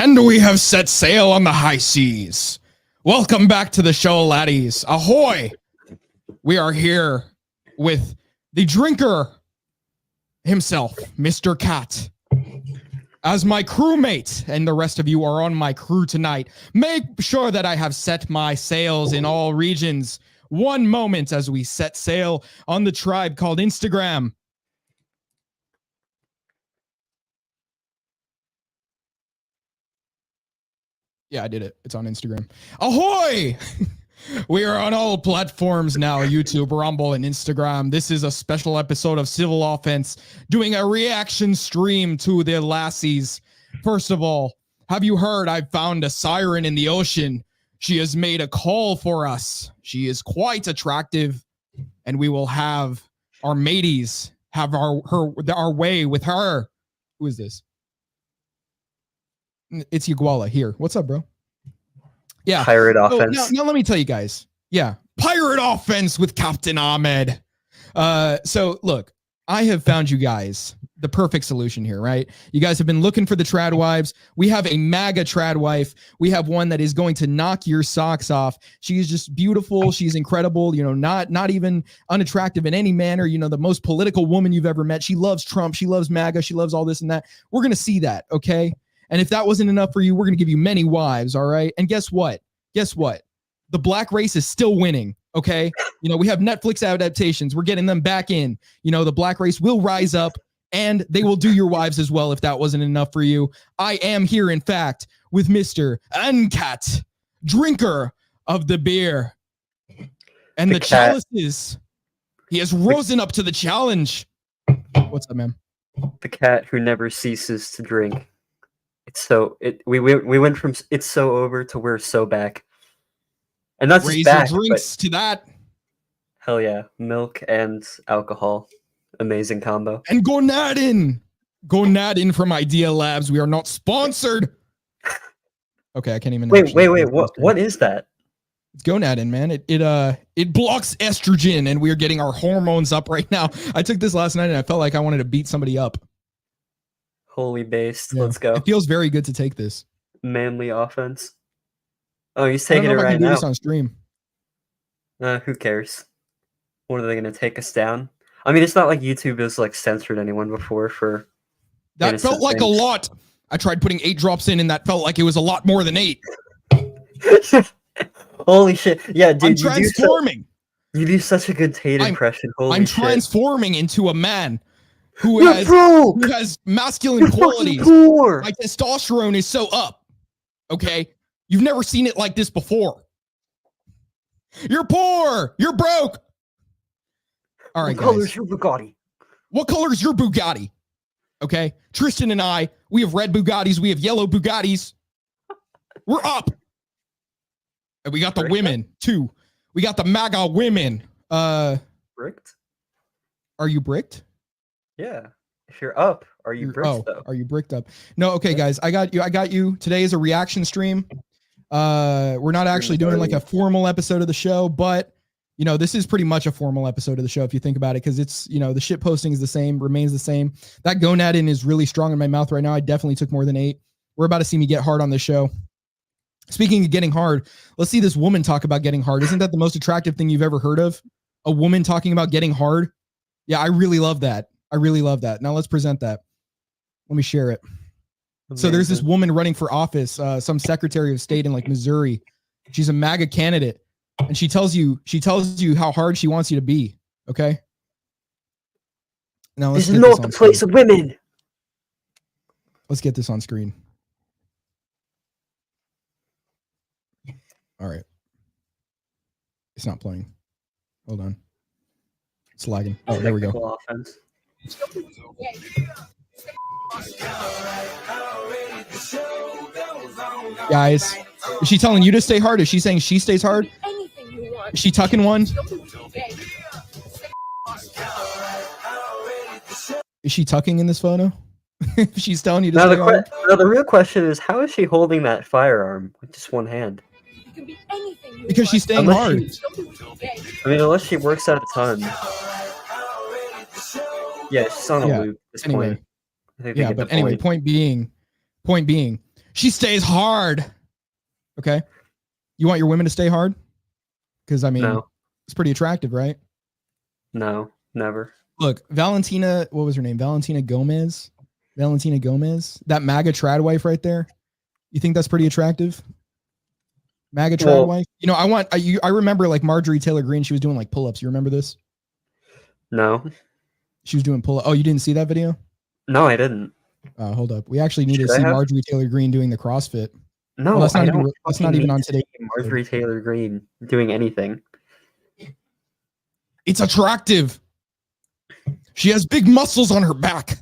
And we have set sail on the high seas. Welcome back to the show, laddies. Ahoy! We are here with the drinker himself, Mr. Cat, as my crewmate, and the rest of you are on my crew tonight. Make sure that I have set my sails in all regions. One moment as we set sail on the tribe called Instagram. Yeah, I did it. It's on Instagram. Ahoy! We are on all platforms now, YouTube, Rumble, and Instagram. This is a special episode of Civil Offense, doing a reaction stream to the lassies. First of all, have you heard I found a siren in the ocean? She has made a call for us. She is quite attractive, and we will have our mateys have our way with her. Who is this? It's Iguala here. What's up, bro? Yeah. Pirate offense. Now let me tell you guys. Yeah. Pirate offense with Captain Ahmed. So look, I have found you guys the perfect solution here, right? You guys have been looking for the trad wives. We have a MAGA trad wife. We have one that is going to knock your socks off. She is just beautiful. She's incredible. You know, not even unattractive in any manner. You know, the most political woman you've ever met. She loves Trump. She loves MAGA. She loves all this and that. We're going to see that. Okay. And if that wasn't enough for you, we're going to give you many wives, all right? And guess what? Guess what? The black race is still winning, okay? You know, we have Netflix adaptations. We're getting them back in. You know, the black race will rise up, and they will do your wives as well if that wasn't enough for you. I am here, in fact, with Mr. Ancat, drinker of the beer. And the chalices. He has risen up to the challenge. What's up, man? The cat who never ceases to drink. We went from it's so over to we're so back, and not just back, drinks to that. Hell yeah, milk and alcohol, amazing combo. And Gonadin from Idea Labs. We are not sponsored. Okay, I can't even. Wait. What is that? It's Gonadin, man. It blocks estrogen, and we are getting our hormones up right now. I took this last night, and I felt like I wanted to beat somebody up. Holy based. Yeah. Let's go. It feels very good to take this. Manly offense. Oh, he's taking it right now. I can do this on stream. Who cares? What are they going to take us down? I mean, it's not like YouTube has like censored anyone before for. That felt like a lot. I tried putting 8 drops in, and that felt like it was a lot more than 8. Holy shit! Yeah, dude, I'm transforming. You do such a good Tate impression. Holy I'm shit. transforming into a man. Who has masculine qualities. My testosterone is so up. Okay? You've never seen it like this before. You're poor. You're broke. All right, guys. What color is your Bugatti? What color is your Bugatti? Okay? Tristan and I, we have red Bugattis. We have yellow Bugattis. We're up. And we got the women, too. We got the MAGA women. Bricked? Are you bricked? Yeah. If you're up, are you bricked though? Are you bricked up? No, okay, guys. I got you. Today is a reaction stream. We're not actually doing like a formal episode of the show, but you know, this is pretty much a formal episode of the show if you think about it, because it's, you know, the shit posting is the same, remains the same. That gonadin is really strong in my mouth right now. I definitely took more than 8. We're about to see me get hard on this show. Speaking of getting hard, let's see this woman talk about getting hard. Isn't that the most attractive thing you've ever heard of? A woman talking about getting hard? Yeah, I really love that. I really love that. Now let's present that. Let me share it. Amazing. So there's this woman running for office, some Secretary of State in like Missouri. She's a MAGA candidate, and she tells you how hard she wants you to be. Okay. Now this is not the place of women. Let's get this on screen. All right. It's not playing. Hold on. It's lagging. Oh, there we go. Offense. Guys, is she telling you to stay hard? Is she saying she stays hard? Is she tucking one? Is she tucking in this photo? She's telling you to stay hard? No, the real question is, how is she holding that firearm with just one hand? Because she's staying hard. I mean, unless she works out a ton. Yeah, she's on a loop at this point. Yeah, but anyway, point being, She stays hard. Okay. You want your women to stay hard? Because I mean, No, it's pretty attractive, right? no, never. Look, Valentina, what was her name? Valentina Gomez. Valentina Gomez. That MAGA trad wife right there. You think that's pretty attractive? MAGA trad Well, wife. You know, I remember like Marjorie Taylor Greene. She was doing like pull-ups. You remember this? no, She was doing pull-ups. Oh, you didn't see that video? no, I didn't. Hold up. We actually need Should to I see have? Marjorie Taylor Greene doing the CrossFit. No, Well, that's I not don't even. That's fucking not even need on to today. see Marjorie Taylor Greene doing anything. It's attractive. She has big muscles on her back.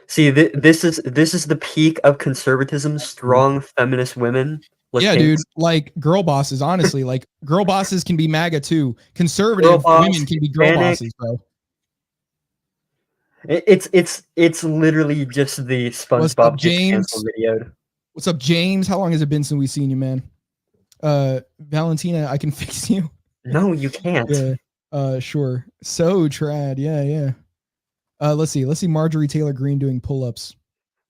See, this is the peak of conservatism. Strong feminist women. With Yeah, dude. pinks. Like girl bosses. Honestly, like girl bosses can be MAGA too. Girl Conservative boss, women can be girl Hispanic. bosses, bro. It's literally just the What's up, SpongeBob gets James? canceled video. What's up, James? How long has it been since we've seen you, man? Valentina, I can fix you. No, you can't. Yeah. Sure. So trad. Yeah, yeah. Let's see Marjorie Taylor Greene doing pull-ups.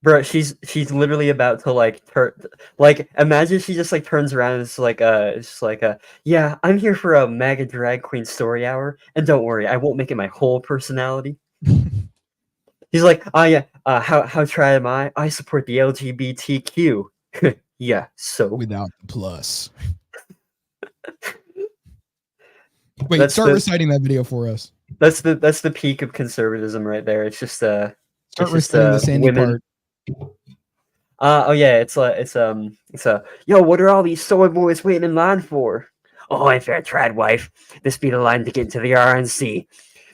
Bro, she's literally about to like imagine she just like turns around and it's just like yeah, I'm here for a MAGA drag queen story hour, and don't worry, I won't make it my whole personality. He's like, oh yeah, how trad am I? I support the LGBTQ. Yeah, so Without the plus. Wait, That's start the- reciting that video for us. that's the peak of conservatism right there. It's just Start it's just reciting the Sandy women. part. Oh yeah, it's yo, what are all these soy boys waiting in line for? Oh, I'm fair trad wife. This be the line to get into the RNC,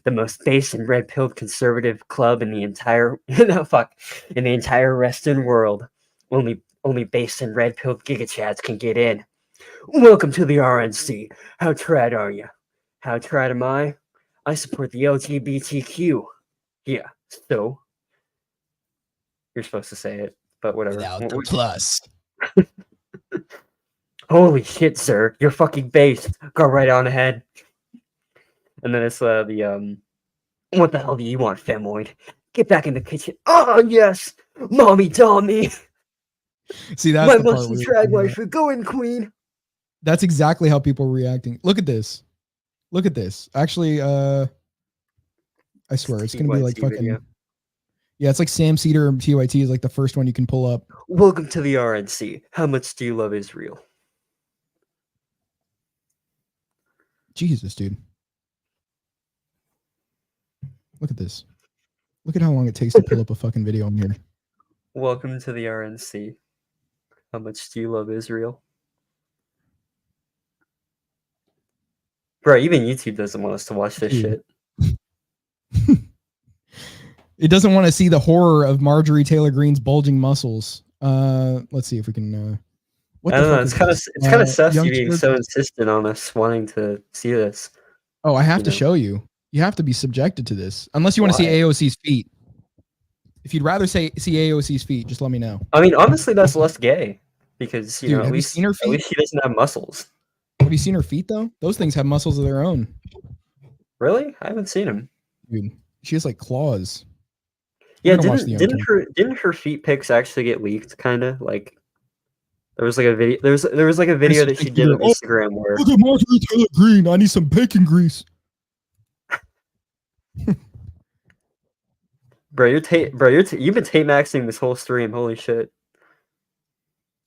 the most base and red pilled conservative club in the entire in the entire Western world. Only based and red pilled gigachads can get in. Welcome to the RNC. How trad are you? How trad am I? I support the LGBTQ. Yeah, so you're supposed to say it, but whatever. Without the plus. Holy shit, sir! You're fucking based. Go right on ahead. And then it's what the hell do you want, femoid? Get back in the kitchen. Oh yes, mommy, Tommy. See, that's My the part musty we were trad talking wife. about. Go in, queen. That's exactly how people are reacting. Look at this. Look at this. Actually, I swear it's gonna be like TYT fucking. video. Yeah, it's like Sam Cedar and TYT is like the first one you can pull up. Welcome to the RNC. How much do you love Israel? Jesus, dude. Look at this. Look at how long it takes to pull up a fucking video on here. Welcome to the RNC. How much do you love Israel? Bro, even YouTube doesn't want us to watch this Dude. shit. It doesn't want to see the horror of Marjorie Taylor Greene's bulging muscles. Let's see if we can. What I the don't know. fuck It's is kind of this? it's kind of sus Young you being Turks- so insistent on us wanting to see this. Oh, I have you to know. show you. You have to be subjected to this, unless you want to see Why? AOC's feet. If you'd rather see AOC's feet, just let me know. I mean, honestly, that's less gay because Dude, at have you least seen her at least feet? she doesn't have muscles. Have you seen her feet though? Those things have muscles of their own. Really? I haven't seen him. Dude, she has like claws. Yeah, gonna watch the didn't Uncut. didn't her feet pics actually get leaked? Kind of like there was like a video. There was like a video that she did on Instagram where Look at Marjorie Taylor Greene. I need some bacon grease. you've been tape maxing this whole stream. Holy shit!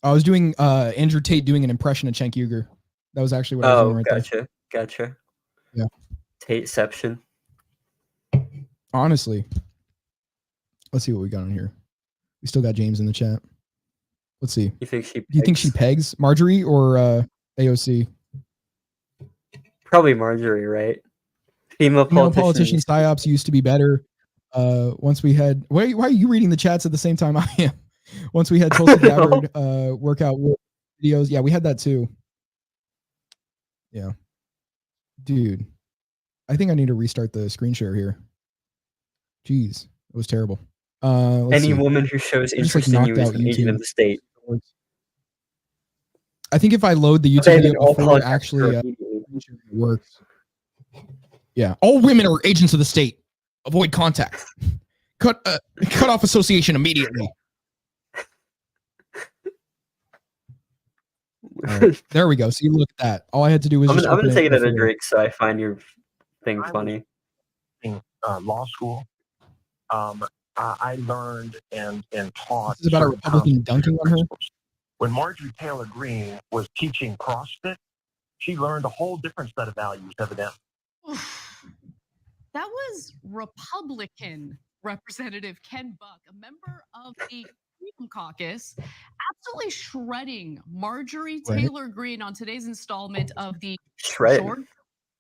I was doing Andrew Tate doing an impression of Cenk Uygur. That was actually what I was doing right there. Gotcha. Yeah. Tateception. Honestly. Let's see what we got on here. We still got James in the chat. Let's see. You think she? Do you think she pegs Marjorie or AOC? Probably Marjorie, right? Female You know, politicians. politician psyops used to be better. Once we had why are you reading the chats at the same time I am? Once we had Tulsi Gabbard workout videos. Yeah, we had that too. Yeah. Dude. I think I need to restart the screen share here. Jeez, it was terrible. Any woman who shows just, like, interest in you knocked is out an agent of YouTube. the state. I think if I load the YouTube Abandon video all before it contact actually immediately. works. Yeah, all women are agents of the state. Avoid contact. Cut off association immediately. All right. There we go. See, look at that. All I had to do was I'm just gonna open take it as a before. drink, so I find your thing funny. In law school, I learned and taught. This is about a Republican dunking on her. When Marjorie Taylor Greene was teaching CrossFit, she learned a whole different set of values, evidently. That was Republican Representative Ken Buck, a member of the Freedom Caucus, absolutely shredding Marjorie Taylor Greene on today's installment of the Short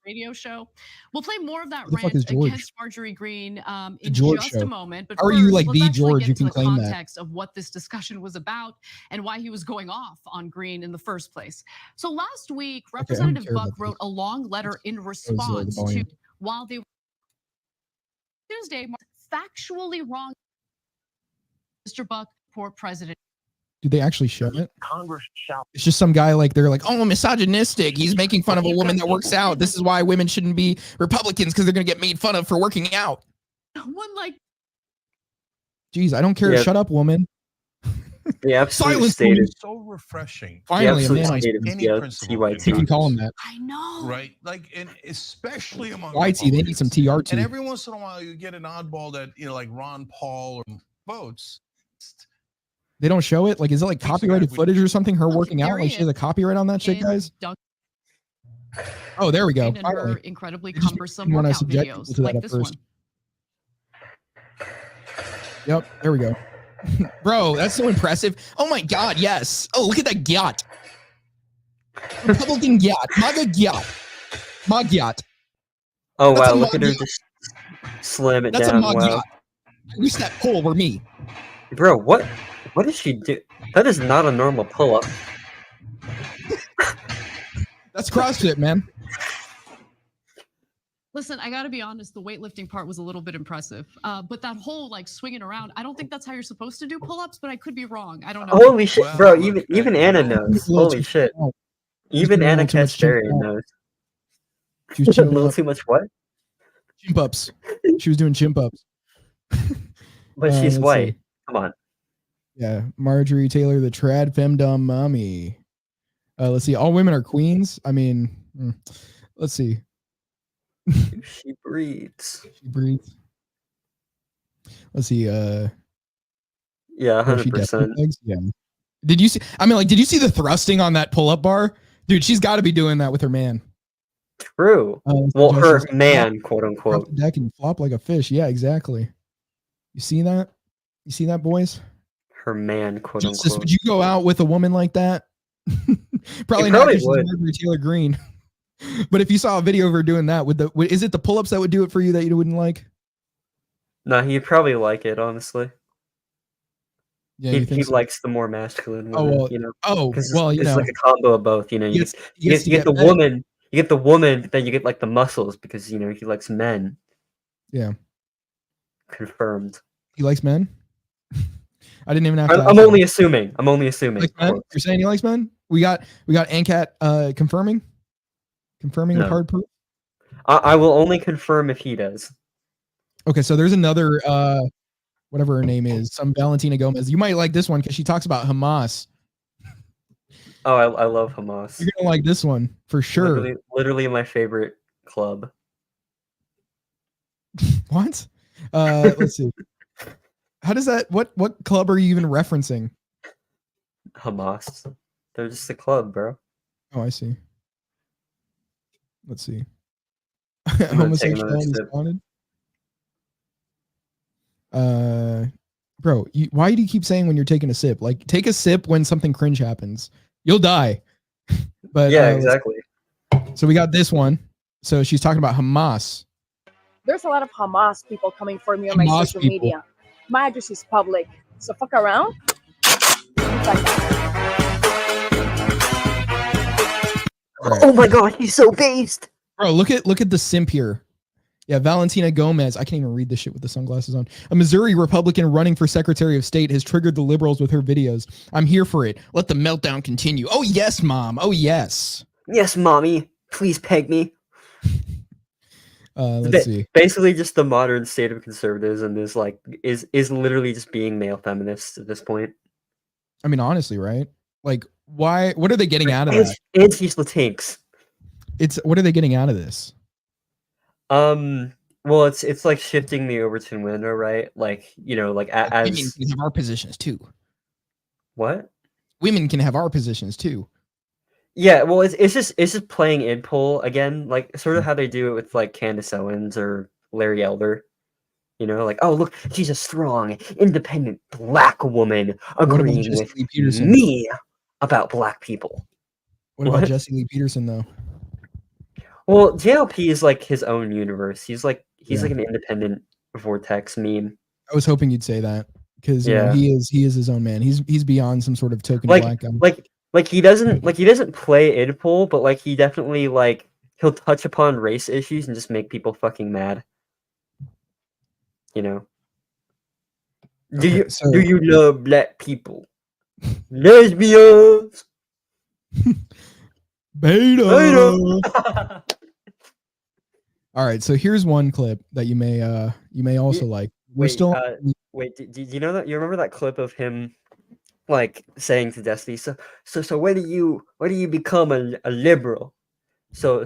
radio show. We'll play more of that rant against Marjorie Greene in just a moment. But how are you like the George? You can claim that. Context of what this discussion was about and why he was going off on Greene in the first place. So last week, Representative Buck wrote a long letter in response to while they were Tuesday, factually wrong. Mr. Buck, poor president. Do they actually show it? Congress shall. It's just some guy like they're like, oh, misogynistic. He's making fun of a woman that works out. This is why women shouldn't be Republicans because they're gonna get made fun of for working out. One like, geez, I don't care. Shut up, woman. The absolute state is so refreshing. Finally, a man You can call him that. I know, right? Like, and especially among YT, they need some TRT. And every once in a while, you get an oddball that like Ron Paul or votes. They don't show it. Like, is it like copyrighted footage or something? Her working out, like she has a copyright on that shit, guys. Oh, there we go. And her incredibly cumbersome workout videos like this one. Yep, there we go. Bro, that's so impressive. Oh my God, yes. Oh, look at that gyat. Republican gyat. MAGA gyat. MAGA gyat. Oh, wow, look at her just slam it that's down. A MAGA wow. gyat. I wish that pull were me. Bro, what does she do? That is not a normal pull-up. That's CrossFit, man. Listen, I gotta be honest, the weightlifting part was a little bit impressive. But that whole like swinging around, I don't think that's how you're supposed to do pull-ups, but I could be wrong. I don't know. Holy shit, bro, even Anna knows. Holy shit. Even Ancat knows. She was a little too much what? Chimp ups. She was doing chimp ups. But she's white. Come on. Yeah, Marjorie Taylor, the trad femdom mommy. Let's see. All women are queens. I mean, let's see. She breathes. She breathes. Let's see. Yeah, 100%. Yeah. Did you see? I mean, like, did you see the thrusting on that pull-up bar, dude? She's got to be doing that with her man. True. Well, her man, quote unquote. That can flop like a fish. Yeah, exactly. You see that? You see that, boys? Her man, quote Justice, unquote. would you go out with a woman like that? Probably not. Probably She's Marjorie Taylor Greene. But if you saw a video of her doing that, is it the pull-ups that would do it for you that you wouldn't like? No, he'd probably like it, honestly. Yeah, he likes the more masculine women, well, you know. it's like a combo of both, you know. You get the woman, then you get like the muscles because you know he likes men. Yeah. Confirmed. He likes men. I didn't even have to. I'm only assuming. Like men? You're saying he likes men? We got Ancat confirming with hard proof. I will only confirm if he does. Okay, so there's another whatever her name is, some Valentina Gomez. You might like this one because she talks about Hamas. Oh, I love Hamas. You're gonna like this one for sure. Literally my favorite club. What? Let's see. How does that? What club are you even referencing? Hamas. They're just a club, bro. Oh, I see. Let's see. Homosexuality is wanted. Bro, why do you keep saying when you're taking a sip? Like, take a sip when something cringe happens. You'll die. But yeah, exactly. So we got this one. So she's talking about Hamas. There's a lot of Hamas people coming for me on my social media. My address is public, so fuck around. Oh my god, he's so based. Bro, look at the simp here. Yeah, Valentina Gomez. I can't even read this shit with the sunglasses on. A Missouri Republican running for Secretary of State has triggered the liberals with her videos. I'm here for it. Let the meltdown continue. Oh yes, mom. Oh yes. Yes, mommy. Please peg me. Let's see. Basically, just the modern state of conservatism is like is literally just being male feminists at this point. I mean, honestly, right? Like, Why? What are they getting out of And, that? and she's Latinx. What are they getting out of this? Well, it's like shifting the Overton window, right? Like, you know, like Women as can have our positions too. what? Women can have our positions too. Yeah, well, it's just playing in poll again, like sort of how they do it with like Candace Owens or Larry Elder. You know, like, oh look, she's a strong, independent black woman What about agreeing Jesse with Lee Peterson? me about black people. What about What? Jesse Lee Peterson though? Well, JLP is like his own universe. He's like Yeah. an independent vortex meme. I was hoping you'd say that because you know Yeah. he is his own man. He's beyond some sort of token Like black guy. like he doesn't play in poll, but like he definitely like he'll touch upon race issues and just make people fucking mad. You know. Okay, so Do you love black people? Lesbians. beta. Beta. All right, so here's one clip that you may also like. We're Wait, still wait. Do you know that? You remember that clip of him, like saying to Destiny, so when do you become a liberal? So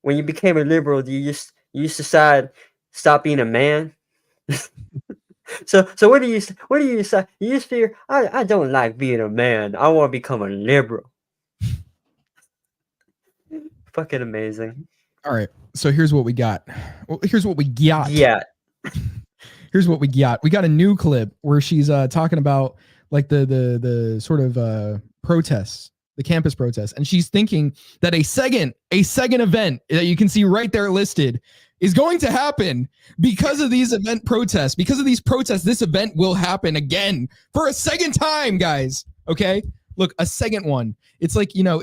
when you became a liberal, do you just decide stop being a man? So what do you decide? You just figure I don't like being a man. I want to become a liberal. Fucking amazing. all right. So here's what we got. Well, here's what we got. Yeah. Here's what we got. We got a new clip where she's talking about like the sort of protests, the campus protests, and she's thinking that a second event that you can see right there listed is going to happen because of these event protests. Because of these protests, this event will happen again for a second time, guys. Okay? Look, a second one. It's like, you know,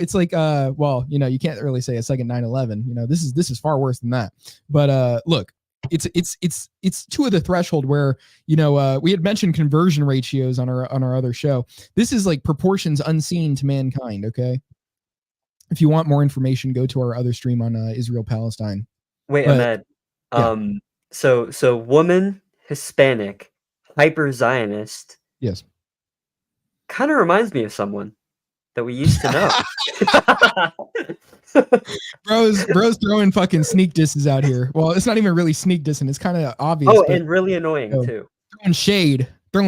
well, you know, you can't really say a second 9/11. You know, this is far worse than that. But look, it's to the threshold where, you know, we had mentioned conversion ratios on our other show. This is like proportions unseen to mankind, okay? If you want more information, go to our other stream on Israel Palestine. Wait, But, Ahmed. So woman, Hispanic, hyper Zionist, yes. kind of reminds me of someone that we used to know. Bro's throwing fucking sneak disses out here. Well, it's not even really sneak dissing. It's kind of obvious. Oh, but and really annoying too. throwing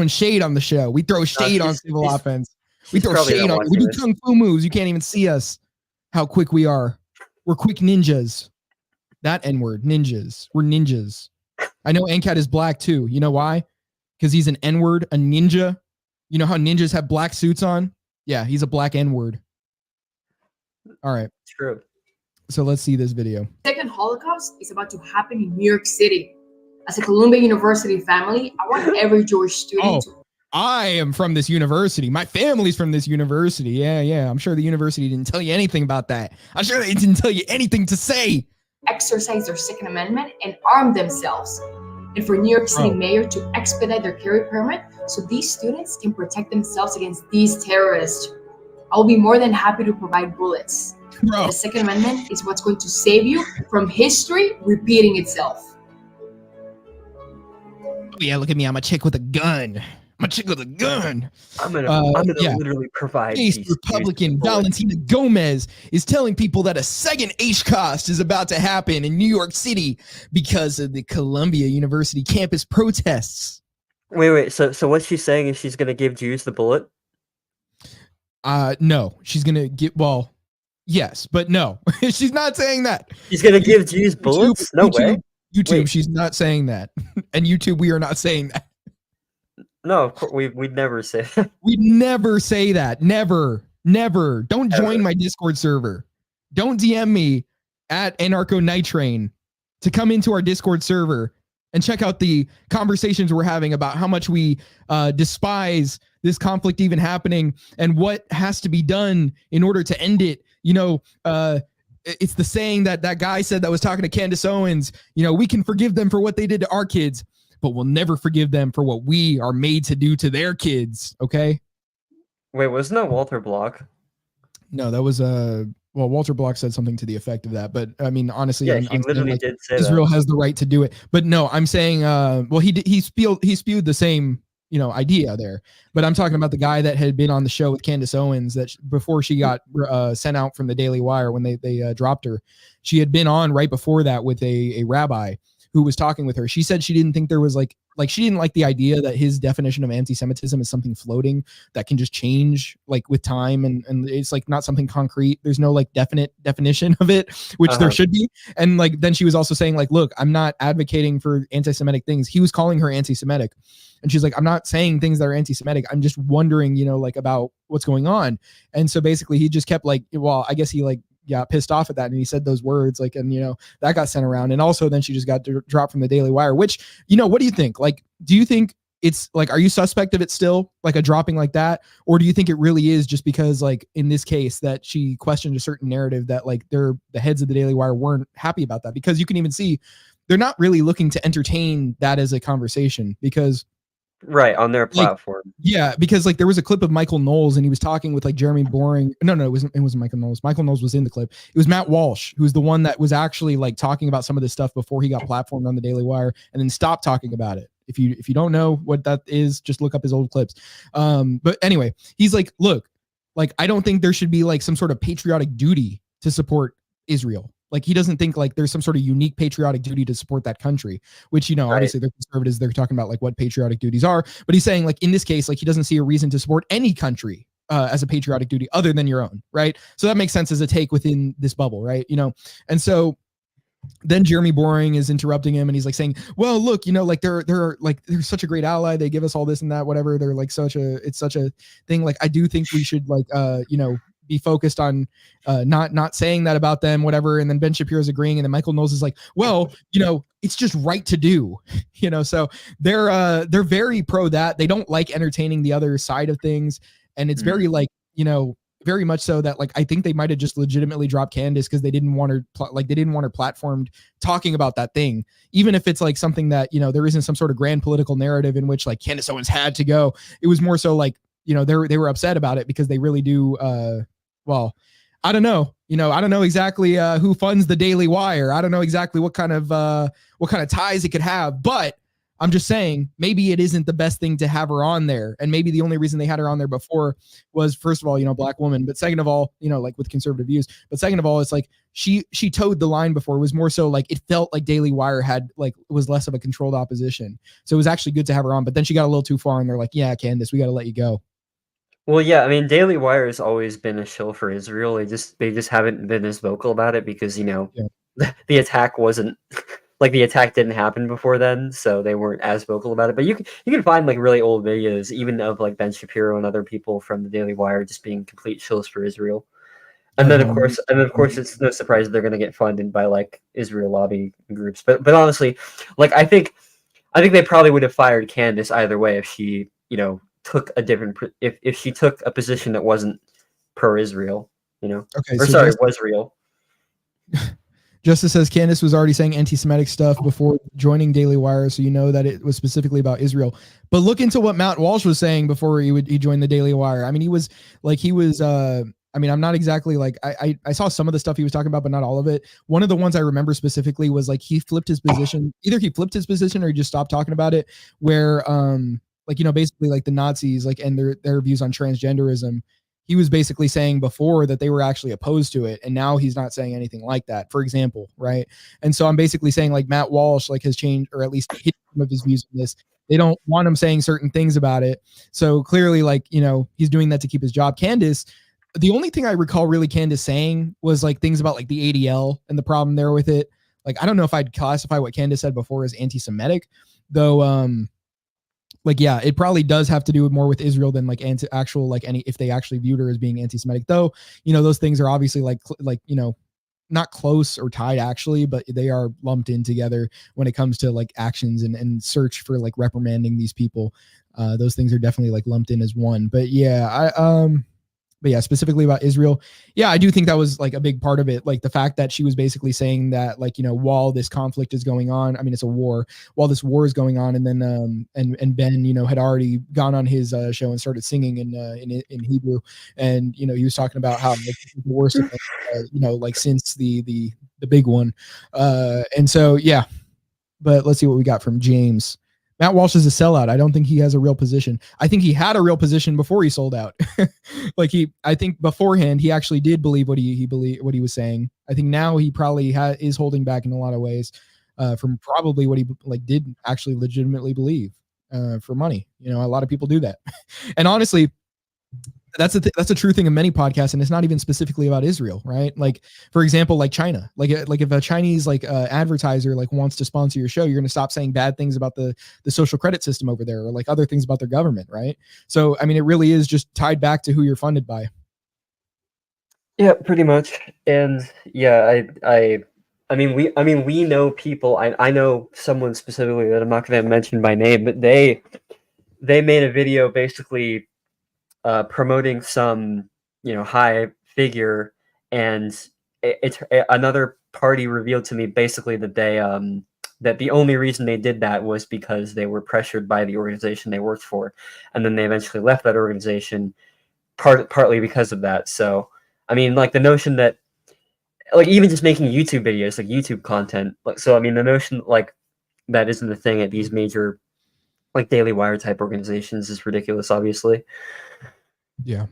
shade on the show. We throw shade on civil offense. We She's throw probably shade not on. We watching do this. kung fu moves. You can't even see us. How quick we are. We're quick ninjas. That N-word, ninjas. We're ninjas. I know Ancat is black too. You know why? Because he's an N-word, a ninja. You know how ninjas have black suits on? Yeah, he's a black N-word. All right. True. So let's see this video. Second Holocaust is about to happen in New York City. As a Columbia University family, I want every Jewish student to. I am from this university. My family's from this university. Yeah. I'm sure the university didn't tell you anything about that. I'm sure they didn't tell you anything to say. Exercise their Second Amendment and arm themselves. And for New York City mayor to expedite their carry permit so these students can protect themselves against these terrorists. I'll be more than happy to provide bullets. Bro. The Second Amendment is what's going to save you from history repeating itself. Oh, yeah, look at me. I'm a chick with a gun. I'm a chick with a gun. I'm gonna literally provide these Republican bullets. Valentina Gomez is telling people that a second HCOST is about to happen in New York City because of the Columbia University campus protests. Wait. So what she's saying is she's gonna give Jews the bullet? No, she's gonna get. Well, yes, but no, she's not saying that. She's gonna give Jews bullets? No way. YouTube, Wait. she's not saying that, and YouTube, we are not saying that. No, of course, we'd never say that. We'd never say that. Never. Don't join my Discord server. Don't DM me at anarcho-nitrain to come into our Discord server and check out the conversations we're having about how much we despise this conflict even happening and what has to be done in order to end it. You know, it's the saying that guy said that was talking to Candace Owens, you know, we can forgive them for what they did to our kids, but we'll never forgive them for what we are made to do to their kids. Okay. Wait, wasn't that Walter Block? No, that was well, Walter Block said something to the effect of that, but I mean, honestly, Yeah, I'm he literally did say Israel that. has the right to do it, but no, I'm saying, well, he spewed the same idea there. But I'm talking about the guy that had been on the show with Candace Owens that before she got sent out from the Daily Wire when they dropped her, she had been on right before that with a rabbi who was talking with her. She said she didn't think there was like she didn't like the idea that his definition of anti-Semitism is something floating that can just change like with time, and it's like not something concrete. There's no like definite definition of it, which there should be. And like then she was also saying like, look, I'm not advocating for anti-Semitic things. He was calling her anti-Semitic, and she's like, I'm not saying things that are anti-Semitic. I'm just wondering, like about what's going on. And so basically he just kept like, well, I guess he like got pissed off at that, and he said those words like, and that got sent around. And also then she just got dropped from the Daily Wire, which what do you think? Like, do you think it's like, are you suspect of it still, like a dropping like that, or do you think it really is just because like in this case that she questioned a certain narrative that like the heads of the Daily Wire weren't happy about that? Because you can even see they're not really looking to entertain that as a conversation, because right on their platform. Like, yeah, because like there was a clip of Michael Knowles and he was talking with like Jeremy Boring. No, it wasn't Michael Knowles. Michael Knowles was in the clip. It was Matt Walsh, who was the one that was actually like talking about some of this stuff before he got platformed on the Daily Wire and then stopped talking about it. If you don't know what that is, just look up his old clips. But anyway, he's like, look, like I don't think there should be like some sort of patriotic duty to support Israel. Like he doesn't think like there's some sort of unique patriotic duty to support that country, which, obviously they're conservatives. They're talking about like what patriotic duties are, but he's saying like in this case, like he doesn't see a reason to support any country as a patriotic duty other than your own. Right. So that makes sense as a take within this bubble. Right. And so then Jeremy Boring is interrupting him and he's like saying, well, look, like they're such a great ally. They give us all this and that, whatever. They're like it's such a thing. Like, I do think we should like, be focused on not saying that about them, whatever. And then Ben Shapiro's agreeing. And then Michael Knowles is like, well, it's just right to do, so they're very pro that. They don't like entertaining the other side of things. And it's very like, very much so that like, I think they might've just legitimately dropped Candace because they didn't want her platformed talking about that thing. Even if it's like something that, there isn't some sort of grand political narrative in which like Candace Owens had to go. It was more so like, they were upset about it because they really do, well, I don't know. I don't know exactly who funds the Daily Wire. I don't know exactly what kind of ties it could have, but I'm just saying maybe it isn't the best thing to have her on there. And maybe the only reason they had her on there before was, first of all, black woman, but second of all, like with conservative views, but second of all, it's like she towed the line before. It was more so like it felt like Daily Wire had like it was less of a controlled opposition. So it was actually good to have her on, but then she got a little too far and they're like, yeah, Candace, we got to let you go. Well, yeah, I mean, Daily Wire has always been a shill for Israel. They just haven't been as vocal about it because, the attack wasn't like the attack didn't happen before then, so they weren't as vocal about it. But you can find like really old videos, even of like Ben Shapiro and other people from the Daily Wire just being complete shills for Israel. And then of course, it's no surprise that they're going to get funded by like Israel lobby groups. But honestly, like I think they probably would have fired Candace either way if she, took a different if she took a position that wasn't pro-Israel, Okay, or so sorry, was real. Justice says Candace was already saying anti-Semitic stuff before joining Daily Wire, so that it was specifically about Israel. But look into what Matt Walsh was saying before he joined the Daily Wire. I mean, I'm not exactly like I saw some of the stuff he was talking about, but not all of it. One of the ones I remember specifically was like he flipped his position. Either he flipped his position or he just stopped talking about it. Where basically like the Nazis and their views on transgenderism. He was basically saying before that they were actually opposed to it, and now he's not saying anything like that, for example, right? And so I'm basically saying like Matt Walsh has changed, or at least hit some of his views on this. They don't want him saying certain things about it. So clearly, he's doing that to keep his job. Candace, the only thing I recall really Candace saying was like things about like the ADL and the problem there with it. Like, I don't know if I'd classify what Candace said before as anti-Semitic, though. Yeah, it probably does have to do more with Israel than like if they actually viewed her as being anti-Semitic, though, those things are obviously not close or tied actually, but they are lumped in together when it comes to like actions and search for like reprimanding these people. Those things are definitely like lumped in as one, but yeah, specifically about Israel. Yeah, I do think that was like a big part of it. Like the fact that she was basically saying that while this conflict is going on, I mean, it's a war, while this war is going on. And then, and Ben, had already gone on his show and started singing in Hebrew. And, he was talking about how the worst, since the big one. And so, yeah, but let's see what we got from James. Matt Walsh is a sellout. I don't think he has a real position. I think he had a real position before he sold out. I think beforehand he actually did believe what he believed, what he was saying. I think now he probably is holding back in a lot of ways from probably what he did actually legitimately believe for money. A lot of people do that, and honestly, that's a true thing in many podcasts, and it's not even specifically about Israel, right? Like, for example, like China, like if a Chinese advertiser wants to sponsor your show, you're going to stop saying bad things about the social credit system over there, or like other things about their government, right? So I mean, it really is just tied back to who you're funded by. Yeah, pretty much. And yeah, I mean we know people. I know someone specifically that I'm not going to mention by name, but they made a video basically promoting some high figure, and another party revealed to me basically that that the only reason they did that was because they were pressured by the organization they worked for, and then they eventually left that organization partly because of that. So I mean, like, the notion that even just making YouTube videos, like YouTube content, so I mean, the notion that isn't the thing at these major Daily Wire type organizations is ridiculous, obviously. Yeah.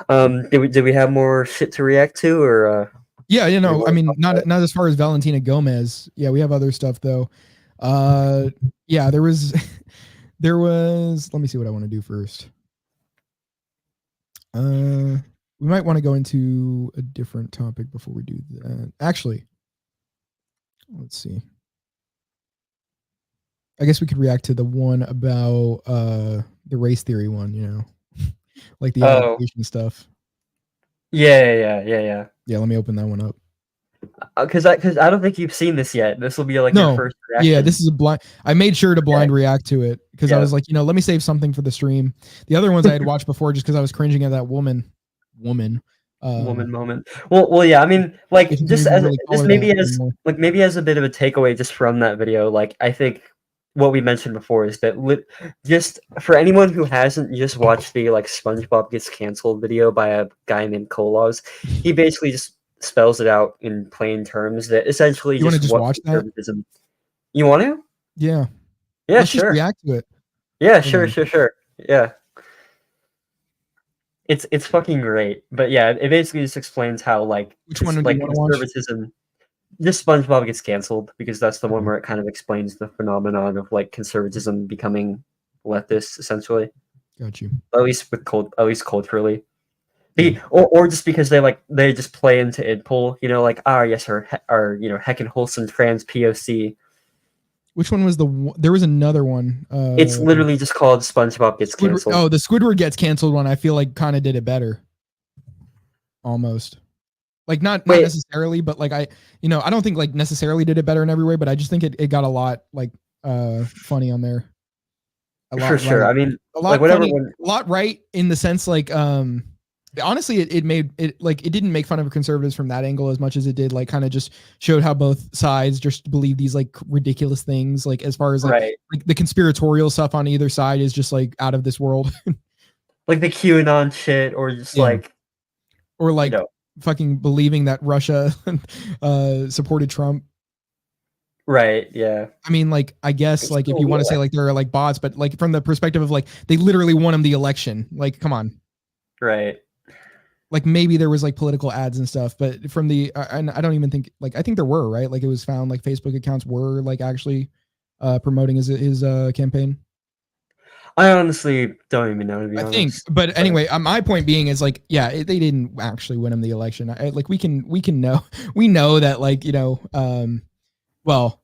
Did we have more shit to react to, or yeah, I mean, not as far as Valentina Gomez. Yeah, we have other stuff though. Yeah, there was let me see what I want to do first. We might want to go into a different topic before we do that. Actually, let's see. I guess we could react to the one about the race theory one, like the adaptation stuff. Yeah. Yeah, let me open that one up. Because I don't think you've seen this yet. This will be your first reaction. Yeah, this is a blind. I made sure to blind react to it because I was like, let me save something for the stream. The other ones I had watched before just because I was cringing at that woman moment. Well, yeah. I mean, just as maybe as a bit of a takeaway just from that video, I think what we mentioned before is that just for anyone who hasn't just watched the SpongeBob gets canceled video by a guy named Kolos, he basically just spells it out in plain terms that essentially you want to just watch that. You want to? Yeah. Let's sure. Just react to it. Yeah, sure. Yeah. It's fucking great. But yeah, it basically just explains how which one do you want to conservatism. Just SpongeBob gets canceled because that's the one where it kind of explains the phenomenon of conservatism becoming leftist, essentially. Got you. At least culturally. Or just because they just play into idpol, yes, our heckin' wholesome trans POC. Which one was there was another one. It's literally just called SpongeBob gets canceled. Oh, the Squidward gets canceled one. I feel like kind of did it better. Almost. Not necessarily, but I don't think necessarily did it better in every way, but I just think it got a lot funny on there. For sure. Right. I mean, a lot funny, a lot right in the sense honestly it made it it didn't make fun of conservatives from that angle as much as it did kind of just showed how both sides just believe these ridiculous things as far as the conspiratorial stuff on either side is just out of this world. The QAnon shit, or just or fucking believing that Russia supported Trump. Right. Yeah. I mean, I guess if you want to say there are bots, but from the perspective of they literally won him the election. Come on. Right. Maybe there was political ads and stuff, but from the and I don't even think I think there were, right? It was found Facebook accounts were actually promoting his campaign. I honestly don't even know, to be honest. But anyway, my point being is they didn't actually win him the election. We know that well,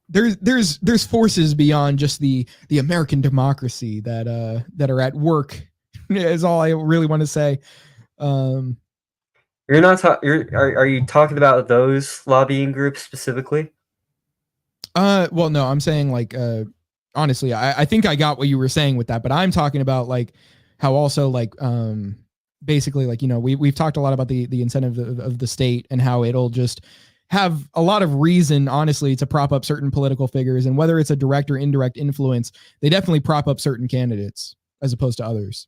there's forces beyond just the American democracy that are at work. Is all I really want to say. Are you talking about those lobbying groups specifically? Well, no, I'm saying honestly, I think I got what you were saying with that, but I'm talking about how also basically we've talked a lot about the incentive of the state and how it'll just have a lot of reason, honestly, to prop up certain political figures, and whether it's a direct or indirect influence, they definitely prop up certain candidates as opposed to others.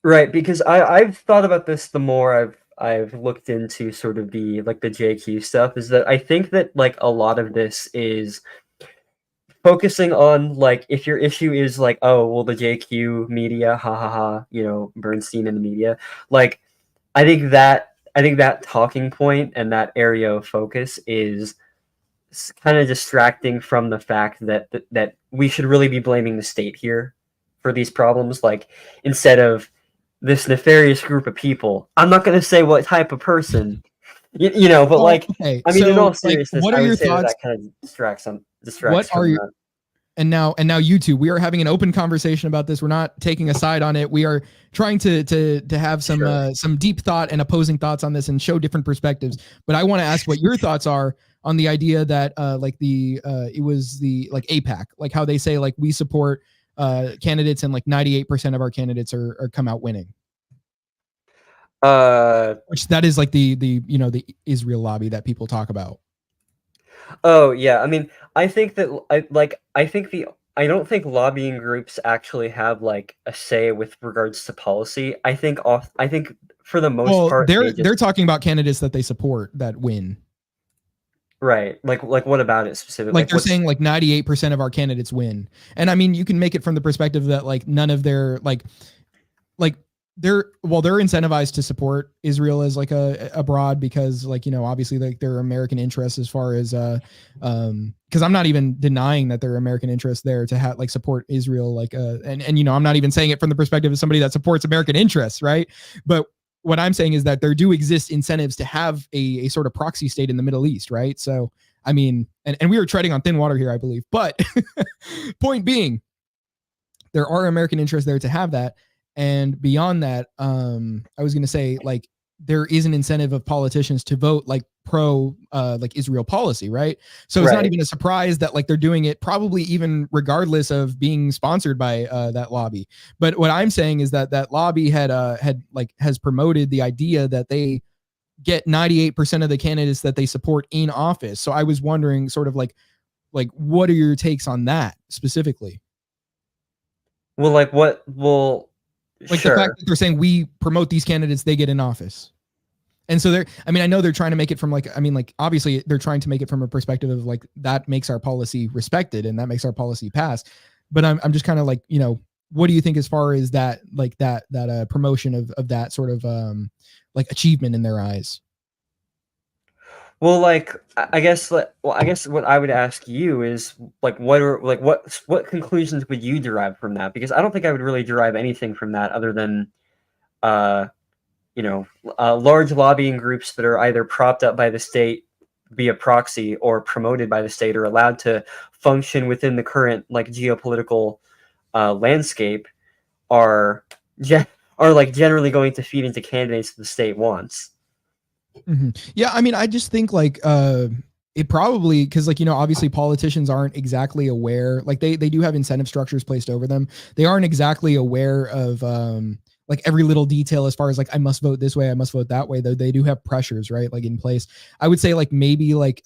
Right, because I've thought about this the more I've looked into sort of the JQ stuff, is that I think that a lot of this is focusing on like if your issue is like, oh well, the JQ media, ha ha ha, Bernstein in the media, like I think that talking point and that area of focus is kind of distracting from the fact that we should really be blaming the state here for these problems, like instead of this nefarious group of people. I'm not going to say what type of person, but Well, like, okay, I mean, in so, all like, seriousness, what are I would your say thoughts? that kind of distracts What from are your that. and now YouTube, we are having an open conversation about this. We're not taking a side on it. We are trying to have some deep thought and opposing thoughts on this and show different perspectives. But I want to ask what your thoughts are on the idea that it was the like APAC, like how they say like we support candidates and like 98% of our candidates are come out winning. Which that is like the Israel lobby that people talk about. Oh yeah, I mean, I think that I don't think lobbying groups actually have like a say with regards to policy. I think for the most part they're talking about candidates that they support that win. Right. Like what about it specifically? Like they're saying like 98% of our candidates win. And I mean, you can make it from the perspective that like none of their they're incentivized to support Israel as like abroad because like, obviously like their American interests as far as because I'm not even denying that there are American interests there to have like support Israel like and I'm not even saying it from the perspective of somebody that supports American interests, right? But what I'm saying is that there do exist incentives to have a sort of proxy state in the Middle East, right? So I mean, and we were treading on thin water here, I believe, but point being, there are American interests there to have that. And beyond that, I was going to say, like, there is an incentive of politicians to vote like pro like Israel policy, right? So it's not even a surprise that like they're doing it probably even regardless of being sponsored by that lobby. But what I'm saying is that lobby has promoted the idea that they get 98% of the candidates that they support in office. So I was wondering sort of like what are your takes on that specifically? Well, like what? Well, like the fact that they're saying we promote these candidates, they get in office. And so I know they're trying to make it from obviously they're trying to make it from a perspective of like, that makes our policy respected and that makes our policy pass. But I'm just kind of like, what do you think as far as that, like that promotion of that sort of like achievement in their eyes? Well, like I guess what I would ask you is like what conclusions would you derive from that? Because I don't think I would really derive anything from that other than large lobbying groups that are either propped up by the state via proxy or promoted by the state or allowed to function within the current like geopolitical landscape are like generally going to feed into candidates that the state wants. Mm-hmm. Yeah, I mean, I just think like it probably because like obviously politicians aren't exactly aware, like they do have incentive structures placed over them. They aren't exactly aware of like every little detail as far as like I must vote this way, I must vote that way, though they do have pressures right like in place. I would say like maybe like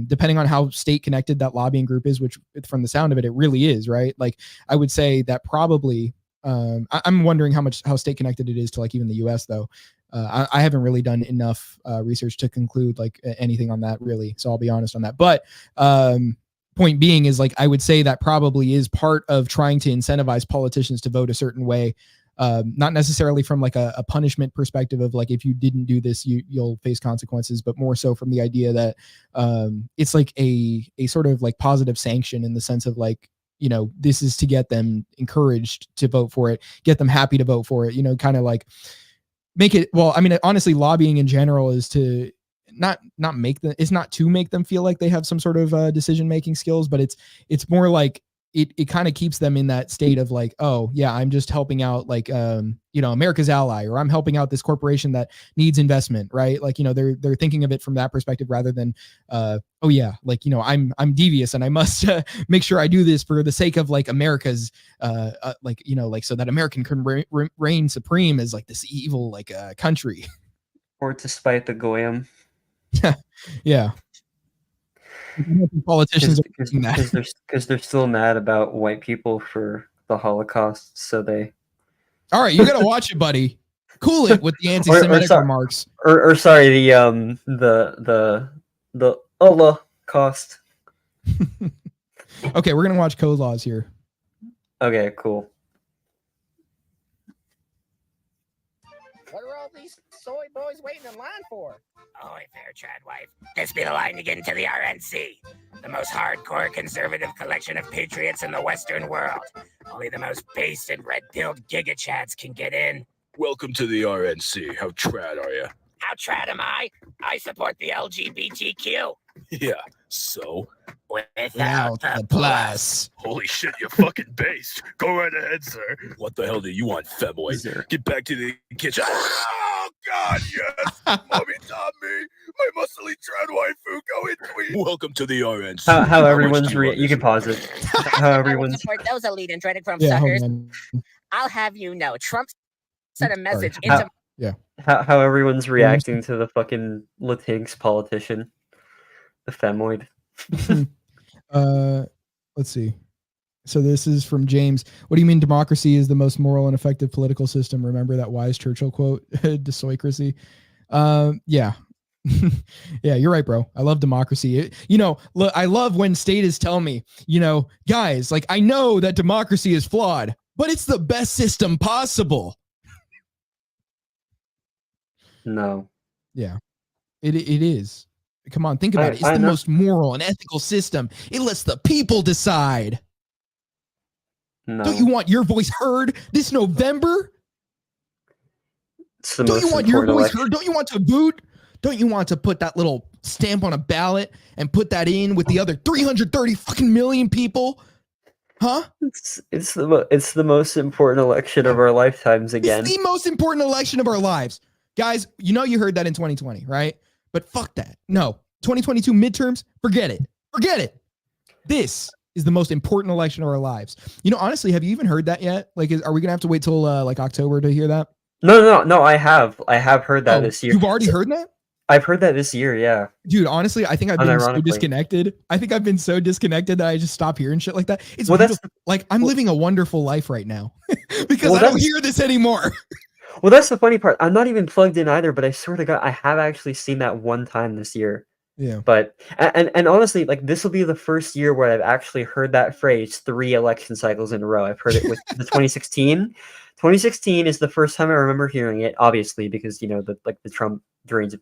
depending on how state connected that lobbying group is, which from the sound of it really is, right? Like I would say that probably I'm wondering how state connected it is to like even the US though. I haven't really done enough research to conclude like anything on that really. So I'll be honest on that. But point being is like, I would say that probably is part of trying to incentivize politicians to vote a certain way. Not necessarily from like a punishment perspective of like, if you didn't do this, you'll face consequences, but more so from the idea that it's like a sort of like positive sanction in the sense of like, this is to get them encouraged to vote for it, get them happy to vote for it, kind of like, make it well. I mean, honestly, lobbying in general is to not make them. It's not to make them feel like they have some sort of decision making skills, but it's more like it kind of keeps them in that state of like, oh yeah, I'm just helping out like America's ally, or I'm helping out this corporation that needs investment, right? Like they're thinking of it from that perspective rather than oh yeah, like I'm devious and I must make sure I do this for the sake of like America's like like so that American can reign supreme as like this evil like country, or to spite the goyim. Yeah. Politicians are doing that because they're still mad about white people for the Holocaust, so they. All right, you gotta watch it, buddy. Cool it with the anti-Semitic remarks. Or sorry, the Holocaust. Okay, we're gonna watch code laws here. Okay, cool. What are all these soy boys waiting in line for? Oh, fair trad wife. This be the line to get into the RNC. The most hardcore conservative collection of patriots in the Western world. Only the most based and red-pilled giga-chads can get in. Welcome to the RNC. How trad are you? How trad am I? I support the LGBTQ. Yeah, so? Without the plus. Holy shit, you're fucking based. Go right ahead, sir. What the hell do you want, femboy? Get back to the kitchen. Oh, God, yes. Mommy taught me. My muscly trad waifu go in tweet. Welcome to the RNC. How everyone's you can pause it. How everyone's support those elite and dreaded from Yeah, hold suckers. on. I'll have you know, Trump sent a Sorry. message into how everyone's reacting to the fucking Latinx politician, the femoid. Let's see. So this is from James. What do you mean democracy is the most moral and effective political system? Remember that wise Churchill quote, "Desoicracy." Yeah. Yeah, you're right, bro. I love democracy. Look, I love when statists tell me, guys, like, I know that democracy is flawed, but it's the best system possible. No. Yeah, it is. Come on, think about it. It's the most moral and ethical system. It lets the people decide. No. Don't you want your voice heard this November? It's the Don't most you want your important voice election. heard? Don't you want to vote? Don't you want to put that little stamp on a ballot and put that in with the other 330 fucking million people? Huh? It's the most important election of our lifetimes again. It's the most important election of our lives. Guys, you heard that in 2020, right? But fuck that. No. 2022 midterms, forget it. Forget it. This is the most important election of our lives. Honestly, have you even heard that yet? Like, are we going to have to wait till like October to hear that? No, I have heard that this year. You've already heard that? I've heard that this year, yeah. Dude, honestly, I think I've been so disconnected. I think I've been so disconnected that I just stop hearing shit like that. It's like I'm living a wonderful life right now because I don't hear this anymore. Well, that's the funny part. I'm not even plugged in either, but I swear to God, I have actually seen that one time this year. Yeah. But and honestly, like, this will be the first year where I've actually heard that phrase 3 election cycles in a row. I've heard it with the 2016. 2016 is the first time I remember hearing it, obviously, because the Trump deranged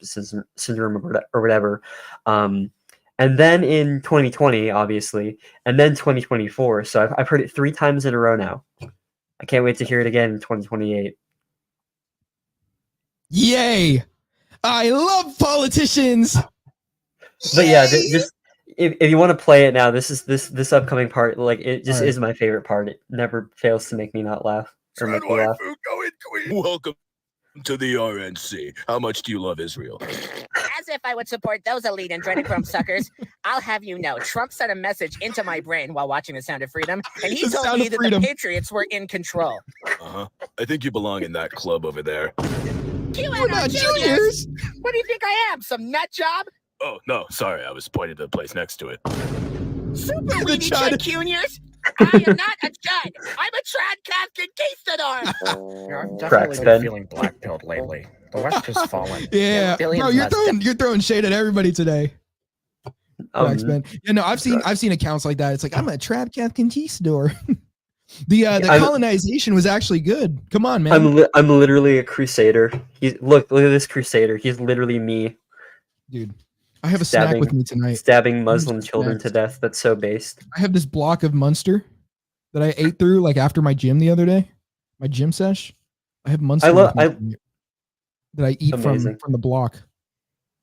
syndrome or whatever. And then in 2020, obviously, and then 2024. So I've heard it 3 times in a row now. I can't wait to hear it again in 2028. Yay! I love politicians. But yeah, just if you want to play it now, this upcoming part, like, it just is my favorite part. It never fails to make me not laugh or make me laugh. Welcome to the RNC. How much do you love Israel? As if I would support those elite and dreaded from suckers. I'll have you know, Trump sent a message into my brain while watching The Sound of Freedom, and he told me that the Patriots were in control. I think you belong in that club over there. We're not juniors. What do you think I am? Some nut job? Oh, no, sorry. I was pointing to the place next to it. Super weedy chud juniors? I am not a chud. I'm a trad conquistador. I've definitely been feeling blackpilled lately. The West has fallen. Yeah, bro, you're throwing shade at everybody today. Man. I've seen accounts like that. It's like, I'm a trad conquistador. The colonization was actually good. Come on, man. I'm literally a crusader. Look at this crusader. He's literally me. Dude, I have a snack with me tonight. Stabbing Muslim children to death. That's so based. I have this block of Munster that I ate through like after my gym the other day. My gym sesh. I have Munster that I eat from the block.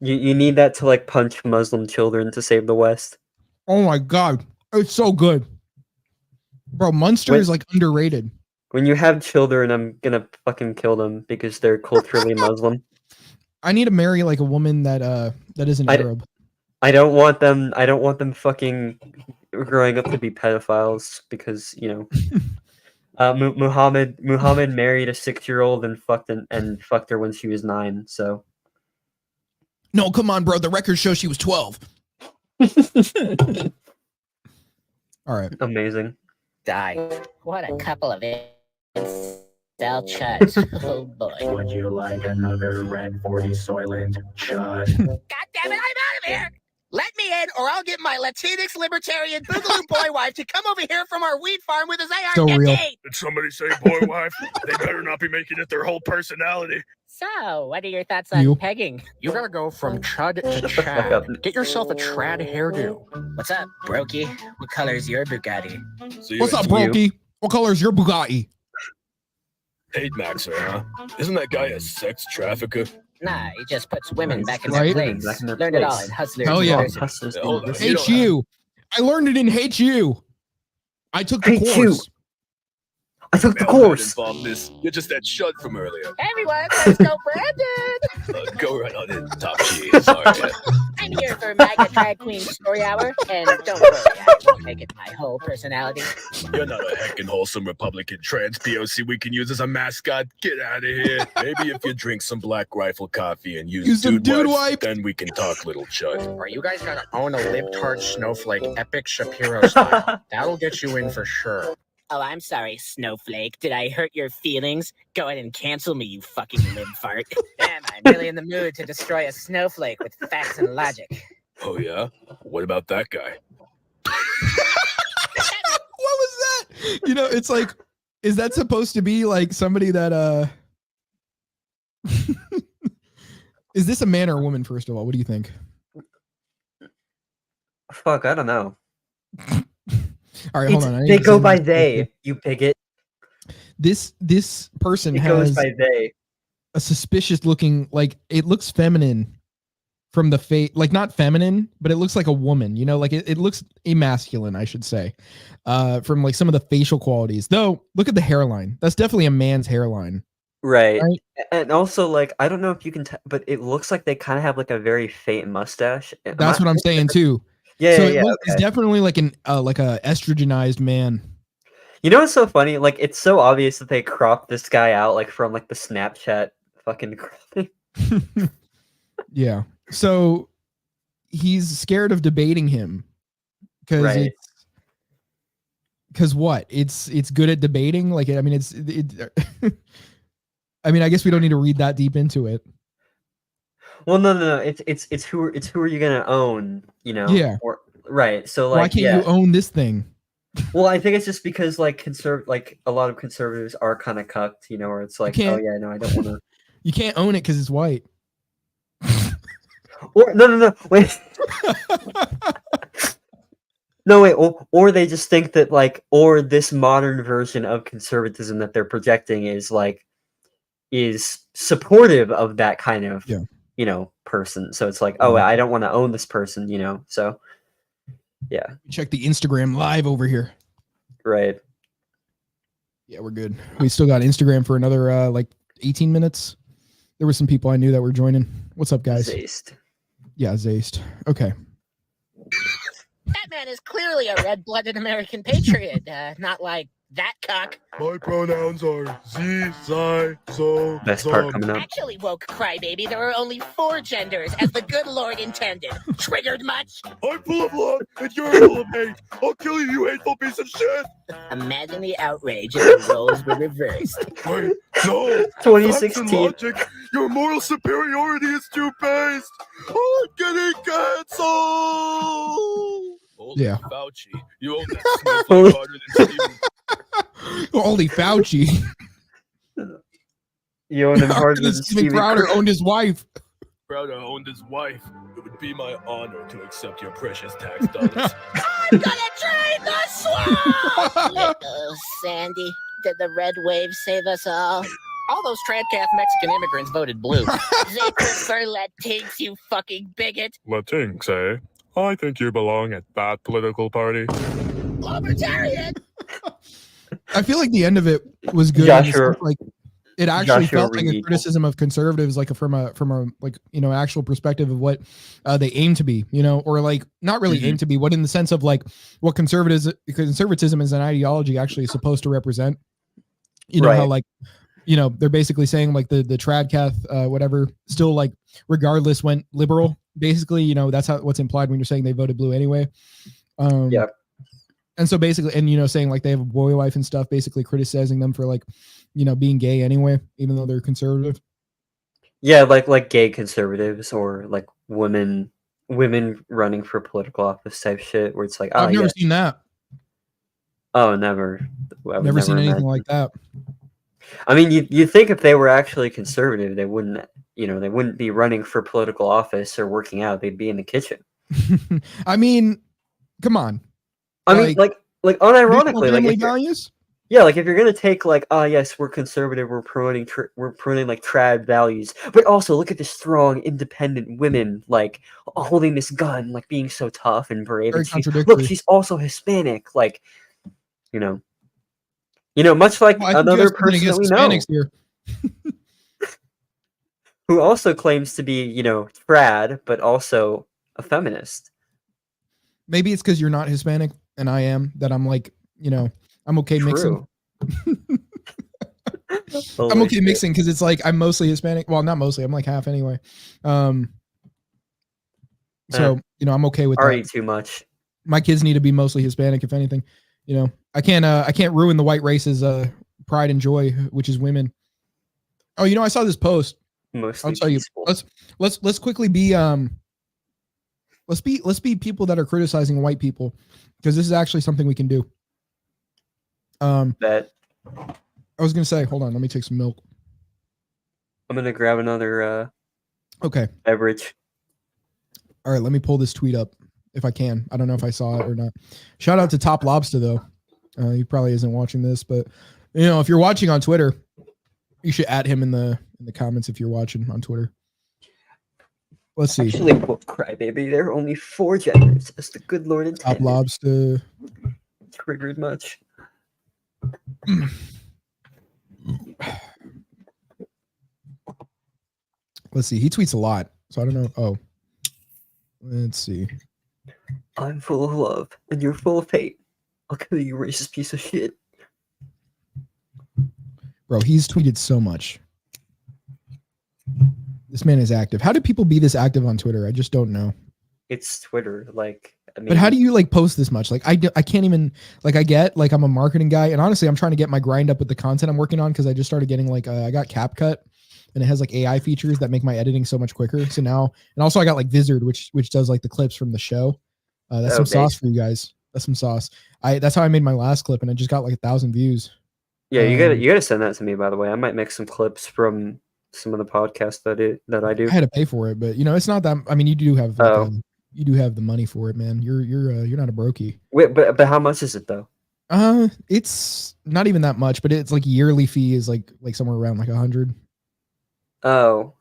You need that to like punch Muslim children to save the West. Oh my God. It's so good. Bro, Munster is like underrated. When you have children, I'm gonna fucking kill them because they're culturally Muslim. I need to marry like a woman that isn't Arab. I don't want them fucking growing up to be pedophiles because Muhammad married a 6-year-old and fucked her when she was 9. So no, come on, bro. The record shows she was 12. All right. Amazing. Die. What a couple of incel chuds. Oh boy. Would you like another Red 40 Soylent chud? God damn it, I'm out of here! Let me in, or I'll get my Latinx libertarian boogaloo boy wife to come over here from our weed farm with his AR. So real. Did somebody say boy wife? They better not be making it their whole personality. So, what are your thoughts on You. pegging? You gotta go from chud to Shut the fuck up. Chad. Get yourself a trad hairdo. What's up, Brokey? What color is your Bugatti? So you're What's up, into Brokey? What color is your Bugatti? hate Maxer, huh? Isn't that guy a sex trafficker? Nah, he just puts women back in Right? their place. Back in their Learned it all place. in Hustlers Hell yeah. University. Hustlers Hold on. University. HU. I learned it in HU. I took the HU. course. I took the Mailman course. involved this. You're just that shud from earlier. Everyone, let's go, Brandon! Go right on in, Top G. Sorry. I'm here for MAGA Drag Queen Story Hour, and don't worry, I won't make it my whole personality. You're not a heckin' wholesome Republican trans POC we can use as a mascot. Get out of here. Maybe if you drink some Black Rifle coffee and use some dude wipes, wipe. then we can talk, little chud. Or you guys gotta own a libtard snowflake epic Shapiro style. That'll get you in for sure. Oh, I'm sorry, Snowflake. Did I hurt your feelings? Go ahead and cancel me, you fucking lib fart. Damn, I'm really in the mood to destroy a snowflake with facts and logic. Oh, yeah? What about that guy? What was that? You know, it's like, is that supposed to be like somebody that is this a man or a woman, first of all? What do you think? Fuck, I don't know. All right, hold on. I need They to go send by this- they, you bigot. This person It goes has by they. a suspicious looking, like it looks feminine from the face, like not feminine, but it looks like a woman, you know, like it looks emasculine, I should say, from like some of the facial qualities. Though, look at the hairline. That's definitely a man's hairline. Right. Right. And also, like, I don't know if you can tell, but it looks like they kind of have like a very faint mustache. That's what I'm saying too. Yeah, So yeah, yeah. it's definitely like an like a estrogenized man. You know what's so funny? Like, it's so obvious that they cropped this guy out, like from like the Snapchat fucking cropping. Yeah. So he's scared of debating him because Right. because what? It's good at debating. Like, I mean, I mean, I guess we don't need to read that deep into it. Well, no. It's who are you gonna own? You know? Yeah. Or, right. So like, Why can't yeah. you own this thing? Well, I think it's just because like like a lot of conservatives are kind of cucked, you know, where it's like, oh can't- yeah, no, I don't want to. You can't own it because it's white. Or no, wait. No, wait, or they just think that like, or this modern version of conservatism that they're projecting is supportive of that kind of, you know, person. So it's like, oh, I don't want to own this person, you know. So, yeah. Check the Instagram live over here. Right. Yeah, we're good. We still got Instagram for another like 18 minutes. There were some people I knew that were joining. What's up, guys? Zaced. Yeah, Zaced. Okay. That man is clearly a red-blooded American patriot, not like that cock. My pronouns are Z, Zi, Zo, Best part coming up. Actually, woke crybaby, there are only 4 genders, as the good Lord intended. Triggered much? I'm full of love and you're full of hate. I'll kill you, you hateful piece of shit. Imagine the outrage if the roles were reversed. Wait, no. 2016. Facts and logic. Your moral superiority is too-based. I'm getting canceled. Holy Yeah. Fauci, you own that snowflake harder than Steven. Holy Fauci. You own him harder than Steven Steven Crowder owned his wife. Crowder owned his wife. It would be my honor to accept your precious tax dollars. I'm gonna drain the swamp! Oh, Sandy, did the red wave save us all? All those Tradcath Mexican immigrants voted blue. They prefer Latinx, you fucking bigot. Latinx, eh? I think you belong at that political party. Libertarian! I feel like the end of it was good. Joshua- Like it actually Joshua felt like a Reed. criticism of conservatives, like from a like, you know, actual perspective of what they aim to be, you know, or like not really aim to be, what in the sense of like what conservatism as an ideology actually is supposed to represent. You know, how Right. like, you know, they're basically saying like the Tradcath whatever still like regardless went liberal. Basically, you know, that's what's implied when you're saying they voted blue anyway. Yeah. And so basically, and you know, saying like they have a boy wife and stuff, basically criticizing them for like, you know, being gay anyway, even though they're conservative. Yeah, like gay conservatives or like women women running for political office type shit, where it's like, oh I've never yeah, seen that. oh never, I would Never seen anything imagine. like that. I mean, you think if they were actually conservative, they wouldn't, they wouldn't be running for political office or working out. They'd be in the kitchen. I mean, come on. I mean, like unironically, like family if you're- values. yeah, like if you're gonna take like, oh yes, we're conservative, we're promoting like trad values, but also look at the strong, independent women like holding this gun, like being so tough and brave. Very And contradictory. she's also Hispanic, like, much like Well, I think you another have something person that against we know Hispanics here. who also claims to be, trad, but also a feminist. Maybe it's because you're not Hispanic and I am, that I'm like, I'm okay mixing. I'm okay mixing because it's like I'm mostly Hispanic. Well, not mostly. I'm like half anyway. So I'm okay with already that. too much. My kids need to be mostly Hispanic, if anything. I can't ruin the white race's pride and joy, which is women. Oh, I saw this post. Mostly I'll tell you. Let's quickly be let's be people that are criticizing white people, because this is actually something we can do. That I was gonna say, hold on, let me take some milk. I'm gonna grab another Okay. beverage. All right, let me pull this tweet up if I can. I don't know if I saw it or not. Shout out to Top Lobster though. He probably isn't watching this, but if you're watching on Twitter, you should add him in the comments if you're watching on Twitter. Let's see. Actually, crybaby, there are only 4 genders, as the good Lord intended. Top Lobster. Triggered much. Let's see. He tweets a lot, so I don't know. Oh, let's see. I'm full of love, and you're full of hate. I'll kill you, racist piece of shit. Bro, he's tweeted so much. This man is active. How do people be this active on Twitter? I just don't know. It's Twitter, but how do you post this much? I can't even I get I'm a marketing guy, and honestly, I'm trying to get my grind up with the content I'm working on, because I just started getting I got CapCut, and it has AI features that make my editing so much quicker. So now, and also I got Vizard, which does the clips from the show. That's some sauce for you guys. That's some sauce. That's how I made my last clip, and it just got 1,000 views. Yeah, you gotta send that to me, by the way. I might make some clips from some of the podcasts that I do. I had to pay for it, but it's not that. I mean, you do have you do have the money for it, man. You're not a brokey. Wait, but how much is it though? It's not even that much, but it's yearly fee is somewhere around 100. Oh.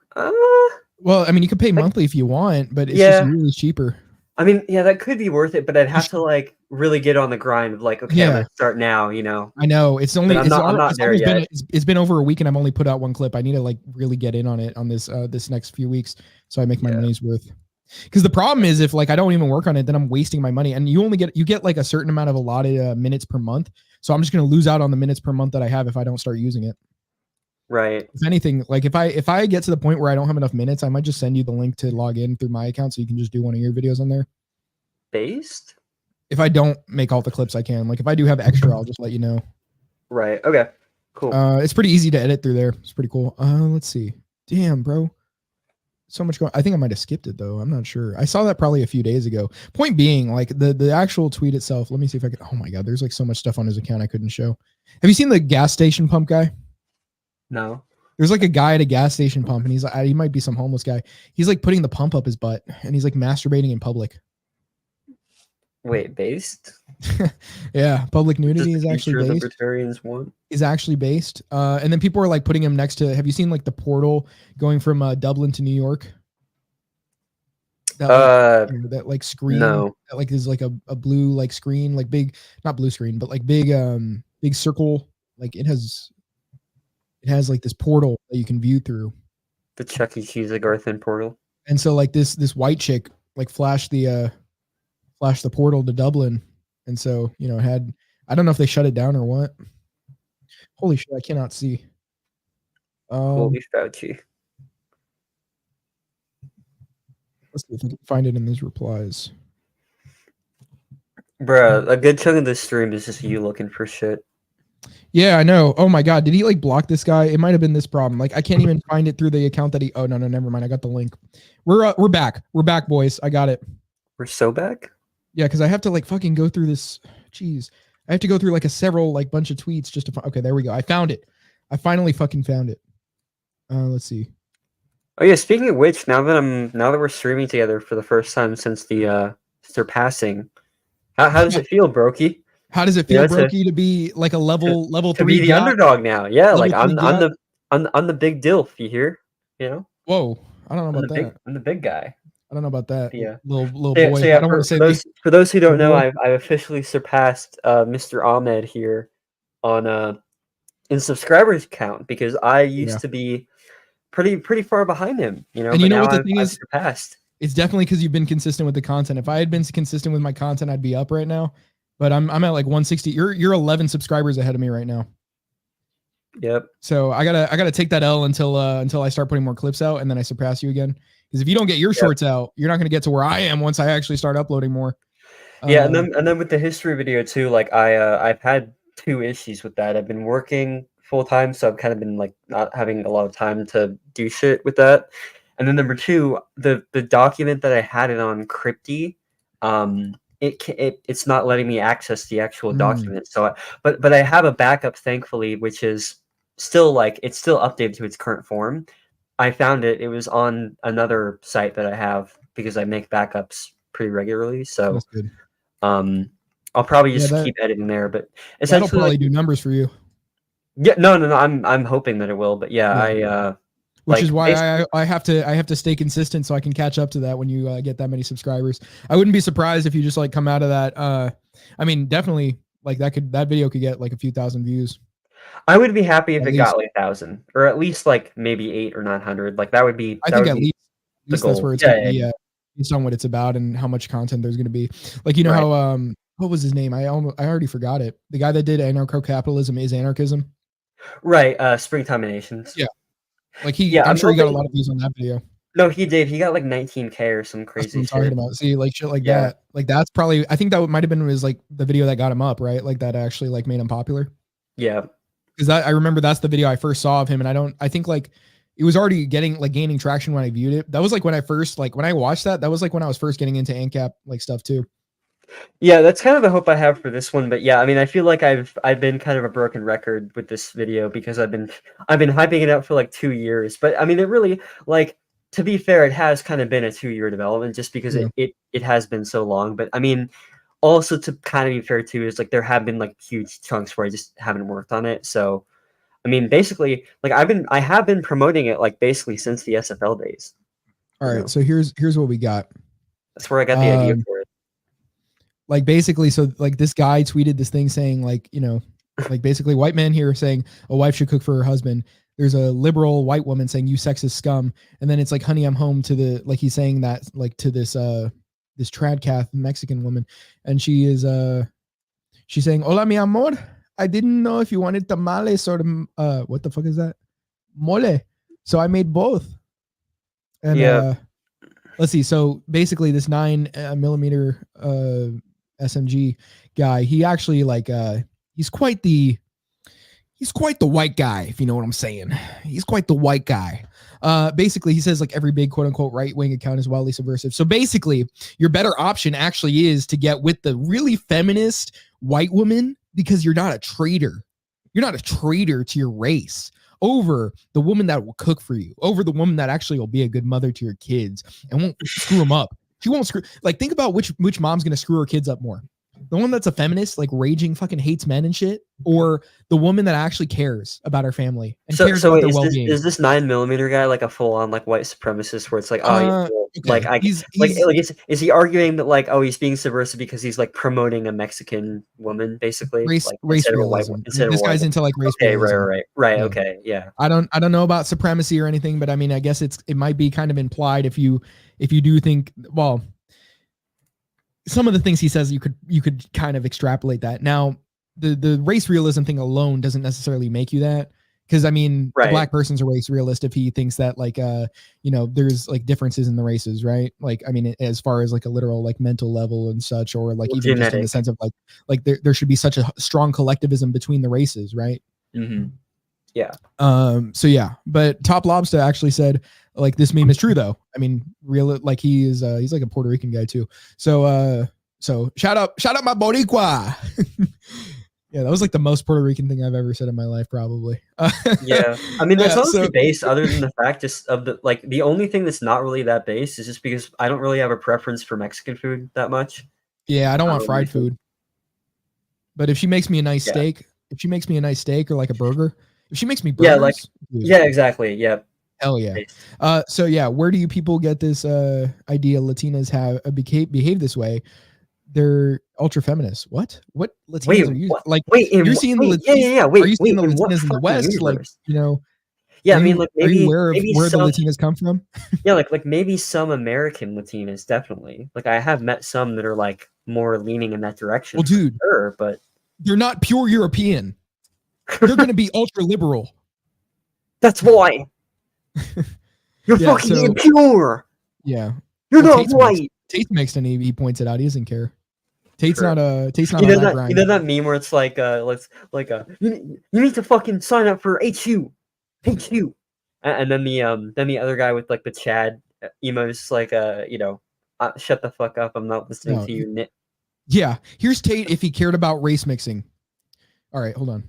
Well, I mean, you could pay monthly if you want, but it's just yearly cheaper. I mean, yeah, that could be worth it, but I'd have to really get on the grind of okay, I'm gonna start now, I know it's only I'm not there yet. It's been over a week and I've only put out one clip. I need to really get in on it on this this next few weeks, so I make my money's worth. Because the problem is, if I don't even work on it, then I'm wasting my money, and you get a certain amount of allotted minutes per month. So I'm just gonna lose out on the minutes per month that I have if I don't start using it. Right. If anything, if I get to the point where I don't have enough minutes, I might just send you the link to log in through my account so you can just do one of your videos on there. Based? If I don't make all the clips I can, if I do have extra, I'll just let you know. Right. Okay. Cool. It's pretty easy to edit through there. It's pretty cool. Let's see. Damn, bro. So much going. I think I might have skipped it though. I'm not sure. I saw that probably a few days ago. Point being, the actual tweet itself. Let me see if I can. Oh my god, there's so much stuff on his account I couldn't show. Have you seen the gas station pump guy? No. There's a guy at a gas station pump, and he's he might be some homeless guy. He's putting the pump up his butt, and he's masturbating in public. Wait, based? Yeah, public nudity is actually based. Libertarians want is actually based. And then people are putting him next to. Have you seen the portal going from Dublin to New York? That screen. No. That is a blue screen, big, not blue screen, but big circle. It has this portal that you can view through. The Chuck E. Cheese Agarthan portal. And so this white chick flashed the portal to Dublin, and so it had. I don't know if they shut it down or what. Holy shit! I cannot see. Holy Fauci. Let's see if I can find it in these replies. Bruh, a good chunk of this stream is just you looking for shit. Yeah, I know. Oh my god, did he like block this guy? It might have been this problem. Like I can't even find it through the account that he. Oh no, never mind. I got the link. We're back. We're back, boys. I got it. We're so back. Yeah, because I have to like fucking go through this. Jeez, I have to go through like a several like bunch of tweets just to find. Okay, there we go. I found it. I finally fucking found it. Let's see. Oh yeah, speaking of which, now that we're streaming together for the first time since the surpassing, how does it feel, Brokey? How does it feel, Brokey, to be like a level 3 to be the underdog now? Yeah, level like I'm 3 the big dilf. You hear? You know? Whoa, I don't know about that. I'm the big guy. I don't know about that. Yeah, little boy. So yeah, I don't want to say for those who don't know, I've officially surpassed Mr. Ahmed here on in subscribers count because I used to be pretty far behind him. You know, and you know what the I've thing is? Surpassed. It's definitely because you've been consistent with the content. If I had been consistent with my content, I'd be up right now. But I'm at like 160. You're 11 subscribers ahead of me right now. Yep. So I gotta take that L until I start putting more clips out, and then I surpass you again. Because if you don't get your shorts out, you're not gonna get to where I am once I actually start uploading more. Yeah, and then with the history video too, like I've had 2 issues with that. I've been working full time, so I've kind of been like not having a lot of time to do shit with that. And then number 2, the document that I had it on Crypty, it's not letting me access the actual document. So but I have a backup, thankfully, which is still like it's still updated to its current form. I found it. It was on another site that I have because I make backups pretty regularly. So that's good. I'll probably just keep editing there. But essentially, that'll probably do numbers for you. Yeah, no. I'm hoping that it will. But yeah. Which is why I have to stay consistent so I can catch up to that when you get that many subscribers. I wouldn't be surprised if you just like come out of that. I mean, definitely like that video could get like a few thousand views. I would be happy if it got like 1,000 or at least like maybe 800 or 900. Like that would be. I think at least that's where it's gonna be based on what it's about and how much content there's gonna be. Like you know how what was his name? I already forgot it. The guy that did anarcho-capitalism is anarchism. Right. Springtime Nations. Yeah. Like I'm sure he got a lot of views on that video. No, he did. He got like 19K or some crazy shit. Talking about. See, like shit like that. Like that's probably. I think that might have been like the video that got him up, right? Like that actually like made him popular. Yeah. Because I remember that's the video I first saw of him, and I think like it was already gaining traction when I viewed it. That was like when I first when I watched that was like when I was first getting into Ancat like stuff too. Yeah, that's kind of the hope I have for this one. But yeah, I mean, I feel like I've been kind of a broken record with this video because I've been hyping it up for like 2 years. But I mean, it really, like, to be fair, it has kind of been a 2-year development just because it has been so long. But I mean, also to kind of be fair too is like there have been like huge chunks where I just haven't worked on it. So I mean, basically, like I have been promoting it like basically since the SFL days. All right, so here's what we got. That's where I got the idea for it. Like basically, so like this guy tweeted this thing saying like, you know, like basically white man here saying a wife should cook for her husband. There's a liberal white woman saying you sexist scum, and then it's like, honey, I'm home to the like he's saying that like to this this tradcath Mexican woman, and she is she's saying, hola mi amor, I didn't know if you wanted tamales or what the fuck is that, mole, so I made both. And let's see, so basically this 9mm SMG guy, he actually like he's quite the white guy, if you know what I'm saying. He's quite the white guy. Basically, he says like every big quote unquote right wing account is wildly subversive. So basically, your better option actually is to get with the really feminist white woman because you're not a traitor. You're not a traitor to your race over the woman that will cook for you, over the woman that actually will be a good mother to your kids and won't screw them up. She won't screw. Like, think about which mom's gonna screw her kids up more. The one that's a feminist, like raging fucking hates men and shit, or the woman that actually cares about her family and cares about their well-being. Is this 9mm guy like a full-on like white supremacist where it's like, oh, okay. like is he arguing that like, oh, he's being subversive because he's like promoting a Mexican woman basically, race realism? This guy's into like race realism. Right. Okay, yeah. I don't know about supremacy or anything, but I mean, I guess it might be kind of implied if you do think, well, some of the things he says you could kind of extrapolate that. Now, the race realism thing alone doesn't necessarily make you that. Because I mean, Right. a black person's a race realist if he thinks that like there's like differences in the races, right? Like I mean, as far as like a literal like mental level and such, or like even just in the sense of like there should be such a strong collectivism between the races, right? Mm-hmm. Yeah. So yeah, but Top Lobster actually said like this meme is true though. I mean, real like he's like a Puerto Rican guy too. So shout out my Boricua. Yeah, that was like the most Puerto Rican thing I've ever said in my life, probably. Yeah, I mean, that's Yeah, honestly so- base. Other than the fact, just of the like, the only thing that's not really that base is just because I don't really have a preference for Mexican food that much. Yeah, I don't want fried Usually- food. But if she makes me a nice Yeah. steak, or like a burger, if she makes me burgers, Yeah, like dude, yeah, exactly. Yeah. hell yeah. Base. So yeah, where do you people get this idea Latinas have behave this way? They're ultra feminists. What Latinas Wait, are you what? like? Wait, in you're what- seeing wait, the Latinas, yeah. Wait, are you seeing wait, the in what Latinas in the fucking West? Like universe? are Yeah, I mean, you- like are maybe you aware of maybe where some, the Latinas come from? yeah, like maybe some American Latinas, definitely. Like I have met some that are like more leaning in that direction. Well, dude, sure, but they're not pure European. They're going to be ultra liberal. that's why you're Yeah, fucking so- impure. Yeah. You're Well, not Tate's white. mixed. Tate's mixed, and he points it out. He doesn't care. Tate's True. not Tate's not You on know that that grind. you know that meme where it's like you need to fucking sign up for HU, and then the other guy with like the Chad emo's like shut the fuck up, I'm not listening No, to you. Nit. Yeah, here's Tate if he cared about race mixing. All right, hold on.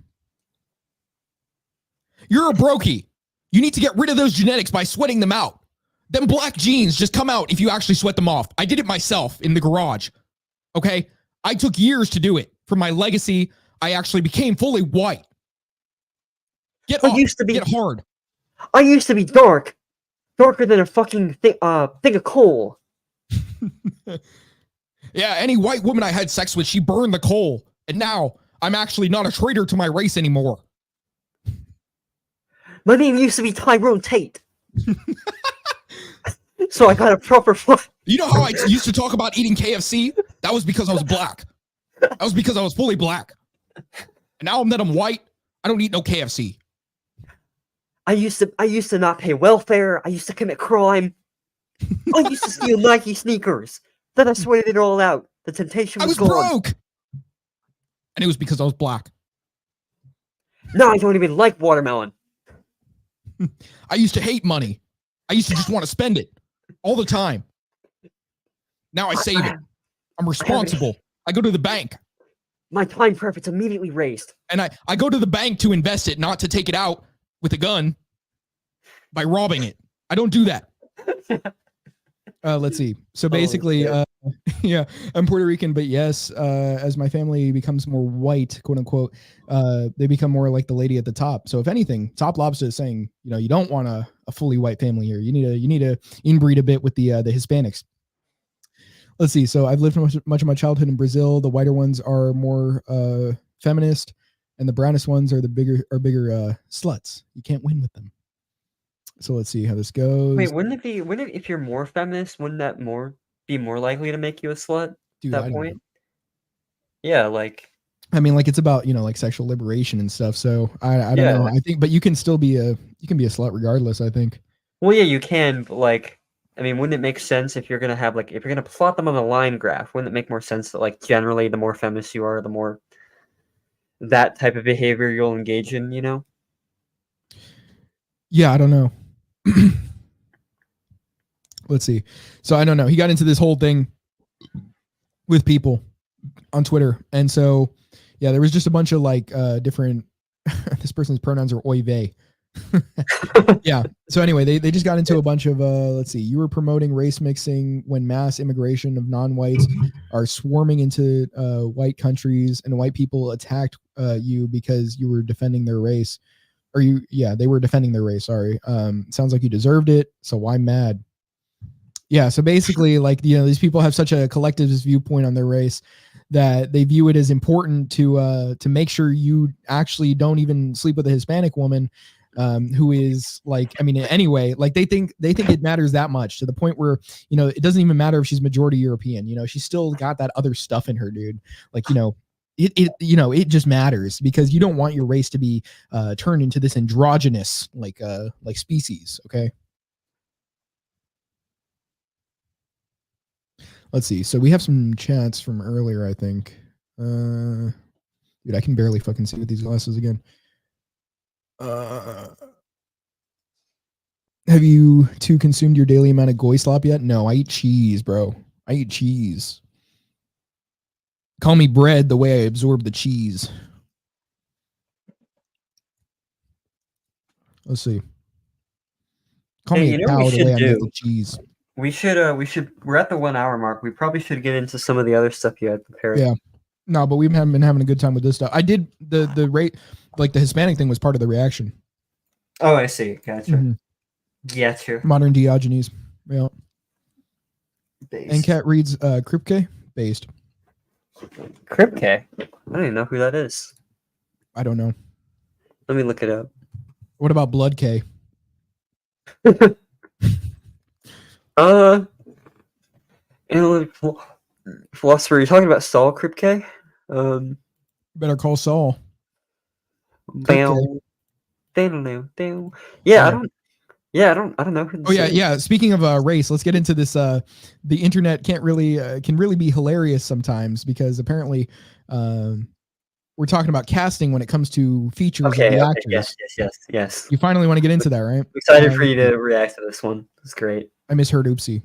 You're a brokey. You need to get rid of those genetics by sweating them out. Them black genes just come out if you actually sweat them off. I did it myself in the garage. Okay? I took years to do it. For my legacy, I actually became fully white. Get I up, used to be get hard. I used to be darker than a fucking thing of coal. Yeah, any white woman I had sex with, she burned the coal. And now I'm actually not a traitor to my race anymore. My name used to be Tyrone Tate. So I got a proper fuck. You know how I used to talk about eating KFC? That was because I was black. That was because I was fully black. And now that I'm white, I don't eat no KFC. I used to not pay welfare. I used to commit crime. I used to steal Nike sneakers. Then I sweated it all out. The temptation I was was gone. broke. And it was because I was black. Now I don't even like watermelon. I used to hate money. I used to just want to spend it all the time. Now I save it. I'm responsible. I go to the bank. My time preference immediately raised. And I go to the bank to invest it, not to take it out with a gun by robbing it. I don't do that. Let's see. So basically, yeah, I'm Puerto Rican, but yes, as my family becomes more white, quote unquote, they become more like the lady at the top. So if anything, Top Lobster is saying, you don't want a fully white family here. You need to inbreed a bit with the Hispanics. Let's see. So I've lived much of my childhood in Brazil. The whiter ones are more feminist, and the brownest ones are bigger sluts. You can't win with them. So let's see how this goes. Wait, wouldn't it if you're more feminist, wouldn't that be more likely to make you a slut Dude, at I that don't point? know. Yeah, like I mean, like it's about like sexual liberation and stuff. So I don't know. I think, but you can still be a slut regardless. I think. well, yeah, you can, but like, I mean, wouldn't it make sense if you're gonna have if you're gonna plot them on a line graph? Wouldn't it make more sense that like generally the more feminist you are, the more that type of behavior you'll engage in? Yeah, I don't know. Let's see. So I don't know. He got into this whole thing with people on Twitter. And so, yeah, there was just a bunch of like different, this person's pronouns are oy vey. Yeah. So anyway, they just got into a bunch of, let's see, you were promoting race mixing when mass immigration of non-whites are swarming into white countries and white people attacked you because you were defending their race. They were defending their race. Sorry. Sounds like you deserved it. So why mad? Yeah. So basically, like, these people have such a collectivist viewpoint on their race that they view it as important to make sure you actually don't even sleep with a Hispanic woman who is like, I mean, anyway, like they think it matters that much to the point where, it doesn't even matter if she's majority European, she's still got that other stuff in her, dude. Like, it just matters because you don't want your race to be turned into this androgynous like species. Okay. Let's see. So we have some chats from earlier, I think. Dude, I can barely fucking see with these glasses again. Have you two consumed your daily amount of goy slop yet? No, I eat cheese, bro. I eat cheese. Call me bread the way I absorb the cheese. Let's see. Call me a cow the way I make the cheese. We should we're at the 1 hour mark. We probably should get into some of the other stuff you had prepared. Yeah. No, but we haven't been having a good time with this stuff. I did the rate, like the Hispanic thing was part of the reaction. Oh, I see. Gotcha. Mm-hmm. Gotcha. Modern Diogenes. Yeah. Based. Ancat reads Kripke based. Kripke? I don't even know who that is. I don't know. Let me look it up. What about Blood K? Analytic philosopher. You're talking about Saul Kripke? Better call Saul. Bam. Yeah, I don't know who this is. Yeah. Speaking of race, let's get into this. The internet can really be hilarious sometimes because apparently we're talking about casting when it comes to features of the actors. Yes. You finally want to get into that, right? I'm excited for you to react to this one. It's great. I misheard Oopsie.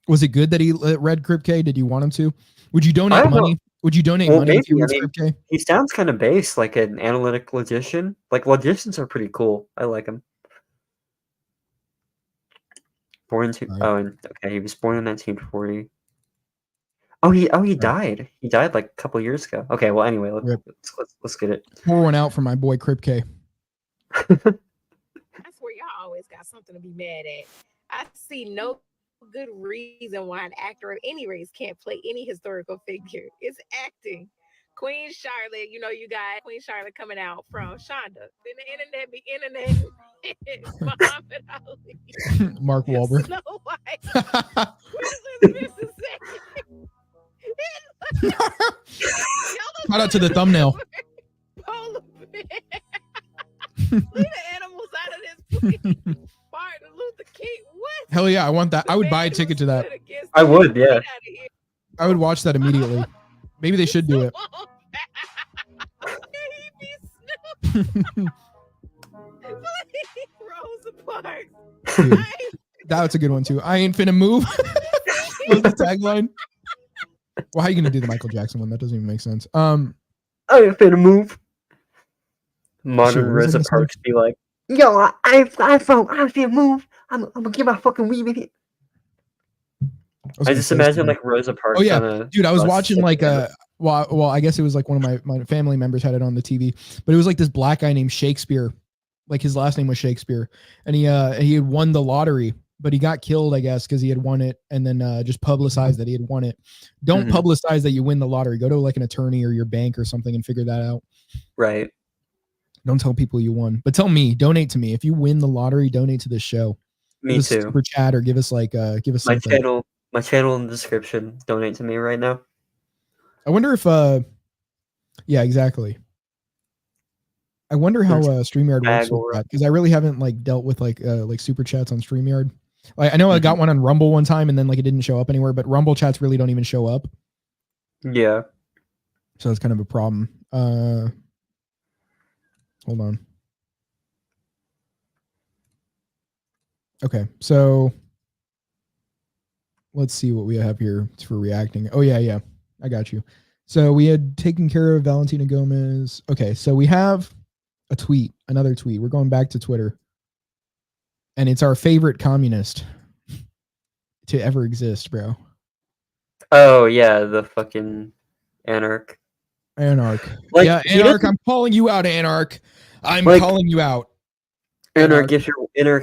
Was it good that he read Kripke? Did you want him to? Would you donate money? Would you donate money if you read Kripke? He sounds kind of base, like an analytic logician. Like logicians are pretty cool. I like him. He was born in 1940. Oh, he died. He died like a couple years ago. Okay, well, anyway, let's get it. Pour one out for my boy Kripke. I swear y'all always got something to be mad at. I see no good reason why an actor of any race can't play any historical figure. It's acting. Queen Charlotte, you got Queen Charlotte coming out from Shonda. Then the internet be Muhammad Ali. Mark Wahlberg. Snow White. Mississippi. Shout out to the thumbnail. Polar bear. Leave the animals out of this, please. Martin Luther King. What? Hell yeah, I want that. I would buy a ticket to that. I would, yeah. I would watch that immediately. Maybe they should do it. Rosa Parks. Dude, that's a good one too. I ain't finna move. What's the tagline? Well, how are you gonna do the Michael Jackson one? That doesn't even make sense. I ain't finna move. Modern Rosa Parks be like, yo, I finna move. I'm gonna get my fucking weed in it. I just imagine like Rosa Parks. Oh yeah, dude, I was watching like well, I guess it was like one of my family members had it on the TV, but it was like this black guy named Shakespeare, like his last name was Shakespeare, and he had won the lottery, but he got killed, I guess, because he had won it, and then just publicized that he had won it. Don't publicize that you win the lottery. Go to like an attorney or your bank or something and figure that out. Right. Don't tell people you won, but tell me, donate to me if you win the lottery. Donate to this show. Me too. Super chat or give us something. My channel in the description. Donate to me right now. I wonder if yeah, exactly. I wonder how StreamYard works with that, because I really haven't like dealt with like super chats on StreamYard. Like I know I got one on Rumble one time and then like it didn't show up anywhere, but Rumble chats really don't even show up. Yeah. So it's kind of a problem. Hold on. Okay, so let's see what we have here for reacting. Oh yeah, I got you. So we had taken care of Valentina Gomez. Okay, so we have a tweet, another tweet. We're going back to Twitter, and it's our favorite communist to ever exist, bro. Oh yeah, the fucking Anarch. Like, yeah, Anarch. I'm calling you out, Anarch. I'm calling you out. Anarch,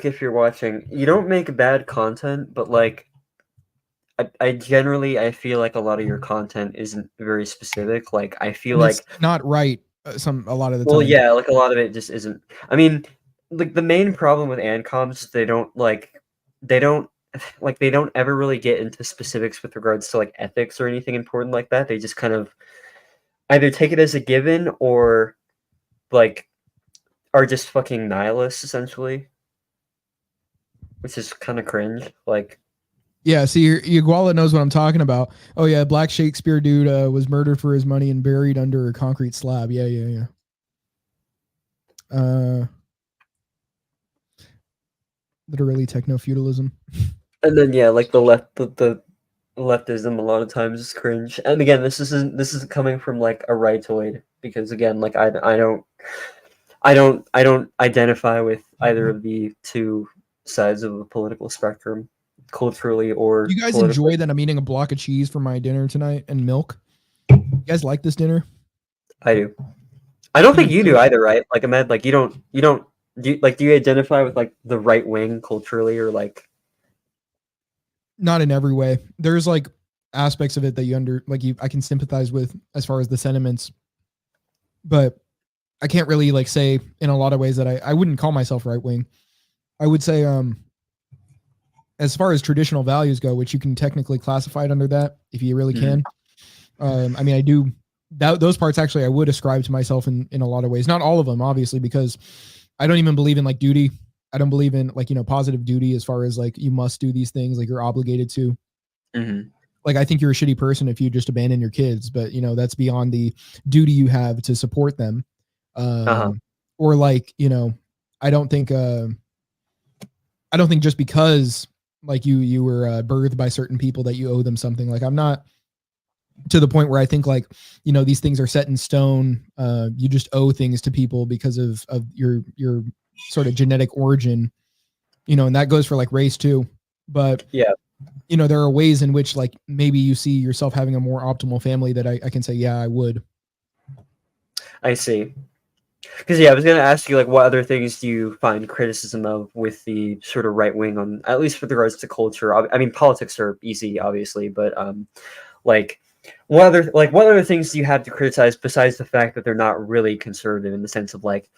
if you're watching, you don't make bad content, but like I generally feel like a lot of your content isn't very specific. Like I feel like it's not right a lot of the time. Well, yeah, like a lot of it just isn't. I mean, like the main problem with ANCOMs is they don't like they don't ever really get into specifics with regards to like ethics or anything important like that. They just kind of either take it as a given or like are just fucking nihilists essentially, which is kind of cringe. Like, yeah, see, Iguala knows what I'm talking about. Oh yeah, Black Shakespeare dude was murdered for his money and buried under a concrete slab. Yeah. Literally techno feudalism. And then yeah, like the leftism a lot of times is cringe. And again, this isn't coming from like a rightoid, because again, like I don't identify with either of the two sides of the political spectrum, culturally or You guys politically. enjoy that I'm eating a block of cheese for my dinner tonight and milk? You guys like this dinner? I do. I don't think you do either, right? Like Ahmed, like you don't do you identify with like the right wing culturally, or like? Not in every way. There's like aspects of it that I can sympathize with as far as the sentiments, but I can't really like say in a lot of ways that I wouldn't call myself right wing. I would say as far as traditional values go, which you can technically classify it under that if you really can. I mean, I do those parts actually I would ascribe to myself in a lot of ways. Not all of them, obviously, because I don't even believe in like duty. I don't believe in like, positive duty as far as like you must do these things, like you're obligated to. Like, I think you're a shitty person if you just abandon your kids, but that's beyond the duty you have to support them. Or like, I don't think just because like you were birthed by certain people that you owe them something. Like, I'm not to the point where I think like, these things are set in stone. You just owe things to people because of your sort of genetic origin, and that goes for like race too. But yeah, there are ways in which like maybe you see yourself having a more optimal family that I can say, yeah, I would. I see. Because I was going to ask you, like, what other things do you find criticism of with the sort of right wing, on at least with regards to culture? I mean, politics are easy, obviously, but like, what other things do you have to criticize besides the fact that they're not really conservative in the sense of like,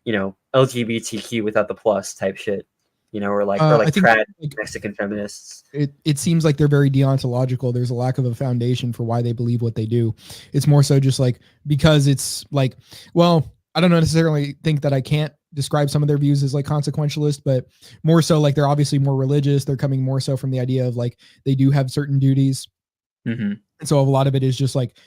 LGBTQ without the plus type shit, or like trad Mexican feminists? It seems like they're very deontological. There's a lack of a foundation for why they believe what they do. It's more so just like because it's like, well, I don't necessarily think that I can't describe some of their views as like consequentialist, but more so like they're obviously more religious. They're coming more so from the idea of like they do have certain duties. And so a lot of it is just like,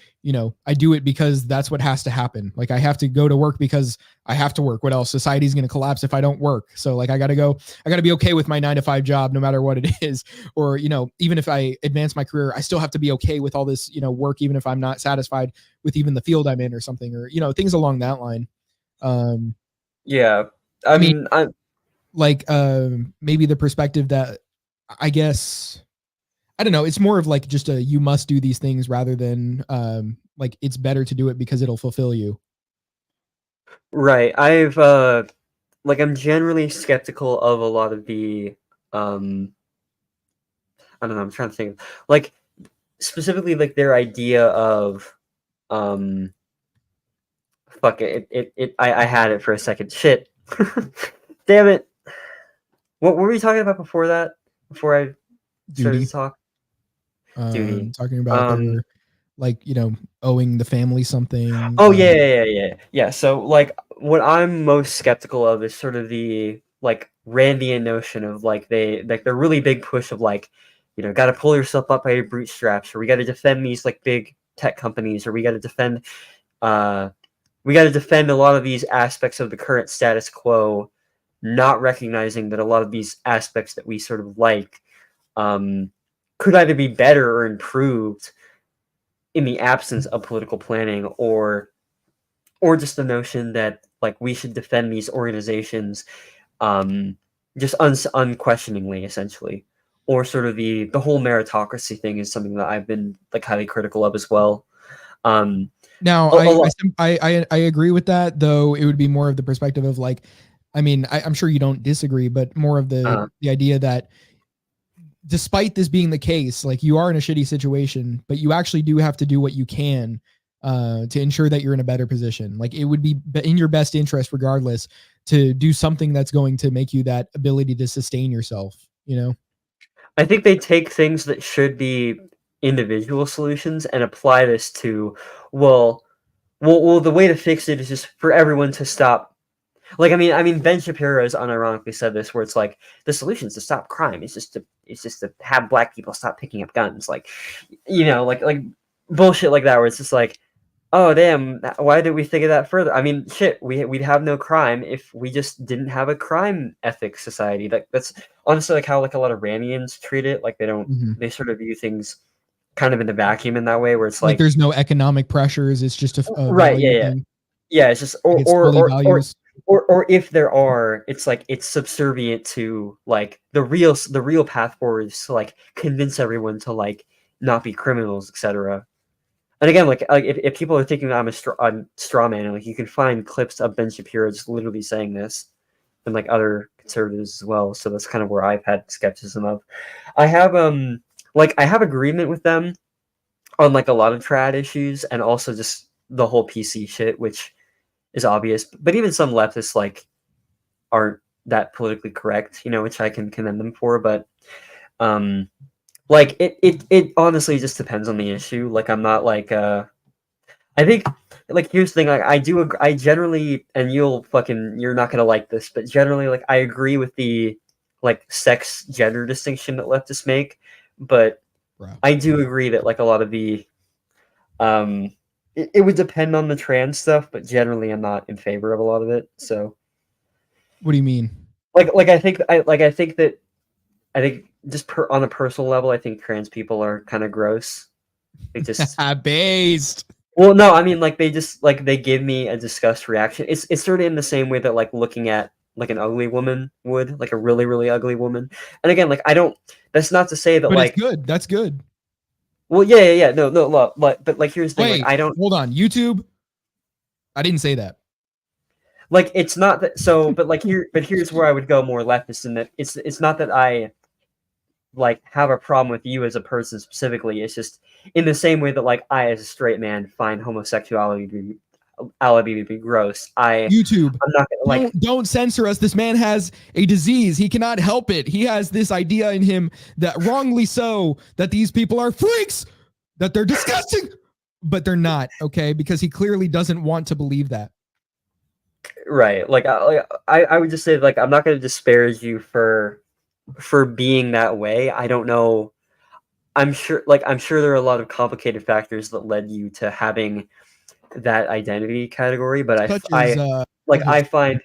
I do it because that's what has to happen. Like I have to go to work because I have to work. What else? Society's going to collapse if I don't work. So like I got to be okay with my 9-to-5 job, no matter what it is. Or, even if I advance my career, I still have to be okay with all this, work, even if I'm not satisfied with even the field I'm in or something, or, things along that line. Yeah. I mean, maybe the perspective that I guess, I don't know. It's more of like just you must do these things rather than like it's better to do it because it'll fulfill you. Right. I'm generally skeptical of a lot of the I don't know. I'm trying to think like specifically like their idea of fuck it. I had it for a second. Shit. Damn it. What were we talking about before that? Before I started to talk? Duty. Talking about they were like, owing the family something. Oh yeah. So like what I'm most skeptical of is sort of the like Randian notion of like the really big push of like, got to pull yourself up by your bootstraps, or we got to defend these like big tech companies, or we got to defend a lot of these aspects of the current status quo, not recognizing that a lot of these aspects that we sort of like could either be better or improved in the absence of political planning, or just the notion that like we should defend these organizations just unquestioningly, essentially, or sort of the whole meritocracy thing is something that I've been like highly critical of as well. Now, I agree with that, though it would be more of the perspective of like, I mean, I'm sure you don't disagree, but more of the idea that despite this being the case, like you are in a shitty situation, but you actually do have to do what you can to ensure that you're in a better position. Like it would be in your best interest, regardless, to do something that's going to make you that ability to sustain yourself, I think they take things that should be individual solutions and apply this to, well, the way to fix it is just for everyone to stop. Like, I mean, Ben Shapiro has unironically said this, where it's like the solution is to stop crime. It's just to have black people stop picking up guns, like, like bullshit like that, where it's just like, oh damn, why did we think of that further? I mean, shit, we'd have no crime if we just didn't have a crime ethics society. That's honestly like how like a lot of Randians treat it. Like they sort of view things kind of in the vacuum in that way, where it's Like like there's no economic pressures. It's just a right, value yeah. thing. Yeah, it's just Like, it's fully values. or if there are, it's like it's subservient to like the real path forward is to like convince everyone to like not be criminals, etc. And again, like if people are thinking I'm a straw man, like you can find clips of Ben Shapiro just literally saying this, and like other conservatives as well. So that's kind of where I've had skepticism of. I have I have agreement with them on like a lot of trad issues, and also just the whole PC shit, which is obvious. But even some leftists like aren't that politically correct, which I can commend them for. But like it honestly just depends on the issue. Like I'm not like I think like here's the thing, like I generally, and you're not gonna like this, but generally like I agree with the like sex gender distinction that leftists make, but I do agree that like a lot of the it would depend on the trans stuff, but generally I'm not in favor of a lot of it. So what do you mean? Like I think just on a personal level, I think trans people are kind of gross. They just based. Well, no, I mean like they just like they give me a disgust reaction. It's sort of in the same way that like looking at like an ugly woman would, like a really really ugly woman. And again, like I don't. That's not to say that but like it's good. That's good. Well, yeah. No, but like here's the thing. Wait, like, I don't hold on. YouTube. I didn't say that. Like it's not that. So, but here's where I would go more leftist in that it's not that I like have a problem with you as a person specifically. It's just in the same way that like I as a straight man find homosexuality to be gross. YouTube. I'm not gonna, like don't censor us. This man has a disease. He cannot help it. He has this idea in him that wrongly so that these people are freaks, that they're disgusting, but they're not. Okay, because he clearly doesn't want to believe that. Right. Like I would just say like I'm not going to disparage you for being that way. I don't know. I'm sure there are a lot of complicated factors that led you to having that identity category, but I find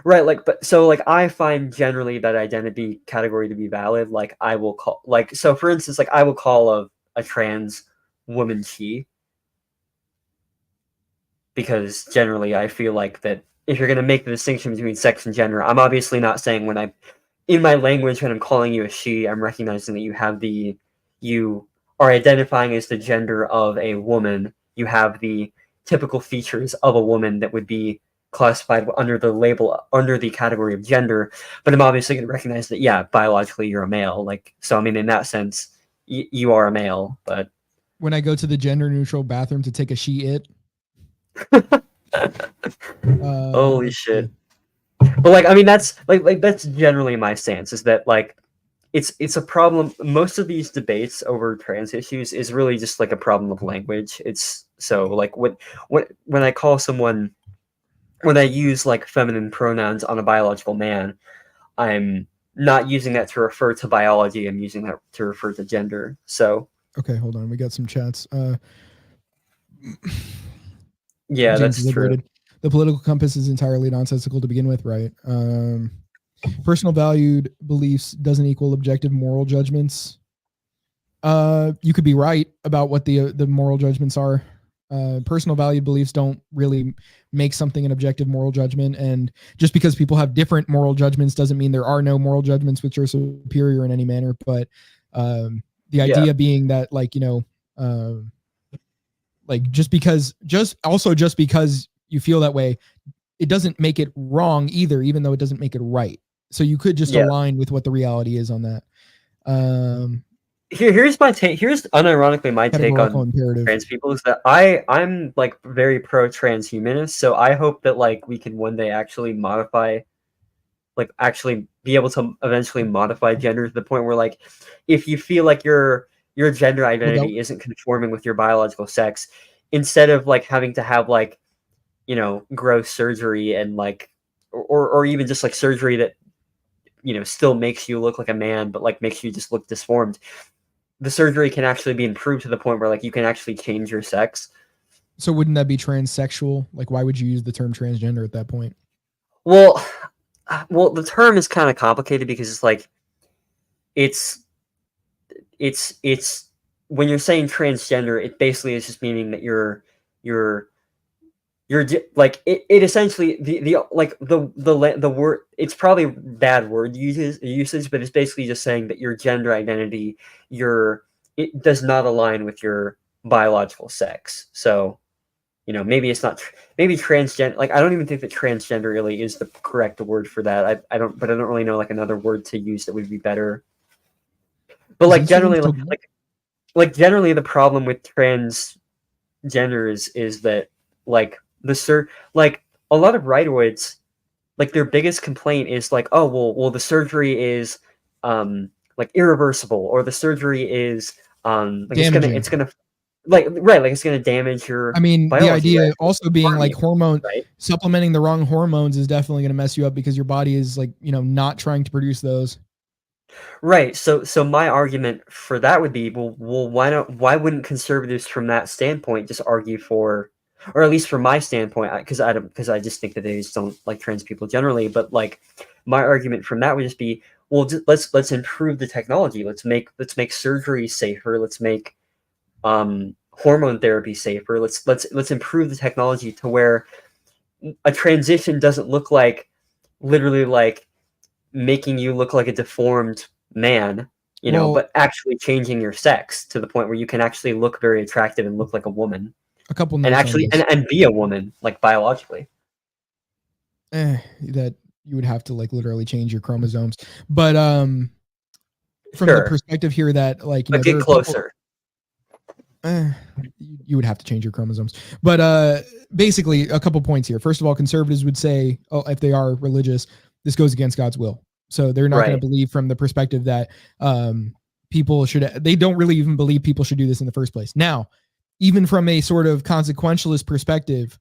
right like but so like I find generally that identity category to be valid. Like I will call like so for instance like I will call a trans woman she, because generally I feel like that if you're going to make the distinction between sex and gender, I'm obviously not saying when in my language when I'm calling you a she, I'm recognizing that you are identifying as the gender of a woman. You have the typical features of a woman that would be classified under the category of gender, but I'm obviously going to recognize that, yeah, biologically you're a male. Like, so I mean, in that sense, you are a male, but when I go to the gender neutral bathroom to take a she-it. Holy shit. But like, I mean, that's like that's generally my stance, is that like it's a problem. Most of these debates over trans issues is really just like a problem of language. It's so like when I call someone, when I use like feminine pronouns on a biological man, I'm not using that to refer to biology. I'm using that to refer to gender. So okay, hold on. We got some chats. Yeah, James that's true. The political compass is entirely nonsensical to begin with, right? Personal valued beliefs doesn't equal objective moral judgments. You could be right about what the moral judgments are. Personal valued beliefs don't really make something an objective moral judgment, and just because people have different moral judgments doesn't mean there are no moral judgments which are superior in any manner. But the idea being that, like, you know, like just because you feel that way, it doesn't make it wrong either, even though it doesn't make it right. So you could just align with what the reality is on that. Here's my take. Here's unironically my take on trans people is that I'm like very pro transhumanist. So I hope that like we can one day actually modify like actually be able to eventually modify gender to the point where like if you feel like your gender identity isn't conforming with your biological sex, instead of like having to have like, you know, gross surgery and like or even just like surgery that, you know, still makes you look like a man but like makes you just look disformed, the surgery can actually be improved to the point where like you can actually change your sex. So wouldn't that be transsexual? Like, why would you use the term transgender at that point? Well, the term is kind of complicated because it's like it's when you're saying transgender, it basically is just meaning that you're like it essentially the like the word, it's probably bad word usage, but it's basically just saying that your gender identity, it does not align with your biological sex. So, you know, maybe it's not maybe transgender, like I don't even think that transgender really is the correct word for that. I don't really know like another word to use that would be better. But like generally like generally the problem with transgenders is that like like a lot of rightoids, like their biggest complaint is like, oh well the surgery is like irreversible, or the surgery is like it's gonna like right, like it's gonna damage your, I mean, the idea also being like hormone, right? Supplementing the wrong hormones is definitely going to mess you up because your body is like, you know, not trying to produce those. Right. So my argument for that would be, well, why wouldn't conservatives from that standpoint just argue for, or at least from my standpoint, because I just think that they just don't like trans people generally, but like my argument from that would just be, well, let's improve the technology. Let's make surgery safer. Let's make hormone therapy safer. Let's improve the technology to where a transition doesn't look like literally like making you look like a deformed man, you know, but actually changing your sex to the point where you can actually look very attractive and look like a woman. A couple and actually and be a woman, like biologically. That you would have to like literally change your chromosomes. But from the perspective here that like, you know, get closer. You would have to change your chromosomes. But basically a couple points here. First of all, conservatives would say, oh, if they are religious, this goes against God's will. So they're not going to believe from the perspective that they don't really even believe people should do this in the first place. Now, even from a sort of consequentialist perspective,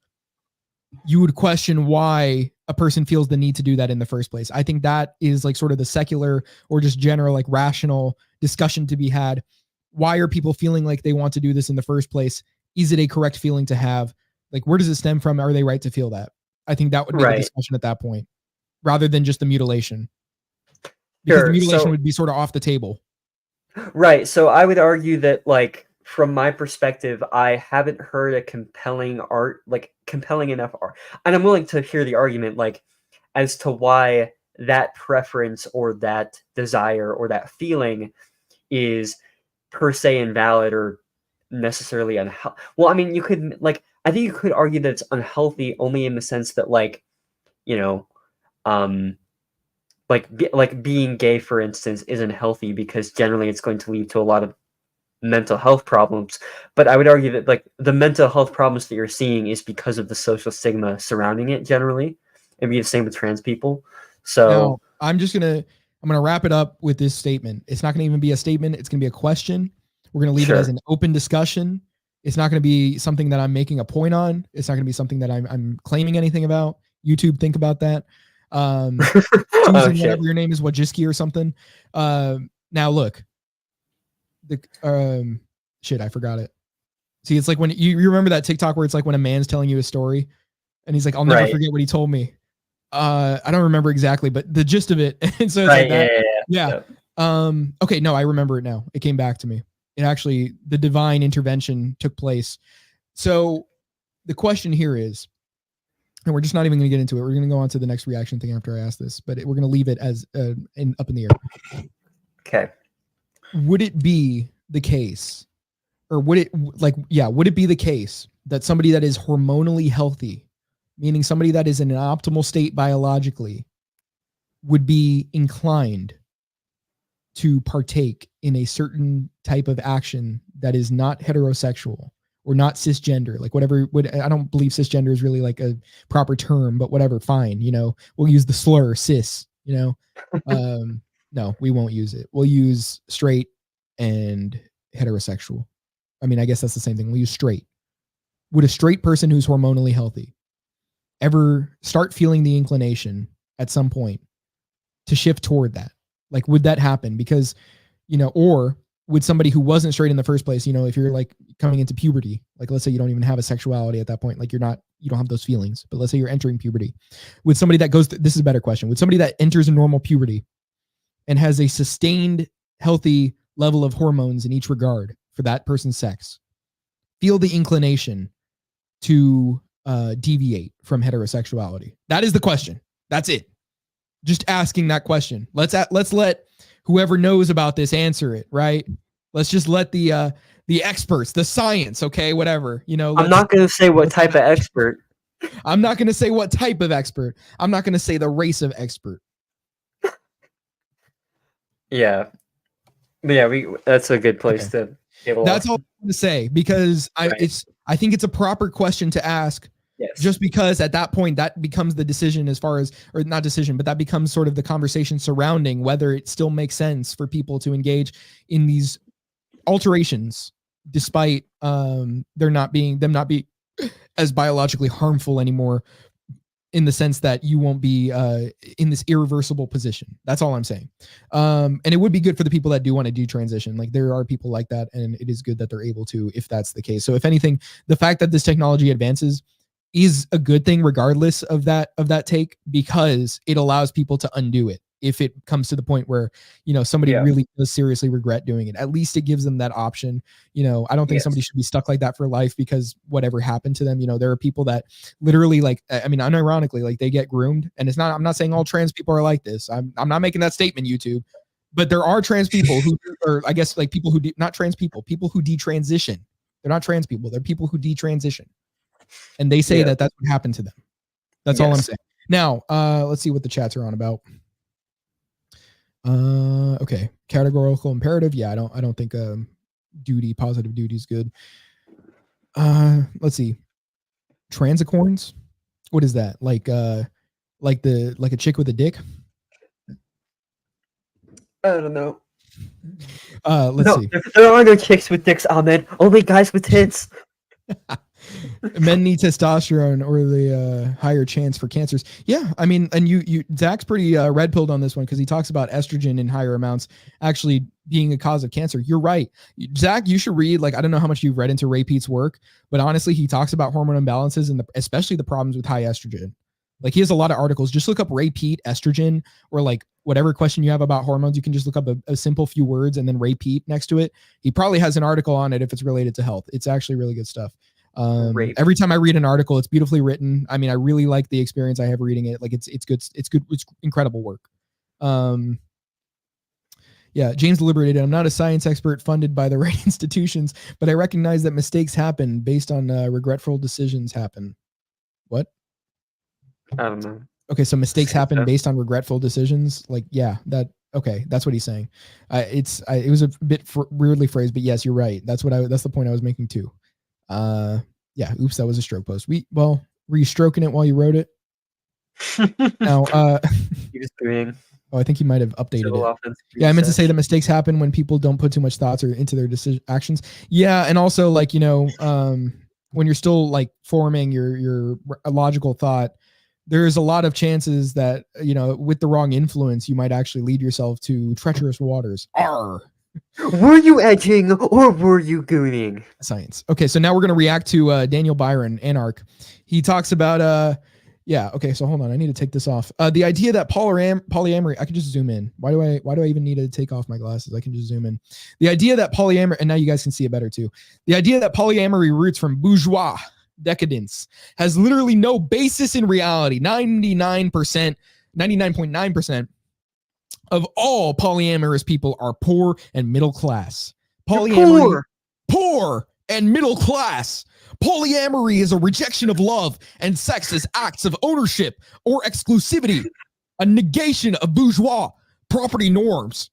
you would question why a person feels the need to do that in the first place. I think that is like sort of the secular or just general like rational discussion to be had. Why are people feeling like they want to do this in the first place? Is it a correct feeling to have? Like, where does it stem from? Are they right to feel that? I think that would be the discussion at that point, rather than just the mutilation. Because the mutilation would be sort of off the table. Right. So I would argue that, like, from my perspective, I haven't heard a compelling enough art. And I'm willing to hear the argument, like, as to why that preference or that desire or that feeling is per se invalid or necessarily unhealthy. Well, I mean, you could, like, I think you could argue that it's unhealthy only in the sense that, like, you know, like being gay, for instance, isn't healthy because generally it's going to lead to a lot of mental health problems. But I would argue that like the mental health problems that you're seeing is because of the social stigma surrounding it generally. It'd be the same with trans people. So now, I'm gonna wrap it up with this statement. It's not gonna even be a statement, it's gonna be a question. We're gonna leave it as an open discussion. It's not gonna be something that I'm making a point on. It's not gonna be something that I'm claiming anything about. YouTube, think about that. Susan, whatever your name is, Wojcicki or something. Now look, I forgot it. See, it's like when you remember that TikTok where it's like when a man's telling you a story and he's like, I'll never forget what he told me. I don't remember exactly, but the gist of it. And so it's like that. Yeah. Okay. No, I remember it now. It came back to me. It actually, the divine intervention took place. So the question here is, and we're just not even going to get into it. We're going to go on to the next reaction thing after I ask this, but we're going to leave it as up in the air. Okay. Would it be the case, or would it be the case that somebody that is hormonally healthy, meaning somebody that is in an optimal state biologically, would be inclined to partake in a certain type of action that is not heterosexual or not cisgender, like whatever I don't believe cisgender is really like a proper term, but whatever, fine. You know, we'll use the slur cis you know? No, we won't use it. We'll use straight and heterosexual. I mean, I guess that's the same thing. We'll use straight. Would a straight person who's hormonally healthy ever start feeling the inclination at some point to shift toward that? Like, would that happen? Because, you know, or would somebody who wasn't straight in the first place, you know, if you're like coming into puberty, like let's say you don't even have a sexuality at that point, like you don't have those feelings, but let's say you're entering puberty, would somebody that goes, this is a better question, would somebody that enters a normal puberty and has a sustained healthy level of hormones in each regard for that person's sex feel the inclination to deviate from heterosexuality? That is the question. That's it. Just asking that question. Let's let whoever knows about this answer it, right? Let's just let the experts, the science, okay, whatever, you know. I'm not going to say what type of expert. I'm not going to say what type of expert. I'm not going to say the race of expert. Yeah. But yeah, that's a good place to get along. That's all I'm going to say, because I think it's a proper question to ask. Yes. Just because at that point that becomes the decision as far as, or not decision, but that becomes sort of the conversation surrounding whether it still makes sense for people to engage in these alterations despite them not being as biologically harmful anymore, in the sense that you won't be in this irreversible position. That's all I'm saying. And it would be good for the people that do want to do transition. Like, there are people like that, and it is good that they're able to, if that's the case. So if anything, the fact that this technology advances is a good thing regardless of that take, because it allows people to undo it if it comes to the point where, you know, somebody really does seriously regret doing it. At least it gives them that option. You know, I don't think somebody should be stuck like that for life because whatever happened to them. You know, there are people that literally, like, I mean, unironically, like, they get groomed, and it's not, I'm not saying all trans people are like this. I'm not making that statement, YouTube, but there are trans people who, or I guess like people who not trans people who detransition. They're not trans people. They're people who detransition. And they say that that's what happened to them. That's all I'm saying. Now, let's see what the chats are on about. Okay. Categorical imperative. Yeah, I don't think positive duty is good. Let's see. Transicorns. What is that? Like a chick with a dick? I don't know. Let's see. There are no chicks with dicks, Ahmed. Only guys with tits. Men need testosterone or the higher chance for cancers. Yeah, I mean, and you Zach's pretty red pilled on this one, because he talks about estrogen in higher amounts actually being a cause of cancer. You're right, Zach. You should read, like, I don't know how much you've read into Ray Peat's work, but honestly, he talks about hormone imbalances and especially the problems with high estrogen. Like, he has a lot of articles. Just look up Ray Peat estrogen, or like whatever question you have about hormones. You can just look up a simple few words and then Ray Peat next to it. He probably has an article on it if it's related to health. It's actually really good stuff. Every time I read an article, it's beautifully written. I mean, I really like the experience I have reading it. Like, it's good. It's good. It's incredible work. Yeah, James Deliberated. I'm not a science expert funded by the right institutions, but I recognize that mistakes happen based on regretful decisions happen. What? I don't know. Okay, so mistakes happen based on regretful decisions. Like, yeah, okay, that's what he's saying. It was a bit weirdly phrased, but yes, you're right. That's the point I was making too. Yeah, oops, that was a stroke post. Were you stroking it while you wrote it? Now, he was doing. Oh, I think he might have updated it. Yeah, I meant to say that mistakes happen when people don't put too much thoughts or into their actions. Yeah, and also, like, you know, when you're still like forming your logical thought, there's a lot of chances that, you know, with the wrong influence, you might actually lead yourself to treacherous waters. Arr. Were you edging or were you gooning? Science. Okay, so now we're going to react to Daniel Byron, Anarch. He talks about, yeah, okay, so hold on. I need to take this off. The idea that polyamory, I can just zoom in. Why do I even need to take off my glasses? I can just zoom in. The idea that polyamory, and now you guys can see it better too. The idea that polyamory roots from bourgeois decadence has literally no basis in reality. 99.9% of all polyamorous people are poor and middle class. Polyamory, poor and middle class. Polyamory is a rejection of love and sex as acts of ownership or exclusivity, a negation of bourgeois property norms.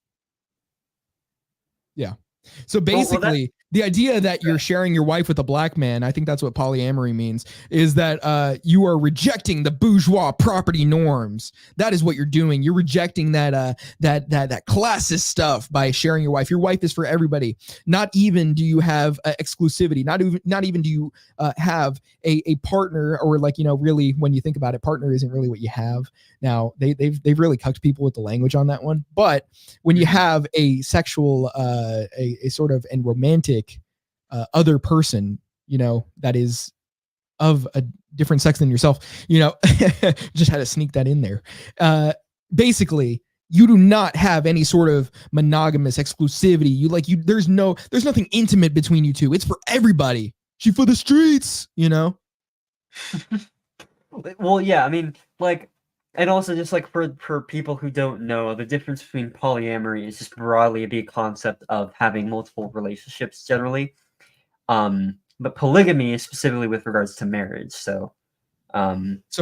Yeah. So basically, The idea that you're sharing your wife with a black man, I think that's what polyamory means, is that you are rejecting the bourgeois property norms. That is what you're doing. You're rejecting that classist stuff by sharing your wife. Your wife is for everybody. Not even do you have exclusivity. Not even do you have a partner, or like, you know, really when you think about it, partner isn't really what you have. Now they've really cucked people with the language on that one. But when you have a sexual, a sort of and romantic other person, you know, that is of a different sex than yourself, you know, just had to sneak that in there. Basically, you do not have any sort of monogamous exclusivity. There's nothing intimate between you two. It's for everybody. She for the streets, you know? Well, yeah, I mean, like, and also just like for people who don't know, the difference between polyamory is just broadly a big concept of having multiple relationships generally. But polygamy is specifically with regards to marriage. So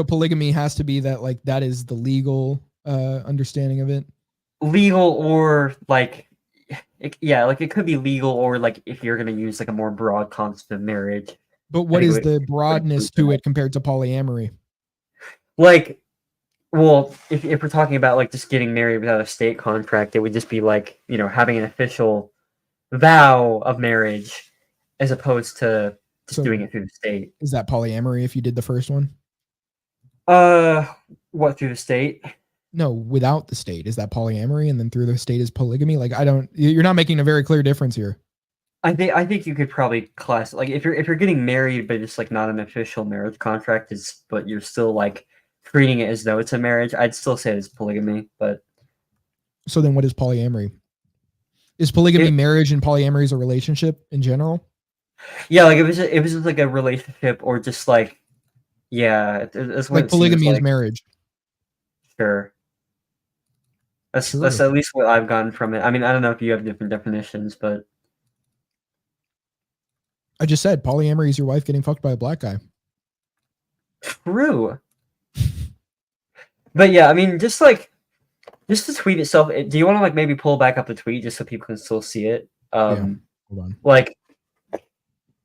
polygamy has to be that, like, that is the legal understanding of it. Legal, or like, it could be legal, or like if you're going to use like a more broad concept of marriage. But what is the broadness to it compared to polyamory? Like, well, if we're talking about like just getting married without a state contract, it would just be like, you know, having an official vow of marriage as opposed to just doing it through the state. Is that polyamory if you did the first one? What, through the state? No, without the state. Is that polyamory, and then through the state is polygamy? Like, you're not making a very clear difference here. I think you could probably class, like, if you're getting married but it's like not an official marriage contract, but you're still like treating it as though it's a marriage, I'd still say it's polygamy. But so then what is polyamory? Is polygamy marriage, and polyamory is a relationship in general? Yeah, like it was just like a relationship, or just like, yeah, it's like polygamy is marriage. Sure. That's at least what I've gotten from it. I mean, I don't know if you have different definitions, but I just said polyamory is your wife getting fucked by a black guy. True. But yeah, I mean, just the tweet itself. Do you want to like maybe pull back up the tweet just so people can still see it? Hold on. Like,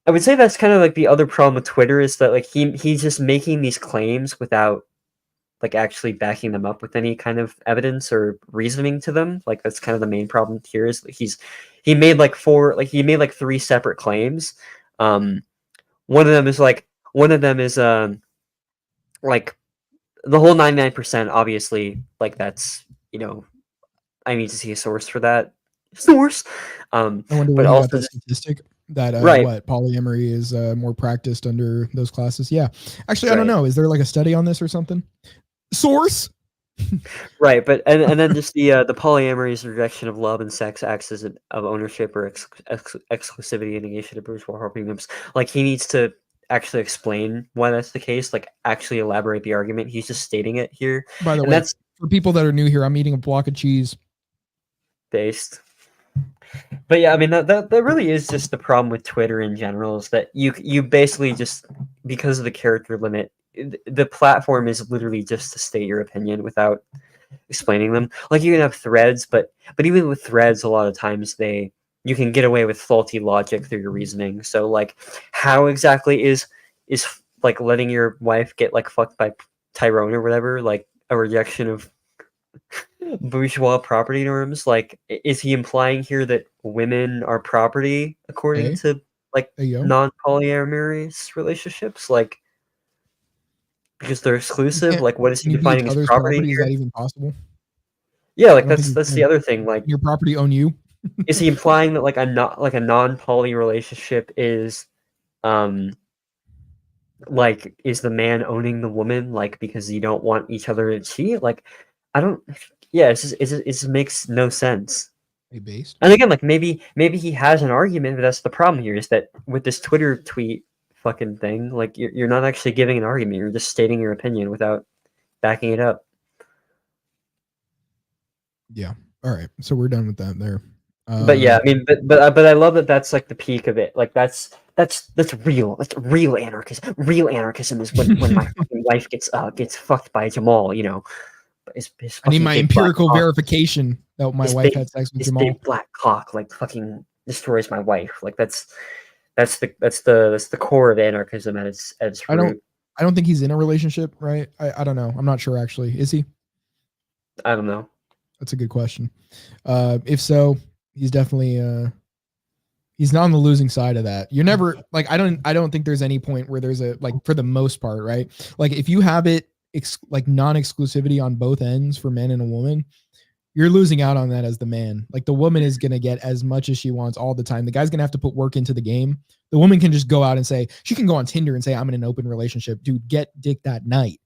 I would say that's kind of like the other problem with Twitter, is that like he's just making these claims without like actually backing them up with any kind of evidence or reasoning to them. Like, that's kind of the main problem here, is that he made like 3 separate claims. One of them is like the whole 99%, obviously, like, that's, you know, I need to see a source for that. Source. I wonder but also also the statistic that right. What polyamory is more practiced under those classes. Yeah. Actually, I don't know. Is there like a study on this or something? Source? Right, but and then just the polyamory's rejection of love and sex acts as of ownership or exclusivity and negation of bourgeois premiums. Like, he needs to actually explain why that's the case. Like, actually elaborate the argument. He's just stating it here. By the way, that's for people that are new here. I'm eating a block of cheese. Based. But yeah, I mean that really is just the problem with Twitter in general, is that you basically just, because of the character limit, the platform is literally just to state your opinion without explaining them. Like, you can have threads, but even with threads, a lot of times you can get away with faulty logic through your reasoning. So like, how exactly is like letting your wife get like fucked by Tyrone or whatever, like a rejection of bourgeois property norms? Like, is he implying here that women are property according to like non-polyamorous relationships? Like, because they're exclusive? Like, what is he defining as property here? Is that even possible? Yeah, like that's the other thing. Like, your property own you? Is he implying that like a non-poly relationship is like, is the man owning the woman, like, because you don't want each other to cheat? Like, I don't. Yeah, it just makes no sense. Based. And again, like, maybe he has an argument, but that's the problem here, is that with this Twitter tweet fucking thing, like, you're not actually giving an argument. You're just stating your opinion without backing it up. Yeah. All right. So we're done with that there. But yeah, I mean, but I love that that's like the peak of it. Like, that's real. That's real anarchism. Real anarchism is when my fucking wife gets fucked by Jamal. You know, I need my empirical verification that my wife had sex with Jamal. Big black cock, like, fucking destroys my wife. Like that's the core of anarchism at its root. I don't think he's in a relationship, right? I don't know. I'm not sure actually. Is he? I don't know. That's a good question. If so, he's definitely he's not on the losing side of that. You're never like I don't think there's any point where there's a like for the most part, right? Like if you have it like non-exclusivity on both ends for men and a woman, you're losing out on that as the man. Like the woman is going to get as much as she wants all the time. The guy's going to have to put work into the game. The woman can just go out and say, she can go on Tinder and say, I'm in an open relationship. Dude, get dick that night.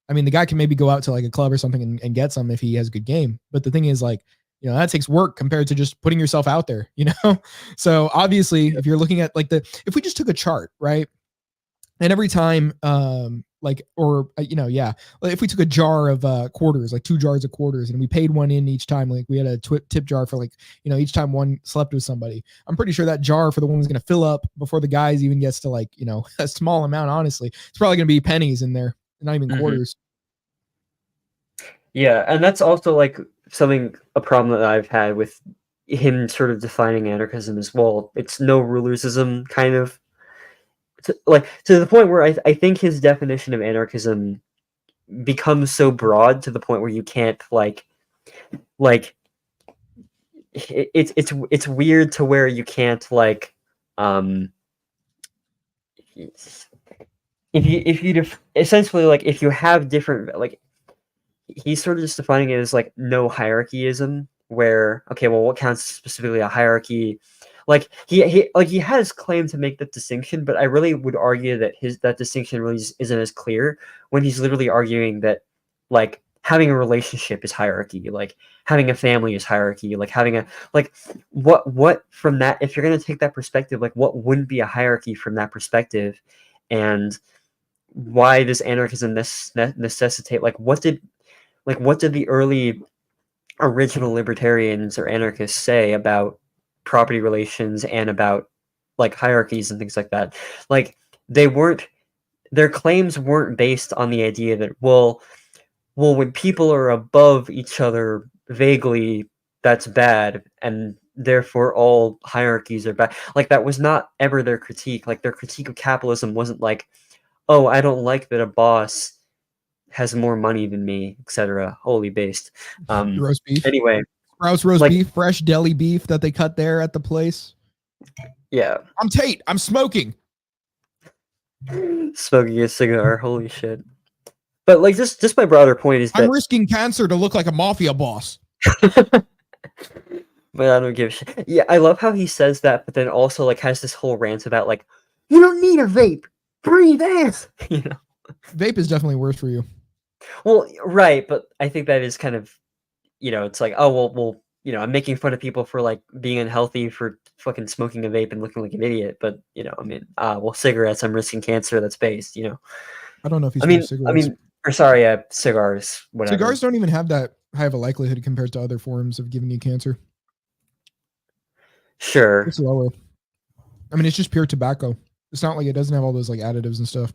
I mean, the guy can maybe go out to like a club or something and get some if he has a good game. But the thing is like, you know, that takes work compared to just putting yourself out there, you know? So obviously if you're looking at like if we just took a chart, right? And every time, like if we took a jar of quarters, like 2 jars of quarters, and we paid one in each time, like we had a tip jar for like, you know, each time one slept with somebody, I'm pretty sure that jar for the woman's going to fill up before the guys even gets to like, you know, a small amount. Honestly, it's probably going to be pennies in there, not even quarters. Yeah, and that's also like a problem that I've had with him sort of defining anarchism as well. It's no rulersism kind of. To the point where I think his definition of anarchism becomes so broad to the point where you can't it's weird to where you can't essentially like if you have different like he's sort of just defining it as like no hierarchyism where okay, well, what counts specifically a hierarchy? Like he has claimed to make that distinction, but I really would argue that that distinction really isn't as clear when he's literally arguing that like having a relationship is hierarchy, like having a family is hierarchy, like having a what from that, if you're going to take that perspective, like what wouldn't be a hierarchy from that perspective, and why does anarchism necessitate what did the early original libertarians or anarchists say about property relations and about like hierarchies and things like that? Like their claims weren't based on the idea that well when people are above each other vaguely, that's bad and therefore all hierarchies are bad. Like that was not ever their critique. Like their critique of capitalism wasn't like, oh, I don't like that a boss has more money than me, etc. Wholly based. Roast beef. Anyway, Sprouts roast beef, fresh deli beef that they cut there at the place. Yeah. I'm Tate. I'm smoking. Smoking a cigar. Holy shit. But like just my broader point is that I'm risking cancer to look like a mafia boss. But I don't give a shit. Yeah, I love how he says that, but then also like has this whole rant about like, you don't need a vape. Breathe in. You know. Vape is definitely worse for you. Well, right, but I think that is kind of, you know, it's like, oh well, you know, I'm making fun of people for like being unhealthy for fucking smoking a vape and looking like an idiot, but you know, I mean, well, cigarettes, I'm risking cancer. That's based, you know. I don't know if he's cigarettes. Cigars. Whatever. Cigars don't even have that high of a likelihood compared to other forms of giving you cancer. Sure. It's lower. I mean, it's just pure tobacco. It's not like it doesn't have all those like additives and stuff.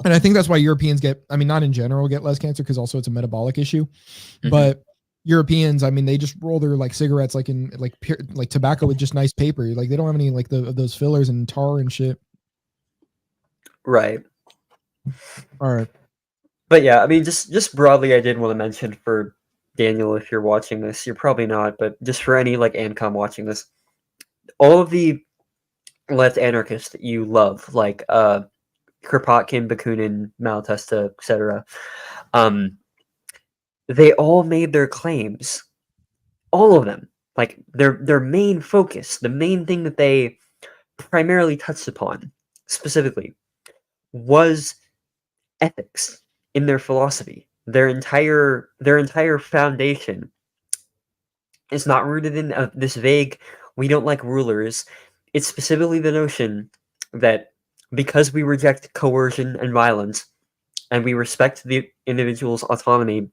And I think that's why Europeans not in general get less cancer because also it's a metabolic issue. Mm-hmm. But Europeans, I mean, they just roll their like cigarettes like in like pure, like tobacco with just nice paper. Like they don't have any like those fillers and tar and shit. Right. All right. But yeah, I mean, just broadly, I did want to mention for Daniel, if you're watching this, you're probably not, but just for any like ANCOM watching this, all of the left anarchists that you love, like Kropotkin, Bakunin, Malatesta, etc., they all made their claims, all of them, like their main focus, the main thing that they primarily touched upon specifically was ethics in their philosophy. Their entire foundation is not rooted in this vague, we don't like rulers. It's specifically the notion that because we reject coercion and violence, and we respect the individual's autonomy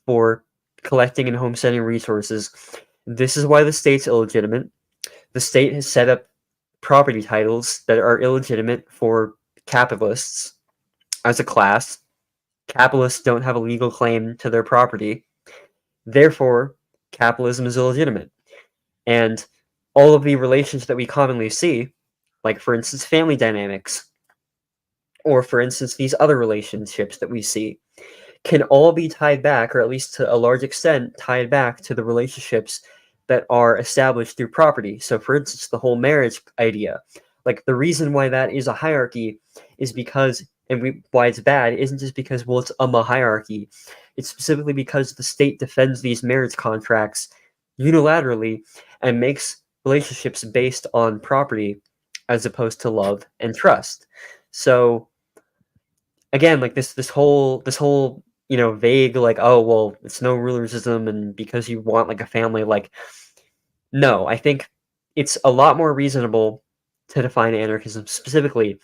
for collecting and homesteading resources, this is why the state's illegitimate. The state has set up property titles that are illegitimate for capitalists as a class. Capitalists don't have a legal claim to their property. Therefore, capitalism is illegitimate. And all of the relations that we commonly see, like for instance family dynamics, or for instance these other relationships that we see, can all be tied back, or at least to a large extent tied back to the relationships that are established through property. So for instance, the whole marriage idea, like the reason why that is a hierarchy is because, why it's bad isn't just because, well, it's a hierarchy. It's specifically because the state defends these marriage contracts unilaterally and makes relationships based on property as opposed to love and trust. So again, like this whole vague, like, oh well, it's no rulerism and because you want like a family, like, no, I think it's a lot more reasonable to define anarchism specifically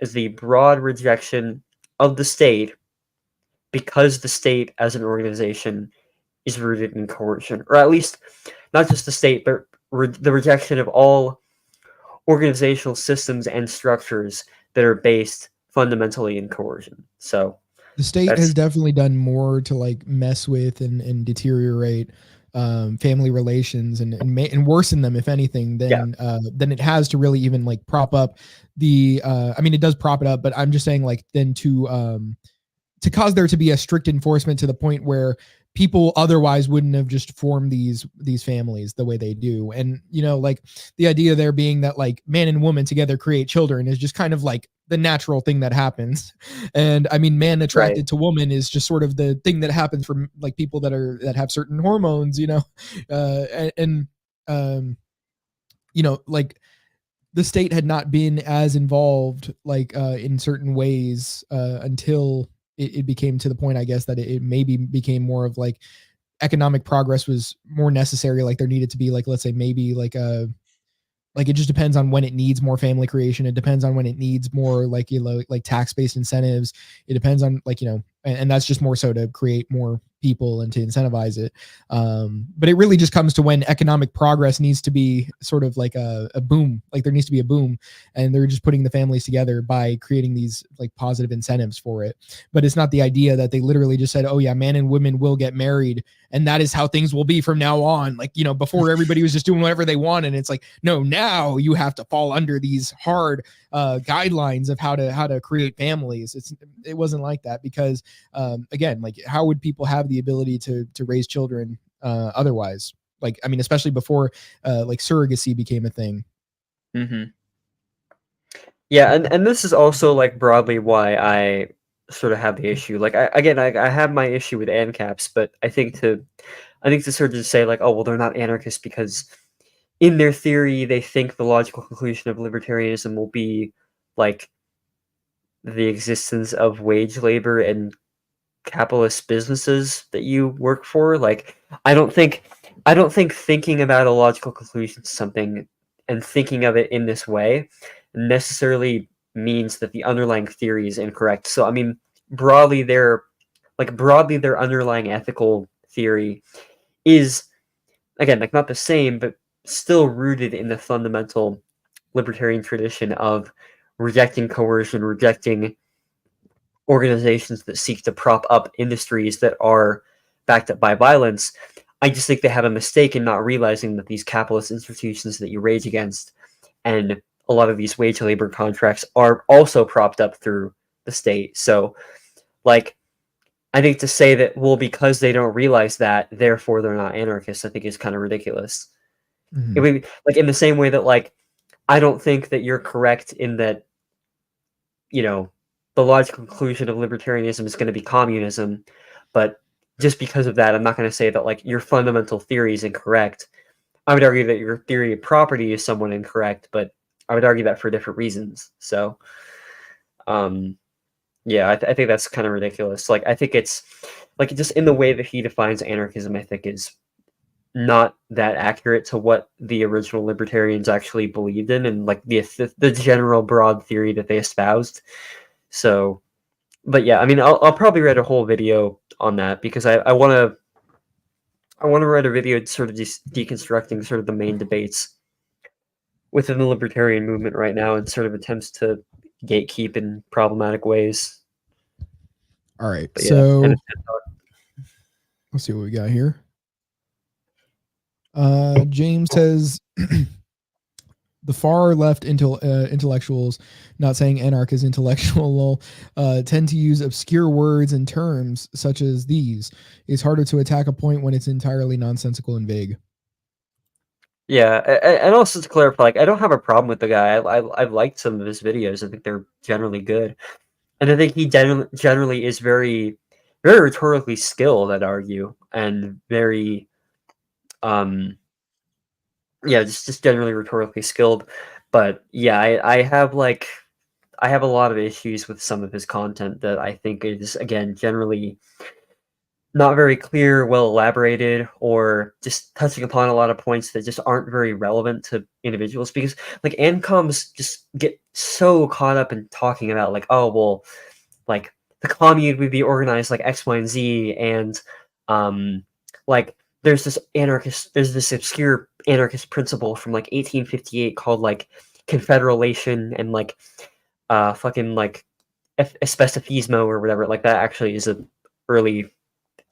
as the broad rejection of the state because the state as an organization is rooted in coercion, or at least not just the state, but the rejection of all organizational systems and structures that are based fundamentally in coercion. So the state has definitely done more to like mess with and deteriorate family relations and worsen them, if anything, than it has to really even like prop up the I mean, it does prop it up, but I'm just saying, like, then to cause there to be a strict enforcement to the point where people otherwise wouldn't have just formed these families the way they do. And, you know, like the idea there being that like man and woman together create children is just kind of like the natural thing that happens. And I mean, man attracted to woman is just sort of the thing that happens for like people that have certain hormones, you know, you know, like the state had not been as involved like in certain ways until it became to the point, I guess, that it maybe became more of like economic progress was more necessary. Like there needed to be like, let's say maybe like like it just depends on when it needs more family creation. It depends on when it needs more like, you know, like tax-based incentives. It depends on like, you know, and that's just more so to create more people and to incentivize it. But it really just comes to when economic progress needs to be sort of like a boom, like there needs to be a boom, and they're just putting the families together by creating these like positive incentives for it. But it's not the idea that they literally just said, oh yeah, man and women will get married and that is how things will be from now on. Like, you know, before everybody was just doing whatever they wanted. And it's like, no, now you have to fall under these hard guidelines of how to create families. It wasn't like that because again, like how would people have the ability to raise children otherwise? Like, I mean, especially before like surrogacy became a thing. Mm-hmm. Yeah, and this is also like broadly why I sort of have the issue. Like I have my issue with ANCAPs, but I think to sort of just say like, oh well, they're not anarchists because in their theory they think the logical conclusion of libertarianism will be like the existence of wage labor and capitalist businesses that you work for. Like I don't think thinking about a logical conclusion to something and thinking of it in this way necessarily means that the underlying theory is incorrect. So I mean, broadly their underlying ethical theory is, again, like not the same, but still rooted in the fundamental libertarian tradition of rejecting coercion, rejecting organizations that seek to prop up industries that are backed up by violence. I just think they have a mistake in not realizing that these capitalist institutions that you rage against and a lot of these wage labor contracts are also propped up through the state. So, like, I think to say that, well, because they don't realize that, therefore they're not anarchists, I think is kind of ridiculous. Mm-hmm. It would be, like, in the same way that, like, I don't think that you're correct in that, you know, the logical conclusion of libertarianism is going to be communism, but just because of that, I'm not going to say that, like, your fundamental theory is incorrect. I would argue that your theory of property is somewhat incorrect, but I would argue that for different reasons. So, yeah, I think that's kind of ridiculous. Like, I think it's, like, just in the way that he defines anarchism, I think is not that accurate to what the original libertarians actually believed in and, like, the general broad theory that they espoused. So, but yeah, I mean, I'll probably write a whole video on that because I want to write a video sort of just deconstructing sort of the main debates within the libertarian movement right now and sort of attempts to gatekeep in problematic ways. All right, but so yeah, let's see what we got here. James says The far left intellectuals, not saying anarch is intellectual, tend to use obscure words and terms such as these. It's harder to attack a point when it's entirely nonsensical and vague. Yeah, and also to clarify, like I don't have a problem with the guy. I've liked some of his videos. I think they're generally good, and I think he generally is very rhetorically skilled, I'd argue, and very yeah, just generally rhetorically skilled. But yeah, I have a lot of issues with some of his content that I think is, again, generally not very clear, well elaborated, or just touching upon a lot of points that just aren't very relevant to individuals. Because like ANCOMs just get so caught up in talking about like, oh well, like the commune would be organized like X, Y, and Z, and like there's this obscure anarchist principle from like 1858 called like confederation, and like fucking like especificismo or whatever. Like that actually is a early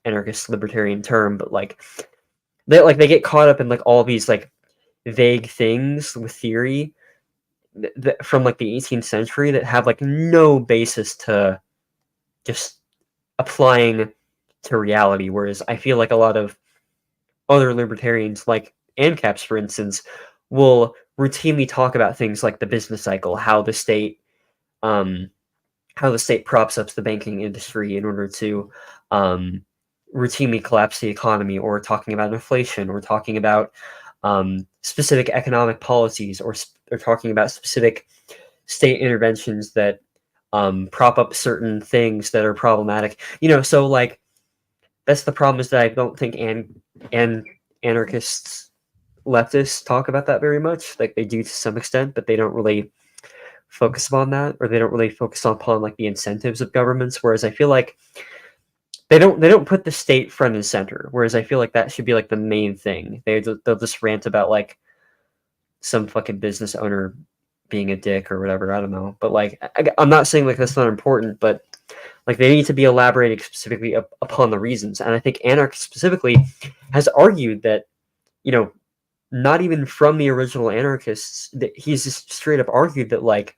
anarchist libertarian term, but like they get caught up in like all these like vague things with theory from like the 18th century that have like no basis to just applying to reality. Whereas I feel like a lot of other libertarians, like ANCAPs, for instance, will routinely talk about things like the business cycle, how the state props up the banking industry in order to routinely collapse the economy, or talking about inflation, or talking about specific economic policies, or talking about specific state interventions that prop up certain things that are problematic. So like that's the problem, is that I don't think anarchists, leftists talk about that very much. Like they do to some extent, but they don't really focus upon that, or they don't really focus upon like the incentives of governments. Whereas I feel like they don't put the state front and center. Whereas I feel like that should be like the main thing. They'll just rant about like some fucking business owner being a dick or whatever. I don't know. But like I'm not saying like that's not important, but like they need to be elaborating specifically upon the reasons. And I think Anarch specifically has argued that, not even from the original anarchists, that he's just straight up argued that like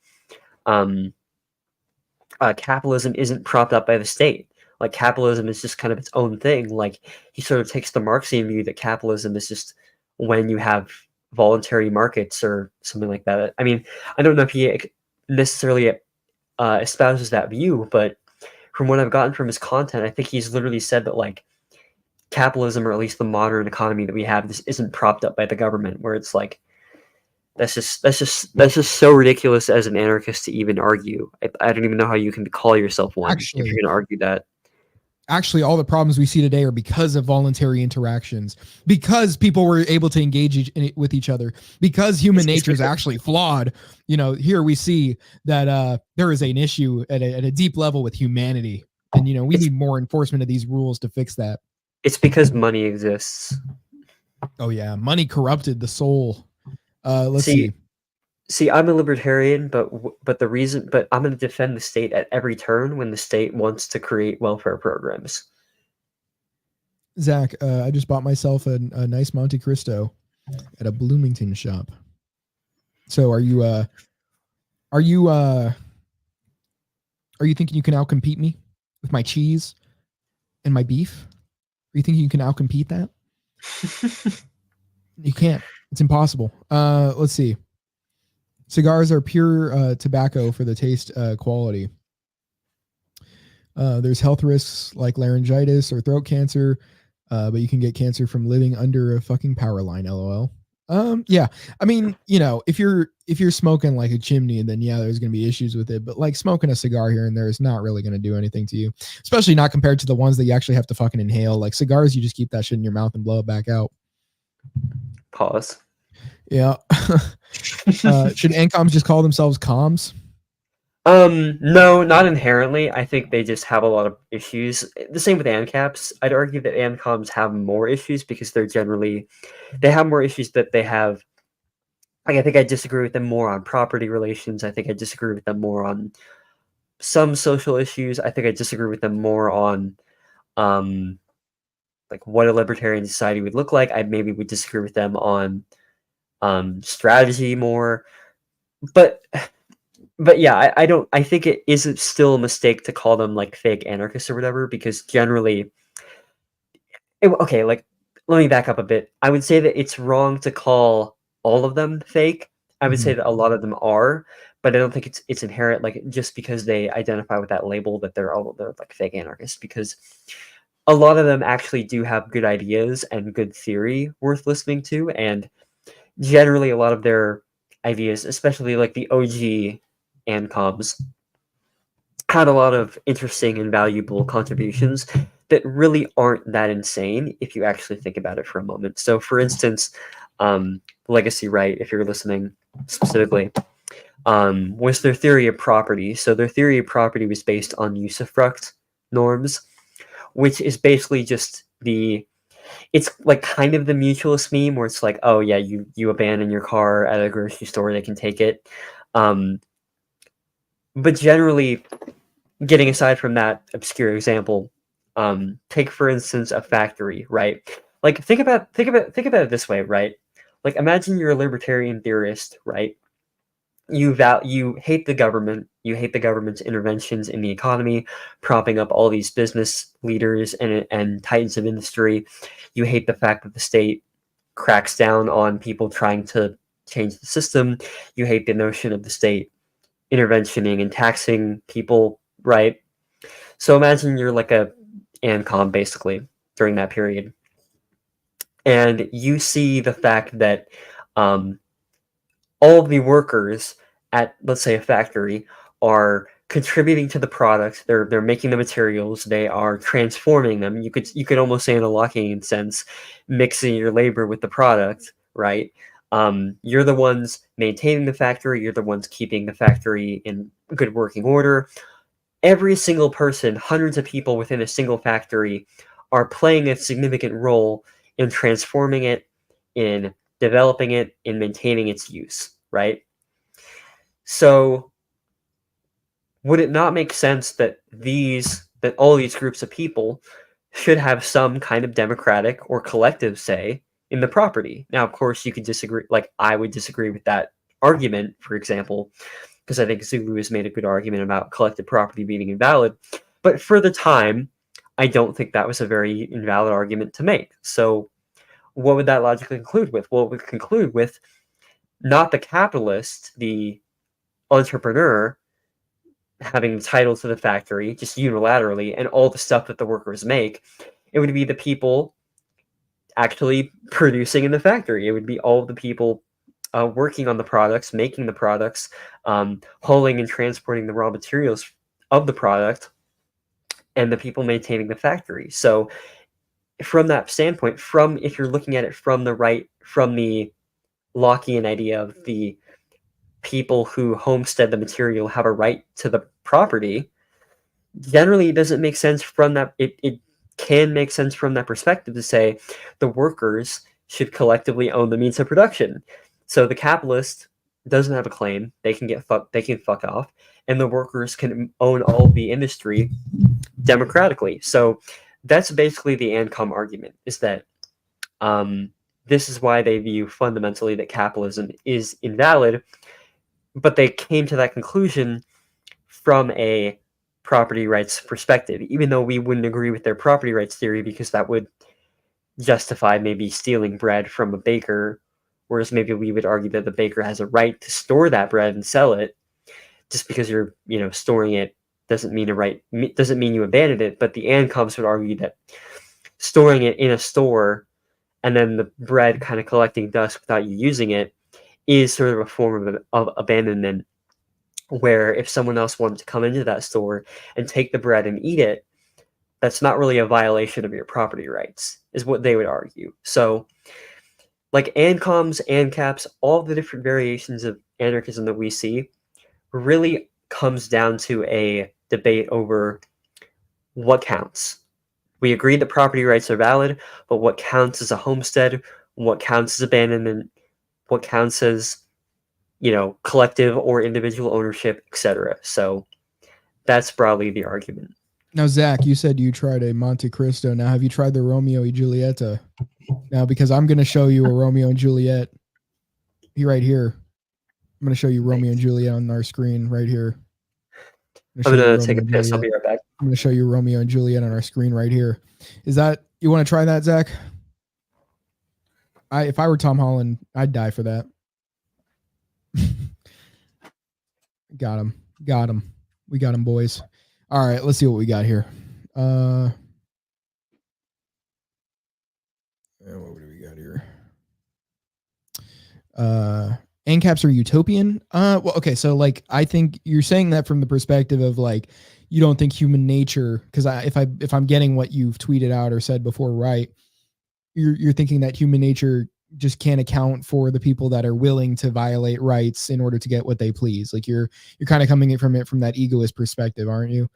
capitalism isn't propped up by the state. Like capitalism is just kind of its own thing. Like he sort of takes the Marxian view that capitalism is just when you have voluntary markets or something like that. I mean, I don't know if he necessarily espouses that view, but from what I've gotten from his content, I think he's literally said that like capitalism, or at least the modern economy that we have, this isn't propped up by the government. Where it's like that's just so ridiculous as an anarchist to even argue. I don't even know how you can call yourself one if you're going to argue that. Actually, all the problems we see today are because of voluntary interactions, because people were able to engage with each other, because human nature is actually flawed. Here we see that there is an issue at a deep level with humanity, and we need more enforcement of these rules to fix that. It's because money exists. Oh yeah, money corrupted the soul. Let's see. See, I'm a libertarian, but I'm going to defend the state at every turn when the state wants to create welfare programs. Zach, I just bought myself a nice Monte Cristo at a Bloomington shop. So are you thinking you can outcompete me with my cheese and my beef? Are you thinking you can outcompete that? You can't. It's impossible. Let's see. Cigars are pure tobacco for the taste quality. There's health risks like laryngitis or throat cancer, but you can get cancer from living under a fucking power line. LOL. Yeah. I mean, if you're smoking like a chimney, then yeah, there's gonna be issues with it. But like smoking a cigar here and there is not really gonna do anything to you, especially not compared to the ones that you actually have to fucking inhale. Like cigars, you just keep that shit in your mouth and blow it back out. Pause. Yeah. Should ANCOMs just call themselves comms? No, not inherently. I think they just have a lot of issues. The same with ANCAPs. I'd argue that ANCOMs have more issues because they have more issues that they have. Like, I think I disagree with them more on property relations. I think I disagree with them more on some social issues. I think I disagree with them more on, like what a libertarian society would look like. I maybe would disagree with them on, strategy more. But yeah, I think it isn't still a mistake to call them like fake anarchists or whatever, because generally, okay, like let me back up a bit. I would say that it's wrong to call all of them fake. I would say that a lot of them are, but I don't think it's inherent, like just because they identify with that label that they're like fake anarchists, because a lot of them actually do have good ideas and good theory worth listening to, and generally a lot of their ideas, especially like the OG ANCOMs, had a lot of interesting and valuable contributions that really aren't that insane if you actually think about it for a moment. So for instance, Legacy Right, if you're listening specifically, was their theory of property. So their theory of property was based on usufruct norms, which is basically just it's like kind of the mutualist meme where it's like, oh yeah, you abandon your car at a grocery store, they can take it. But generally, getting aside from that obscure example, take for instance a factory, right? Like think about it this way, right? Like imagine you're a libertarian theorist, right? You hate the government, you hate the government's interventions in the economy, propping up all these business leaders and titans of industry. You hate the fact that the state cracks down on people trying to change the system. You hate the notion of the state interventioning and taxing people, right? So imagine you're like a ANCOM basically during that period, and you see the fact that all of the workers at, let's say, a factory are contributing to the product. They're making the materials. They are transforming them. You could almost say in a Lockean sense, mixing your labor with the product, right? You're the ones maintaining the factory. You're the ones keeping the factory in good working order. Every single person, hundreds of people within a single factory, are playing a significant role in transforming it, in developing it, in maintaining its use, right? So would it not make sense that all these groups of people should have some kind of democratic or collective say in the property? Now, of course, you could disagree. Like, I would disagree with that argument, for example, because I think Zulu has made a good argument about collective property being invalid. But for the time, I don't think that was a very invalid argument to make. So what would that logically conclude with? Well, it would conclude with not the capitalist, the entrepreneur, having the title to the factory just unilaterally and all the stuff that the workers make. It would be the people actually producing in the factory. It would be all the people working on the products, making the products, hauling and transporting the raw materials of the product, and the people maintaining the factory. So from that standpoint, if you're looking at it from the Lockean idea of the people who homestead the material have a right to the property, generally it doesn't make sense from that. It can make sense from that perspective to say the workers should collectively own the means of production. So the capitalist doesn't have a claim; they can fuck off, and the workers can own all of the industry democratically. So that's basically the ANCOM argument: is that this is why they view fundamentally that capitalism is invalid, but they came to that conclusion from a property rights perspective, even though we wouldn't agree with their property rights theory, because that would justify maybe stealing bread from a baker, whereas maybe we would argue that the baker has a right to store that bread and sell it. Just because you're storing it doesn't mean you abandoned it. But the ANCOMs would argue that storing it in a store and then the bread kind of collecting dust without you using it is sort of a form of abandonment, where if someone else wanted to come into that store and take the bread and eat it, that's not really a violation of your property rights, is what they would argue. So like ANCOMs, ANCAPs, all the different variations of anarchism that we see really comes down to a debate over what counts. We agree that property rights are valid, but what counts as a homestead, what counts as abandonment, what counts as, collective or individual ownership, etc. So that's broadly the argument. Now, Zach, you said you tried a Monte Cristo. Now, have you tried the Romeo y Julieta? Now, because I'm going to show you a Romeo and Juliet. right here. I'm gonna show you Romeo and Juliet on our screen right here. I'm gonna take a piss. I'll be right back. I'm gonna show you Romeo and Juliet on our screen right here. Is that you want to try that, Zach? If I were Tom Holland, I'd die for that. Got him. We got him, boys. All right, let's see what we got here. What do we got here? ANCAPs are utopian. Well, okay, so like I think you're saying that from the perspective of like you don't think human nature, because if I'm getting what you've tweeted out or said before, right? You're thinking that human nature just can't account for the people that are willing to violate rights in order to get what they please. Like you're kind of coming from that egoist perspective, aren't you?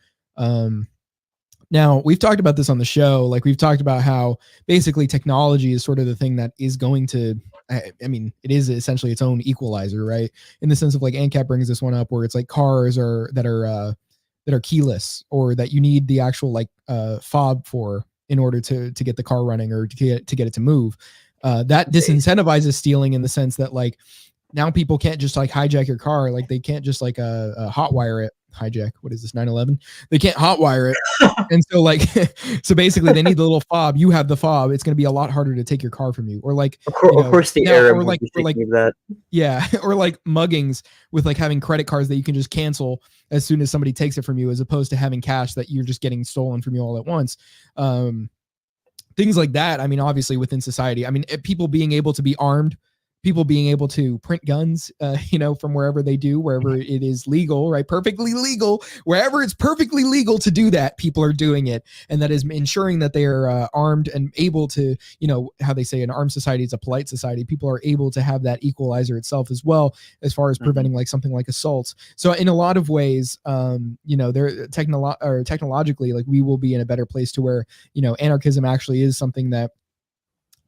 Now we've talked about this on the show. Like we've talked about how basically technology is sort of the thing that is going to, I mean, it is essentially its own equalizer, right? In the sense of like Ancat brings this one up where it's like cars that are keyless, or that you need the actual like fob for in order to get the car running or to get it to move. That disincentivizes stealing in the sense that like now people can't just like hijack your car. Like they can't just like hotwire it. Hijack. What is this? 9/11? They can't hotwire it. And so like, so basically they need the little fob. You have the fob. It's going to be a lot harder to take your car from you. Or like, of course the Arab would be thinking of that. Yeah. Or like muggings with like having credit cards that you can just cancel as soon as somebody takes it from you, as opposed to having cash that you're just getting stolen from you all at once. Things like that. I mean, obviously within society, I mean, people being able to be armed, people being able to print guns, from wherever they do, wherever it is legal, right? Perfectly legal, wherever it's perfectly legal to do that, people are doing it. And that is ensuring that they are armed and able to, how they say an armed society is a polite society. People are able to have that equalizer itself as well, as far as preventing like something like assaults. So in a lot of ways, they're technologically, like we will be in a better place to where, anarchism actually is something that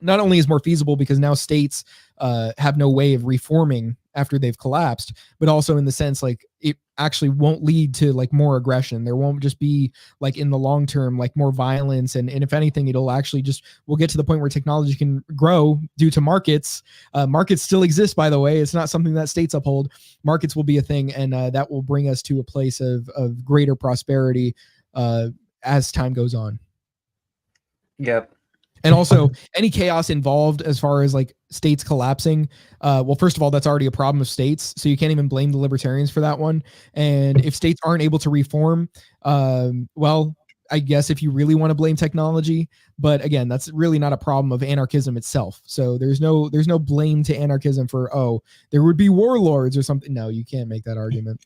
not only is more feasible because now states have no way of reforming after they've collapsed, but also in the sense like it actually won't lead to like more aggression. There won't just be like in the long term like more violence, and if anything it'll actually we'll get to the point where technology can grow due to markets. Markets still exist, by the way. It's not something that states uphold. Markets will be a thing, and that will bring us to a place of greater prosperity as time goes on. Yep. And also any chaos involved as far as like states collapsing. Well, first of all, that's already a problem of states. So you can't even blame the libertarians for that one. And if states aren't able to reform, well, I guess if you really want to blame technology, but again, that's really not a problem of anarchism itself. So there's no blame to anarchism for, there would be warlords or something. No, you can't make that argument.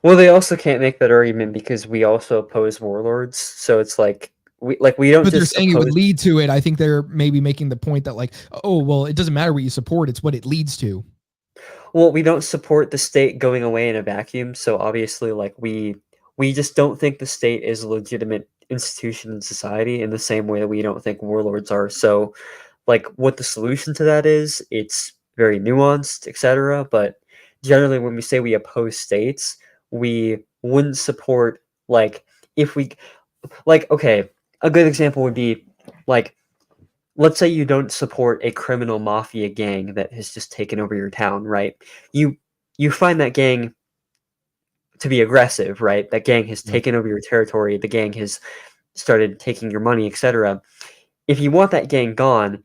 Well, they also can't make that argument because we also oppose warlords. So it's like, we don't. But they're saying it would lead to it. I think they're maybe making the point that like, well, it doesn't matter what you support; it's what it leads to. Well, we don't support the state going away in a vacuum. So obviously, like we just don't think the state is a legitimate institution in society in the same way that we don't think warlords are. So, like, what the solution to that is, it's very nuanced, etc. But generally, when we say we oppose states, we wouldn't support okay. A good example would be, like, let's say you don't support a criminal mafia gang that has just taken over your town, right? You find that gang to be aggressive, right? That gang has taken over your territory. The gang has started taking your money, etc. If you want that gang gone,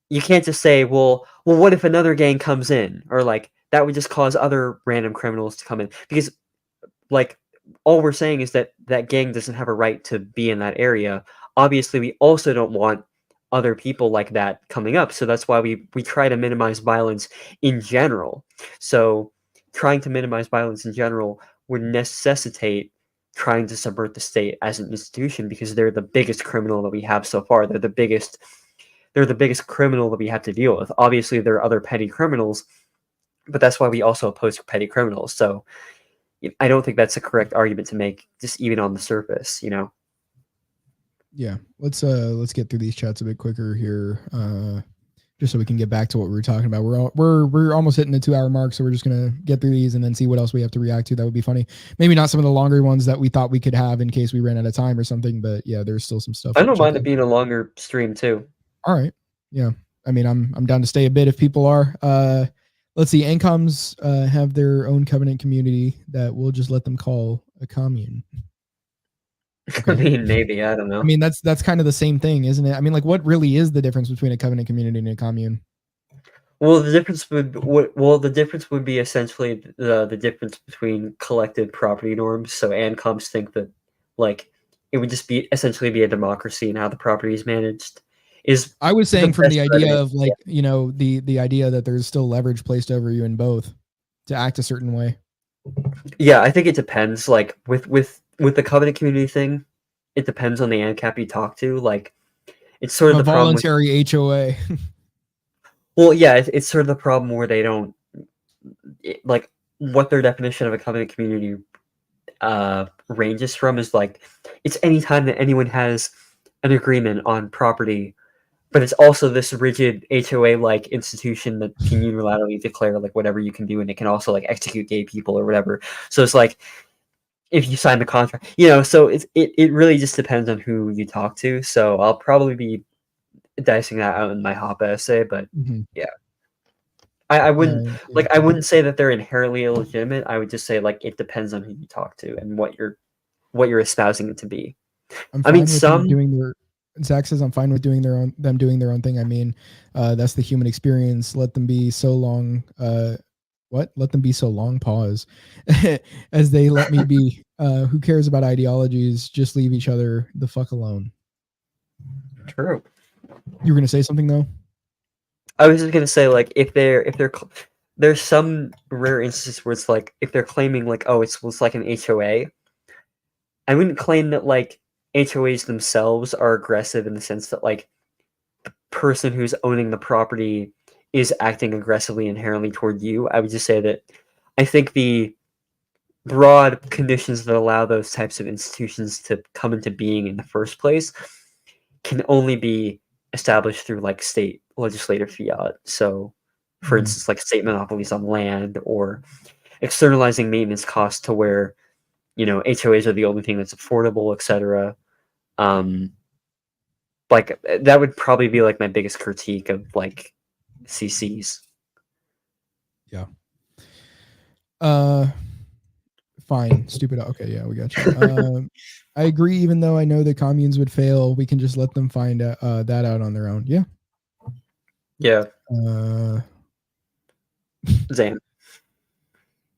you can't just say, well, what if another gang comes in? Or, like, that would just cause other random criminals to come in. Because, like, all we're saying is that that gang doesn't have a right to be in that area. Obviously, we also don't want other people like that coming up. So that's why we try to minimize violence in general. So trying to minimize violence in general would necessitate trying to subvert the state as an institution, because they're the biggest criminal that we have so far. They're the biggest criminal that we have to deal with. Obviously, there are other petty criminals, but that's why we also oppose petty criminals. So I don't think that's a correct argument to make, just even on the surface, Yeah, let's get through these chats a bit quicker here, just so we can get back to what we were talking about. We're almost hitting the 2-hour mark, so we're just gonna get through these and then see what else we have to react to. That would be funny. Maybe not some of the longer ones that we thought we could have in case we ran out of time or something. But yeah, there's still some stuff. I don't mind it being a longer stream too. All right, yeah. I mean, I'm down to stay a bit if people are. Let's see. Ancoms have their own covenant community that we'll just let them call a commune. I mean, maybe, I don't know. I mean, that's kind of the same thing, isn't it? I mean, like, what really is the difference between a covenant community and a commune? Well, the difference would be essentially the difference between collective property norms. So ANCOMs think that like it would just be essentially be a democracy in how the property is managed. I was saying from the best idea evidence, of like, you know, the idea that there's still leverage placed over you in both to act a certain way. Yeah, I think it depends. Like with the covenant community thing, it depends on the ANCAP you talk to. Like it's sort of A the problem with, voluntary HOA. well, yeah, it's sort of the problem where they don't like what their definition of a covenant community ranges from is like it's any time that anyone has an agreement on property, but it's also this rigid HOA like institution that can unilaterally declare like whatever you can do, and it can also like execute gay people or whatever. So it's like if you sign the contract, you know. So it really just depends on who you talk to. So I'll probably be dicing that out in my hop essay, but yeah. I wouldn't say that they're inherently illegitimate. I would just say like it depends on who you talk to and what you're espousing it to be. I mean, some doing their Zach says I'm fine with doing their own thing. I mean, that's the human experience. Let them be so long. What? Let them be so long. Pause. As they let me be. Who cares about ideologies? Just leave each other the fuck alone. True. You were gonna say something though. I was just gonna say like if there's some rare instances where it's like if they're claiming like oh it was like an HOA, I wouldn't claim that like HOAs themselves are aggressive in the sense that like the person who's owning the property is acting aggressively inherently toward you. I would just say that I think the broad conditions that allow those types of institutions to come into being in the first place can only be established through like state legislative fiat. So for instance, like state monopolies on land or externalizing maintenance costs to where, you know, HOAs are the only thing that's affordable, etc. Like that would probably be like my biggest critique of like CCs. Yeah. Fine. Stupid. Okay. Yeah, we got you. I agree. Even though I know the communes would fail, we can just let them find that out on their own. Yeah. Yeah. Zane.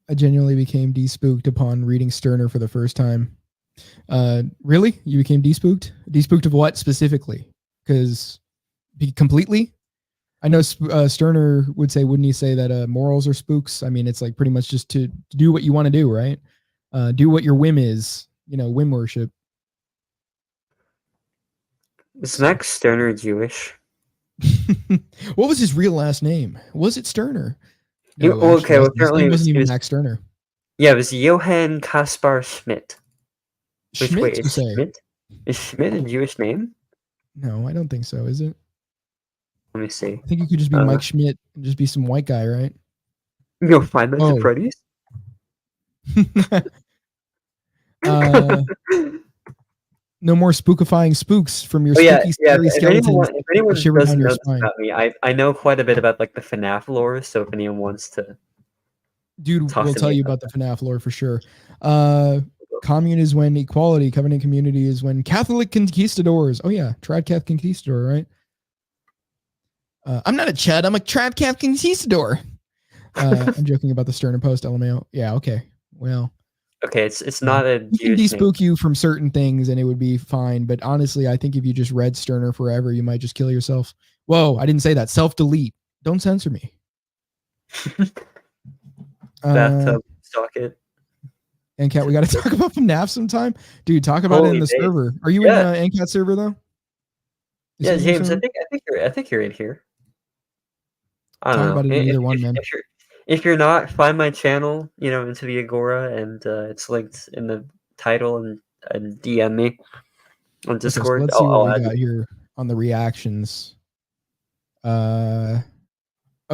I genuinely became despooked upon reading Sterner for the first time. Really? You became despooked? Despooked of what specifically? Because completely? I know Sterner would say, wouldn't he say that morals are spooks? I mean, it's like pretty much just to do what you want to do, right? Do what your whim is, you know, whim worship. Is Max Sterner Jewish? What was his real last name? Was it Sterner? No, okay, well, apparently it wasn't even Max Sterner. Yeah, it was Johann Kaspar Schmidt. Schmidt, wait, you say? Is Schmidt a Jewish name? No, I don't think so. Is it? Let me see. I think you could just be Mike Schmidt and just be some white guy, right? You'll find that at Freddy's. No more spookifying spooks from your spooky scary skeletons. If anyone doesn't know this about me, I know quite a bit about like the FNAF lore. So if anyone wants to, dude, we'll tell you about the FNAF lore for sure. Commune is when equality. Covenant community is when Catholic conquistadors. Oh yeah, Tradcath conquistador, right? I'm not a Chad. I'm a Tradcath conquistador. I'm joking about the Sterner Post LMAO. Yeah, okay. Well. Okay, it's not a. You can despook you from certain things and it would be fine, but honestly, I think if you just read Sterner forever, you might just kill yourself. Whoa, I didn't say that. Self-delete. Don't censor me. Bathtub socket. Ancat, we got to talk about FNAF sometime, dude. Talk about it in the server. Are you in the Ancat server though? Yeah, James. I think you're in here. I don't know. About it in either one, man. If you're not, find my channel, you know, into the Agora, and it's linked in the title, and DM me on Discord. Okay, so let's see what we got here on the reactions. Oh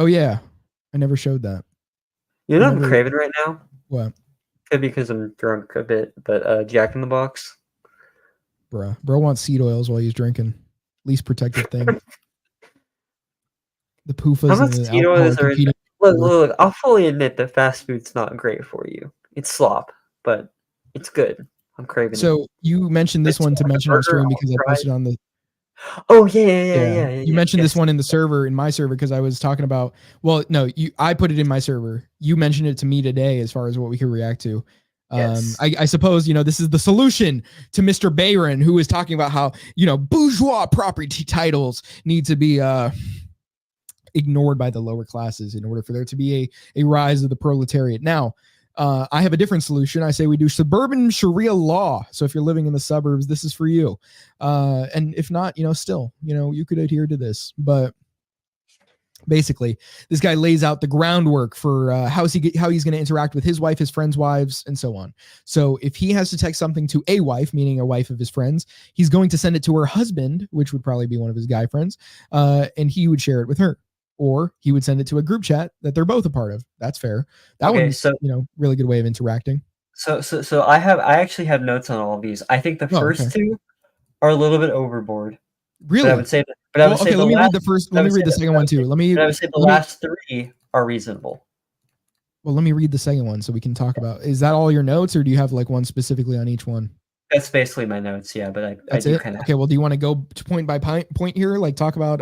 yeah, I never showed that. You know what I'm craving right now? What? Could be because I'm drunk a bit, but Jack in the Box. Bro wants seed oils while he's drinking. Least protective thing. The PUFAs How and much the do you know alcohol is are competing. look, I'll fully admit that fast food's not great for you. It's slop, but it's good. I'm craving it. So you mentioned this It's one to like a mention on burger, stream I'll because I try. posted on the. Oh yeah. You mentioned this yes. one in the server, in my server, because I was talking about. Well, no, I put it in my server. You mentioned it to me today as far as what we could react to. Yes. I suppose this is the solution to Mr. Bayron, who is talking about how bourgeois property titles need to be ignored by the lower classes in order for there to be a rise of the proletariat. Now, I have a different solution. I say we do suburban Sharia law. So if you're living in the suburbs, this is for you. And if not, still, you could adhere to this. But basically, this guy lays out the groundwork for how he's going to interact with his wife, his friends' wives, and so on. So if he has to text something to a wife, meaning a wife of his friends, he's going to send it to her husband, which would probably be one of his guy friends, and he would share it with her. Or he would send it to a group chat that they're both a part of. That's fair. That one's really good way of interacting. So I actually have notes on all of these. I think the first two are a little bit overboard. Really? But I would say that. Let me read the first. Let me read the second one too. I would say the last three are reasonable. Well, let me read the second one so we can talk about. Is that all your notes, or do you have like one specifically on each one? That's basically my notes. Yeah, but That's it. Okay. Well, do you want to go to point by point here? Like talk about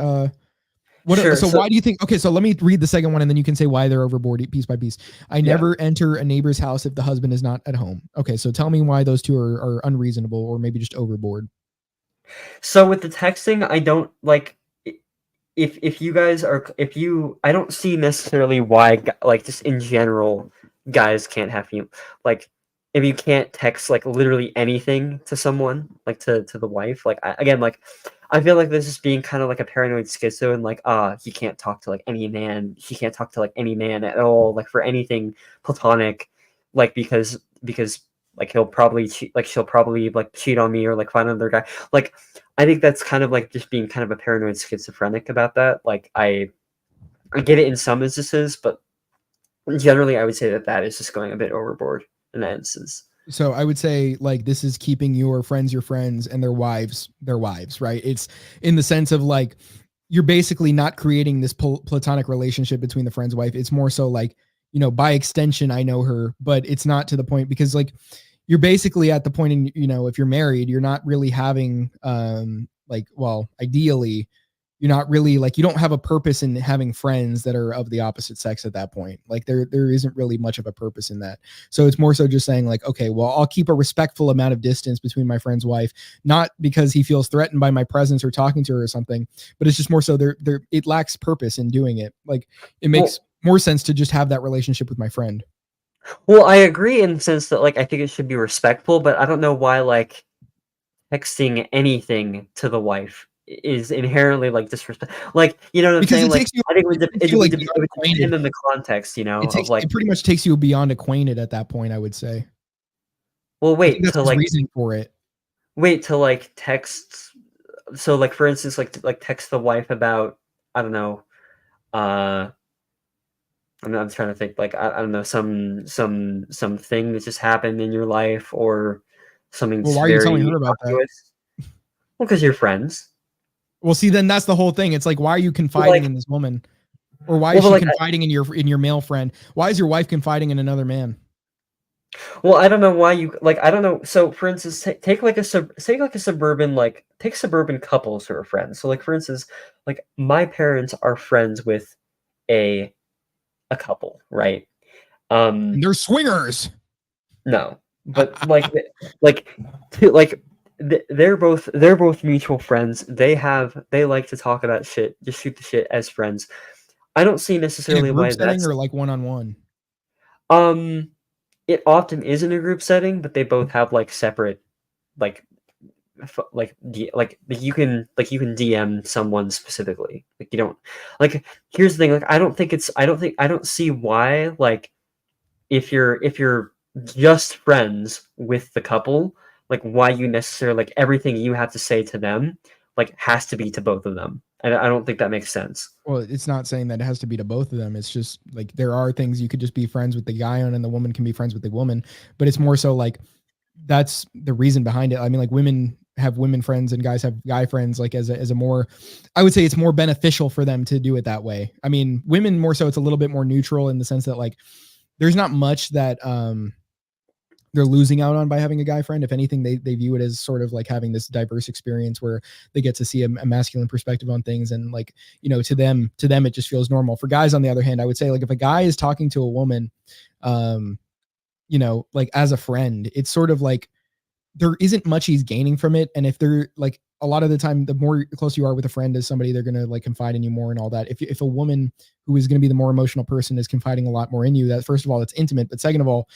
what? Sure, so why do you think? Okay, so let me read the second one, and then you can say why they're overboard piece by piece. I never enter a neighbor's house if the husband is not at home. Okay, so tell me why those two are unreasonable, or maybe just overboard. So with the texting, I don't like. If you guys are I don't see necessarily why just in general guys can't have like if you can't text like literally anything to someone like to the wife I feel like this is being kind of like a paranoid schizo and like he can't talk to like any man, he can't talk to like any man at all like for anything platonic like because like he'll probably cheat, like she'll probably like cheat on me or like find another guy. Like I think that's kind of like just being kind of a paranoid schizophrenic about that. Like I get it in some instances, but generally I would say that is just going a bit overboard in that instance. So I would say like this is keeping your friends and their wives, right? It's in the sense of like you're basically not creating this platonic relationship between the friend's wife. It's more so like, by extension, I know her, but it's not to the point because like you're basically at the point in, if you're married, you're not really having ideally, you're not really like, you don't have a purpose in having friends that are of the opposite sex at that point. Like there isn't really much of a purpose in that. So it's more so just saying like, okay, well, I'll keep a respectful amount of distance between my friend's wife, not because he feels threatened by my presence or talking to her or something, but it's just more so it lacks purpose in doing it. Like it makes more sense to just have that relationship with my friend. Well, I agree in the sense that like I think it should be respectful, but I don't know why like texting anything to the wife is inherently like disrespect. Like what I'm saying? Like I think it would depend on the context, it pretty much takes you beyond acquainted at that point, I would say. Well, wait to like reason for it. Wait to like text. So like for instance, like text the wife about I don't know. I'm trying to think like I don't know something that just happened in your life or something. Well, why are you telling her about that? Well, because you're friends. Well, see, then that's the whole thing. It's like, why are you confiding in this woman, or why is she confiding in your male friend? Why is your wife confiding in another man? Well, I don't know why you like. I don't know. So, for instance, take suburban couples who are friends. So, like for instance, like my parents are friends with a couple, right? They're swingers. No, but they're both mutual friends. They like to talk about shit, just shoot the shit as friends. I don't see necessarily why that's or like one-on-one. It often is in a group setting, but they both have like separate you can DM someone specifically. Like you don't like. Here's the thing. Like I don't see why like if you're just friends with the couple, like why you necessarily like everything you have to say to them like has to be to both of them. I don't think that makes sense. Well, it's not saying that it has to be to both of them. It's just like there are things you could just be friends with the guy on, and the woman can be friends with the woman. But it's more so like that's the reason behind it. I mean, like women have women friends and guys have guy friends, like as a more, I would say it's more beneficial for them to do it that way. I mean, women more so, it's a little bit more neutral in the sense that like there's not much that they're losing out on by having a guy friend. If anything, they view it as sort of like having this diverse experience where they get to see a masculine perspective on things. And like, you know, to them, it just feels normal. For guys, on the other hand, I would say like if a guy is talking to a woman, you know, like as a friend, it's sort of like there isn't much he's gaining from it. And if they're like, a lot of the time, the more close you are with a friend as somebody, they're going to like confide in you more and all that. If a woman who is going to be the more emotional person is confiding a lot more in you, that first of all, it's intimate, but second of all,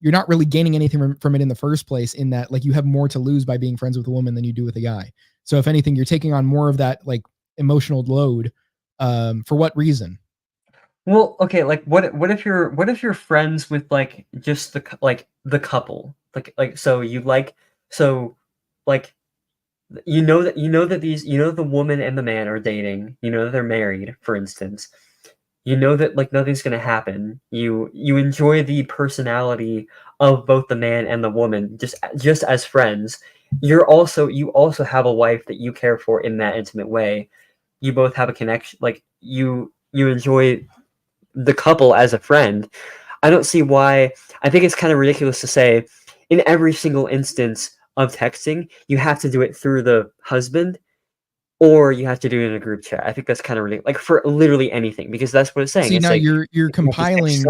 you're not really gaining anything from it in the first place, in that like you have more to lose by being friends with a woman than you do with a guy. So if anything, you're taking on more of that like emotional load. For what reason? Well, okay, like what if you're friends with like just the couple, like so you like so like you know that the woman and the man are dating, you know that they're married, for instance. You know that like nothing's gonna happen. You enjoy the personality of both the man and the woman just as friends. You also have a wife that you care for in that intimate way. You both have a connection. Like you enjoy the couple as a friend. I don't see why. I think it's kind of ridiculous to say in every single instance of texting you have to do it through the husband, or you have to do it in a group chat. I think that's kind of ridiculous. Like for literally anything, because that's what it's saying. See, it's now like, you're compiling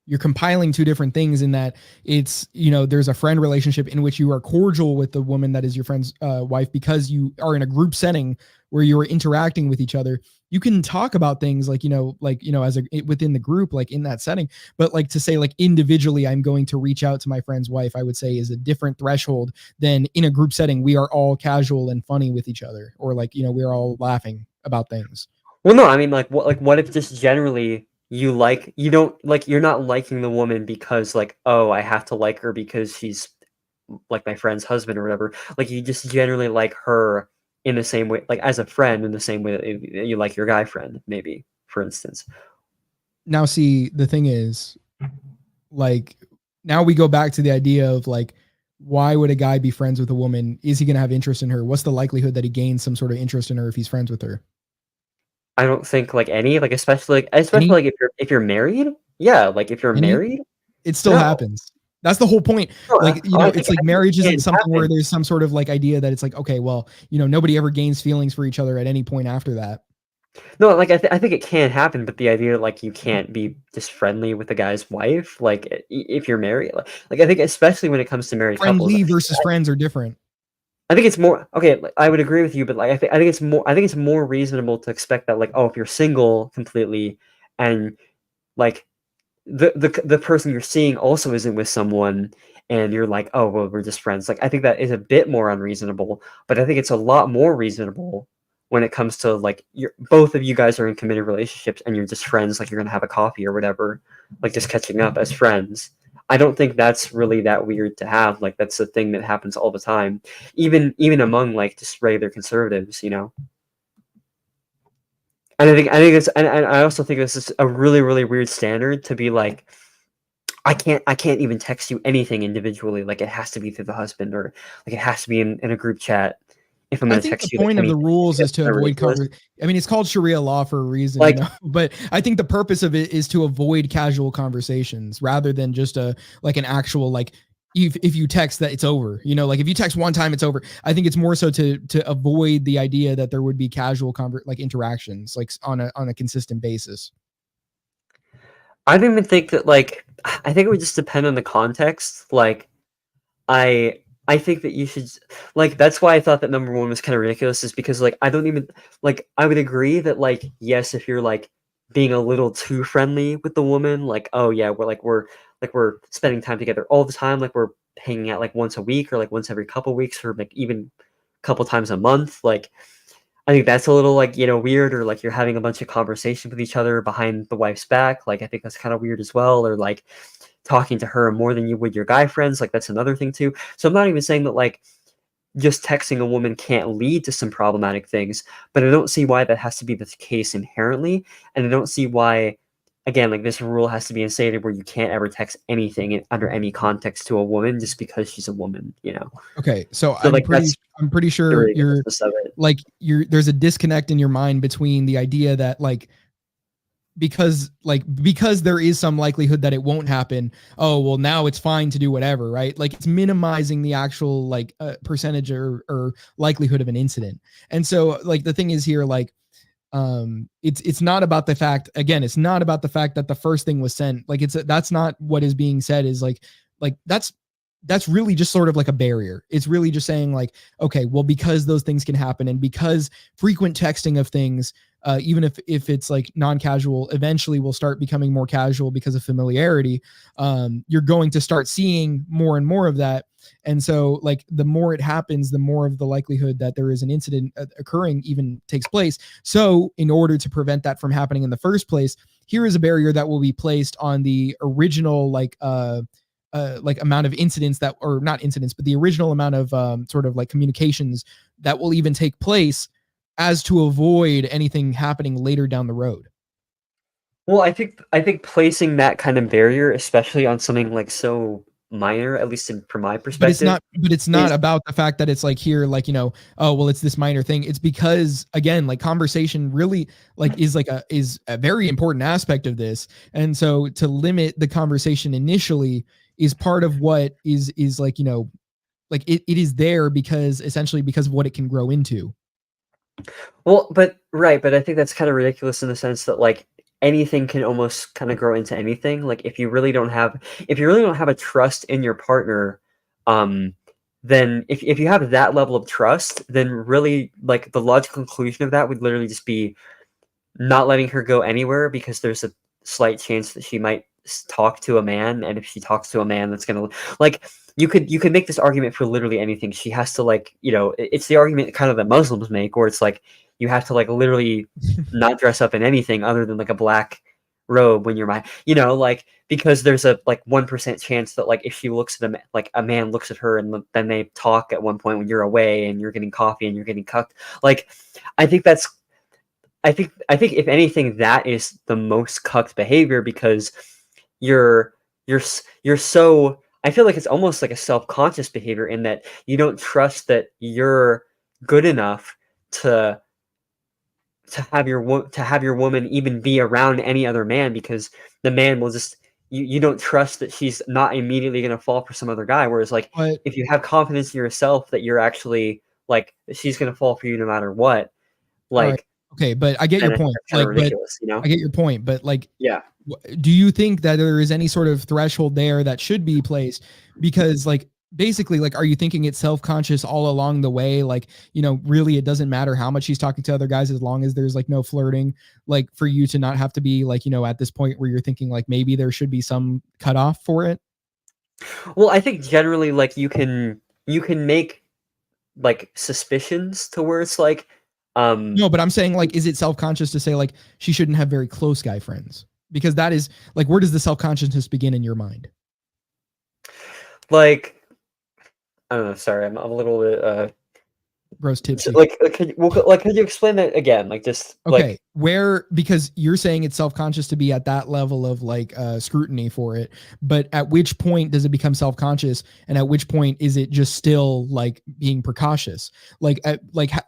you're compiling two different things, in that it's, you know, there's a friend relationship in which you are cordial with the woman that is your friend's wife because you are in a group setting where you are interacting with each other. You can talk about things like, as within the group, like in that setting, but like to say like individually, I'm going to reach out to my friend's wife, I would say is a different threshold than in a group setting. We are all casual and funny with each other, or like, we're all laughing about things. Well, no, I mean, what if just generally you're not liking the woman because like, oh, I have to like her because she's like my friend's husband or whatever. Like you just generally like her in the same way, like as a friend, in the same way that you like your guy friend, maybe, for instance. Now, see, the thing is, like, now we go back to the idea of like, why would a guy be friends with a woman? Is he going to have interest in her? What's the likelihood that he gains some sort of interest in her if he's friends with her? I don't think like any, like especially like if you're married. Yeah, like if you're married, it still happens. That's the whole point. No, Like, it's like marriage isn't something where happen. there's some sort of like idea that it's like, okay, well, nobody ever gains feelings for each other at any point after that. No, like I think it can happen, but the idea like you can't be just friendly with a guy's wife, like if you're married, like I think especially when it comes to married couples, Friendly versus friends are different. I think it's more okay. I would agree with you, but like I think it's more reasonable to expect that, like, oh, if you're single completely and like the person you're seeing also isn't with someone, and you're like, oh well, we're just friends. Like I think that is a bit more unreasonable, but I think it's a lot more reasonable when it comes to like both of you guys are in committed relationships and you're just friends, like you're gonna have a coffee or whatever, like just catching up as friends. I don't think that's really that weird to have. Like that's a thing that happens all the time, even among like just regular conservatives, And I think it's, and I also think this is a really, really weird standard to be like, I can't even text you anything individually. Like it has to be through the husband, or like it has to be in a group chat. If I'm I going to think text the you, point of the rules is to avoid cover. I mean, it's called Sharia law for a reason, Like- but I think the purpose of it is to avoid casual conversations rather than just an actual, like, if you text that it's over, like if you text one time, it's over. I think it's more so to avoid the idea that there would be casual interactions, like on a consistent basis. I don't even think that, like, I think it would just depend on the context. Like, I think that you should, like, that's why I thought that number one was kind of ridiculous, is because, like, I don't even, like, I would agree that, like, yes, if you're, like, being a little too friendly with the woman, like, oh, yeah, we're spending time together all the time, like, we're hanging out, like, once a week, or, like, once every couple weeks, or, like, even a couple times a month, like, I think that's a little, like, weird, or, like, you're having a bunch of conversation with each other behind the wife's back, like, I think that's kind of weird as well, or, like, talking to her more than you would your guy friends, like that's another thing too. So I'm not even saying that like just texting a woman can't lead to some problematic things, but I don't see why that has to be the case inherently, and I don't see why again, like this rule has to be instated where you can't ever text anything under any context to a woman just because she's a woman, you know. Okay, so So, like, I'm pretty the sure ridiculousness of it. like there's a disconnect in your mind between the idea that like because there is some likelihood that it won't happen. Oh, well, now it's fine to do whatever, right? Like it's minimizing the actual like percentage or likelihood of an incident. And so like the thing is here, like it's not about the fact, again, it's not about the fact that the first thing was sent. Like that's not what is being said, is like that's really just sort of like a barrier. It's really just saying like, okay, well, because those things can happen and because frequent texting of things, even if it's like non-casual, eventually will start becoming more casual because of familiarity. You're going to start seeing more and more of that. And so like the more it happens, the more of the likelihood that there is an incident occurring even takes place. So in order to prevent that from happening in the first place, here is a barrier that will be placed on the original like amount of incidents that, or not incidents, but the original amount of sort of like communications that will even take place, as to avoid anything happening later down the road. Well, I think placing that kind of barrier, especially on something like so minor, at least from my perspective, but it's not about the fact that it's like here, like, you know, oh, well, it's this minor thing. It's because, again, like conversation really like is a very important aspect of this. And so to limit the conversation initially is part of what is like, you know, like it is there because essentially because of what it can grow into. Well, but I think that's kind of ridiculous in the sense that like anything can almost kind of grow into anything. Like if you really don't have a trust in your partner, then if you have that level of trust, then really like the logical conclusion of that would literally just be not letting her go anywhere, because there's a slight chance that she might talk to a man, and if she talks to a man, that's gonna like you could make this argument for literally anything. She has to like, you know, it's the argument kind of that Muslims make, where it's like you have to like literally not dress up in anything other than like a black robe when you're you know, like because there's a like 1% chance that like if she looks at like a man looks at her and then they talk at one point when you're away and you're getting coffee and you're getting cucked. Like I think if anything, that is the most cucked behavior, because you're so, I feel like it's almost like a self-conscious behavior in that you don't trust that you're good enough to have your woman even be around any other man, because the man will just you don't trust that she's not immediately going to fall for some other guy. Whereas like if you have confidence in yourself that you're actually like she's going to fall for you no matter what, like. Right. Okay, but I get your point. Like, ridiculous, you know? I get your point, but like, yeah. Do you think that there is any sort of threshold there that should be placed? Because like, basically, like, are you thinking it's self-conscious all along the way? Like, you know, really, it doesn't matter how much he's talking to other guys as long as there's like no flirting. Like, for you to not have to be like, you know, at this point where you're thinking like maybe there should be some cutoff for it. Well, I think generally, like, you can make like suspicions to where it's like. No, but I'm saying like, is it self-conscious to say like she shouldn't have very close guy friends? Because that is like, where does the self-consciousness begin in your mind? Like, I don't know. Sorry, I'm a little bit gross tipsy. Like, could you explain that again? Like, just okay, like, where, because you're saying it's self-conscious to be at that level of like scrutiny for it, but at which point does it become self-conscious, and at which point is it just still like being precautious? Like,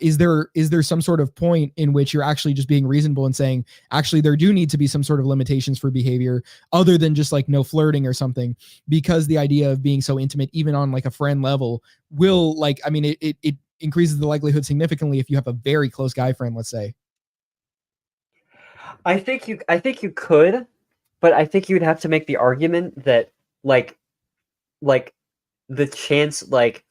is there some sort of point in which you're actually just being reasonable and saying actually there do need to be some sort of limitations for behavior other than just like no flirting or something, because the idea of being so intimate even on like a friend level will like, I mean, it increases the likelihood significantly if you have a very close guy friend, let's say. I think you could, but I think you'd have to make the argument that like the chance, like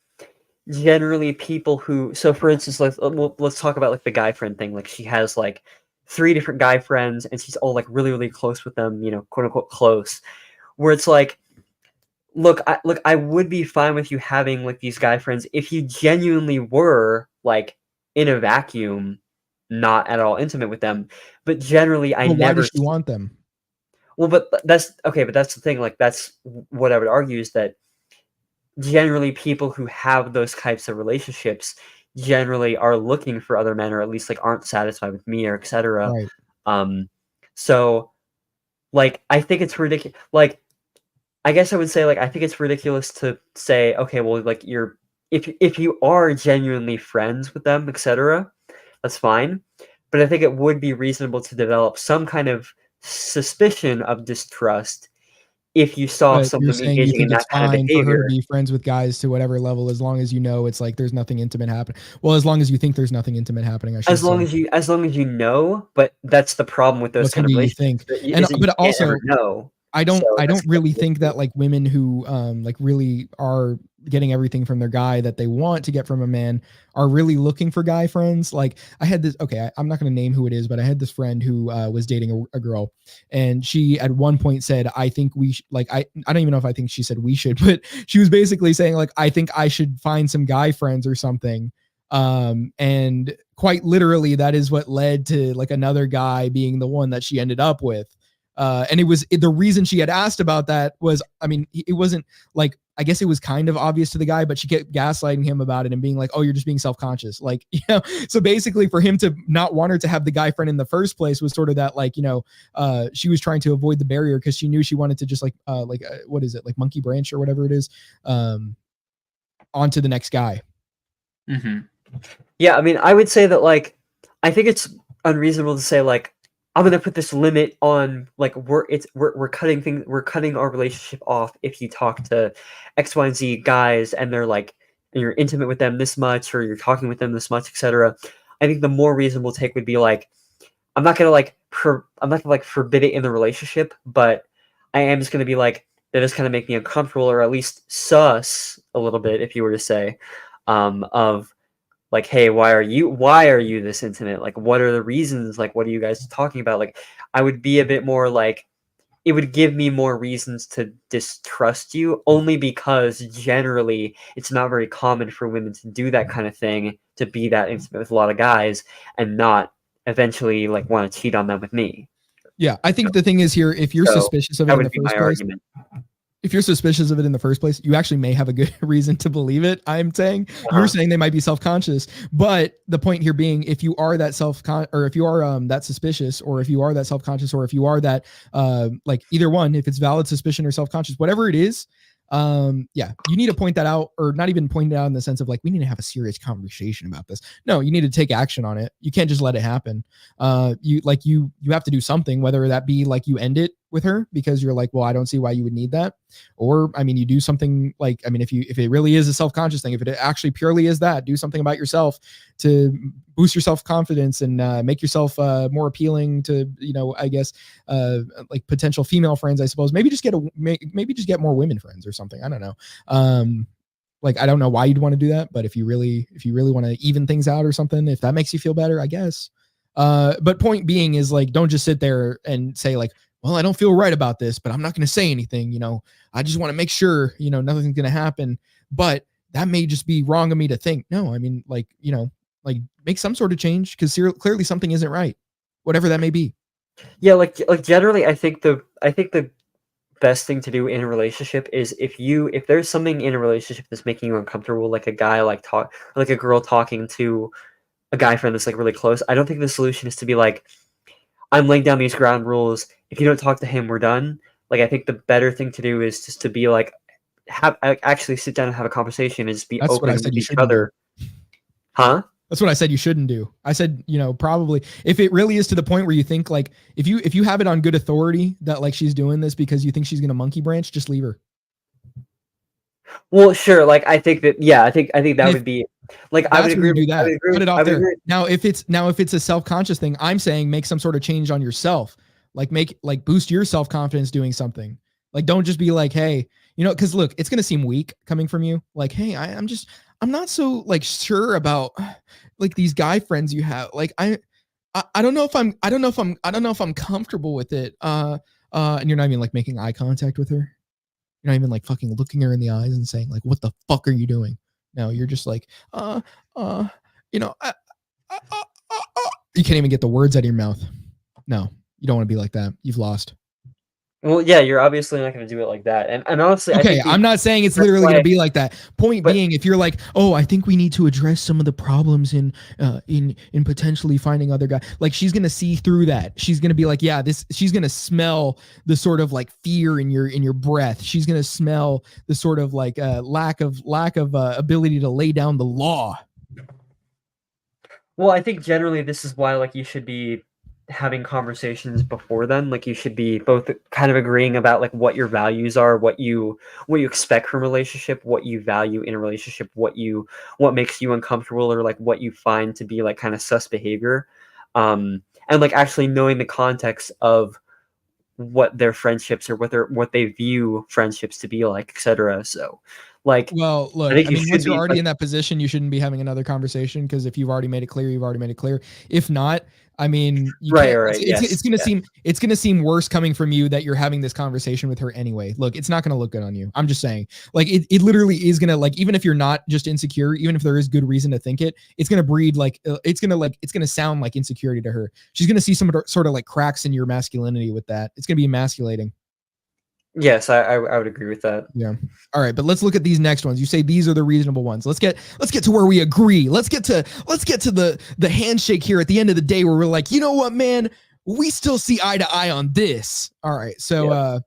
generally people who, so for instance, like let's talk about like the guy friend thing. Like she has like 3 different guy friends and she's all like really, really close with them, you know, quote unquote close, where it's like, look, I would be fine with you having like these guy friends if you genuinely were like in a vacuum, not at all intimate with them. But generally, I never. Why does she want them? Well, but that's okay. But that's the thing. Like, that's what I would argue, is that generally people who have those types of relationships generally are looking for other men, or at least like aren't satisfied with me, or etc. Right. So like I think it's ridiculous. Like I guess I would say like I think it's ridiculous to say, okay, well, like if you are genuinely friends with them, etc., that's fine. But I think it would be reasonable to develop some kind of suspicion of distrust if you saw But you're someone saying you engaging in think that it's kind of fine for her to behavior. be friends with guys to whatever level, as long as you know it's like there's nothing intimate happening. Well, as long as you think there's nothing intimate happening, I should As long say. as you know, but that's the problem with those What can kind of be you relationships think? And is that you but can't ever also know. I So that's don't really think that like women who like really are getting everything from their guy that they want to get from a man are really looking for guy friends. Like I had this, okay, I'm not going to name who it is, but I had this friend who was dating a girl, and she at one point said, I think we like I don't even know if I think she said we should, but she was basically saying like I think I should find some guy friends or something. And quite literally that is what led to like another guy being the one that she ended up with. And the reason she had asked about that was, I mean, it wasn't like, I guess it was kind of obvious to the guy, but she kept gaslighting him about it and being like, oh, you're just being self-conscious. Like, you know, so basically for him to not want her to have the guy friend in the first place was sort of that, like, you know, she was trying to avoid the barrier because she knew she wanted to just what is it? Like monkey branch or whatever it is, onto the next guy. Mm-hmm. Yeah. I mean, I would say that like, I think it's unreasonable to say like, I'm gonna put this limit on like we're cutting our relationship off if you talk to X, Y, and Z guys and they're like and you're intimate with them this much or you're talking with them this much, etc. I think the more reasonable take would be like I'm not gonna forbid it in the relationship, but I am just gonna be like that is kind of make me uncomfortable or at least sus a little bit if you were to say of like, hey, why are you this intimate? Like, what are the reasons? Like, what are you guys talking about? Like, I would be a bit more like, it would give me more reasons to distrust you only because generally it's not very common for women to do that kind of thing, to be that intimate with a lot of guys and not eventually like want to cheat on them with me. Yeah. I think the thing is here, if you're suspicious of it in the first place, if you're suspicious of it in the first place, you actually may have a good reason to believe it. I'm saying you're saying they might be self-conscious, but the point here being, if you are that or if you are that suspicious, or if you are that self-conscious, or if you are that like either one, if it's valid suspicion or self-conscious, whatever it is, yeah, you need to point that out, or not even point it out in the sense of like we need to have a serious conversation about this. No, you need to take action on it. You can't just let it happen. You have to do something, whether that be like you end it with her because you're like, well, I don't see why you would need that, or I mean, you do something like, I mean, if it really is a self-conscious thing, if it actually purely is that, do something about yourself to boost your self-confidence and make yourself more appealing to, you know, I guess like potential female friends, I suppose. Maybe just get more women friends or something. I don't know. Like I don't know why you'd want to do that, but if you really want to even things out or something, if that makes you feel better, I guess. But point being is like, don't just sit there and say like, well, I don't feel right about this, but I'm not going to say anything. You know, I just want to make sure, you know, nothing's going to happen. But that may just be wrong of me to think. No, I mean, like, you know, like make some sort of change because clearly something isn't right, whatever that may be. Yeah, like generally, I think the best thing to do in a relationship is if there's something in a relationship that's making you uncomfortable, like a guy like a girl talking to a guy friend that's like really close. I don't think the solution is to be like, I'm laying down these ground rules. If you don't talk to him, we're done. Like, I think the better thing to do is just to be like, actually sit down and have a conversation and just be open with each other. Huh? That's what I said you shouldn't do. I said, you know, probably if it really is to the point where you think like, if you have it on good authority that like she's doing this because you think she's going to monkey branch, just leave her. Well, sure. Like, I think that, yeah, I think that would be like, I would agree. Do that. Put it off there. Now, if it's a self-conscious thing, I'm saying make some sort of change on yourself. Like boost your self-confidence doing something. Like, don't just be like, hey, you know, because look, it's going to seem weak coming from you. Like, hey, I'm not so like sure about like these guy friends you have. Like, I don't know if I'm comfortable with it. And you're not even like making eye contact with her. You're not even like fucking looking her in the eyes and saying like, what the fuck are you doing? No, you're just like, you know, you can't even get the words out of your mouth. No, you don't want to be like that. You've lost. Well, yeah, you're obviously not going to do it like that. And honestly, I Okay, think I'm not saying it's that's literally why- going to be like that. Point but- being, if you're like, oh, I think we need to address some of the problems in potentially finding other guys, like she's going to see through that. She's going to be like, yeah, this. She's going to smell the sort of like fear in your breath. She's going to smell the sort of like lack of ability to lay down the law. Well, I think generally this is why like you should be having conversations before then. Like you should be both kind of agreeing about like what your values are, what you expect from a relationship, what you value in a relationship, what makes you uncomfortable, or like what you find to be like kind of sus behavior. And like actually knowing the context of what their friendships or what they view friendships to be like, etc. So like, well, look, I mean, once you're already in that position, you shouldn't be having another conversation, because if you've already made it clear, you've already made it clear. If not, I mean, right. It's gonna seem worse coming from you that you're having this conversation with her anyway. Look, it's not gonna look good on you. I'm just saying, like, it literally is gonna, like, even if you're not just insecure, even if there is good reason to think it, it's gonna breed like it's gonna sound like insecurity to her. She's gonna see some sort of like cracks in your masculinity with that. It's gonna be emasculating. Yes, I would agree with that. Yeah. All right, but let's look at these next ones. You say these are the reasonable ones. Let's get to where we agree. Let's get to the handshake here at the end of the day, where we're like, you know what, man, we still see eye to eye on this. All right. So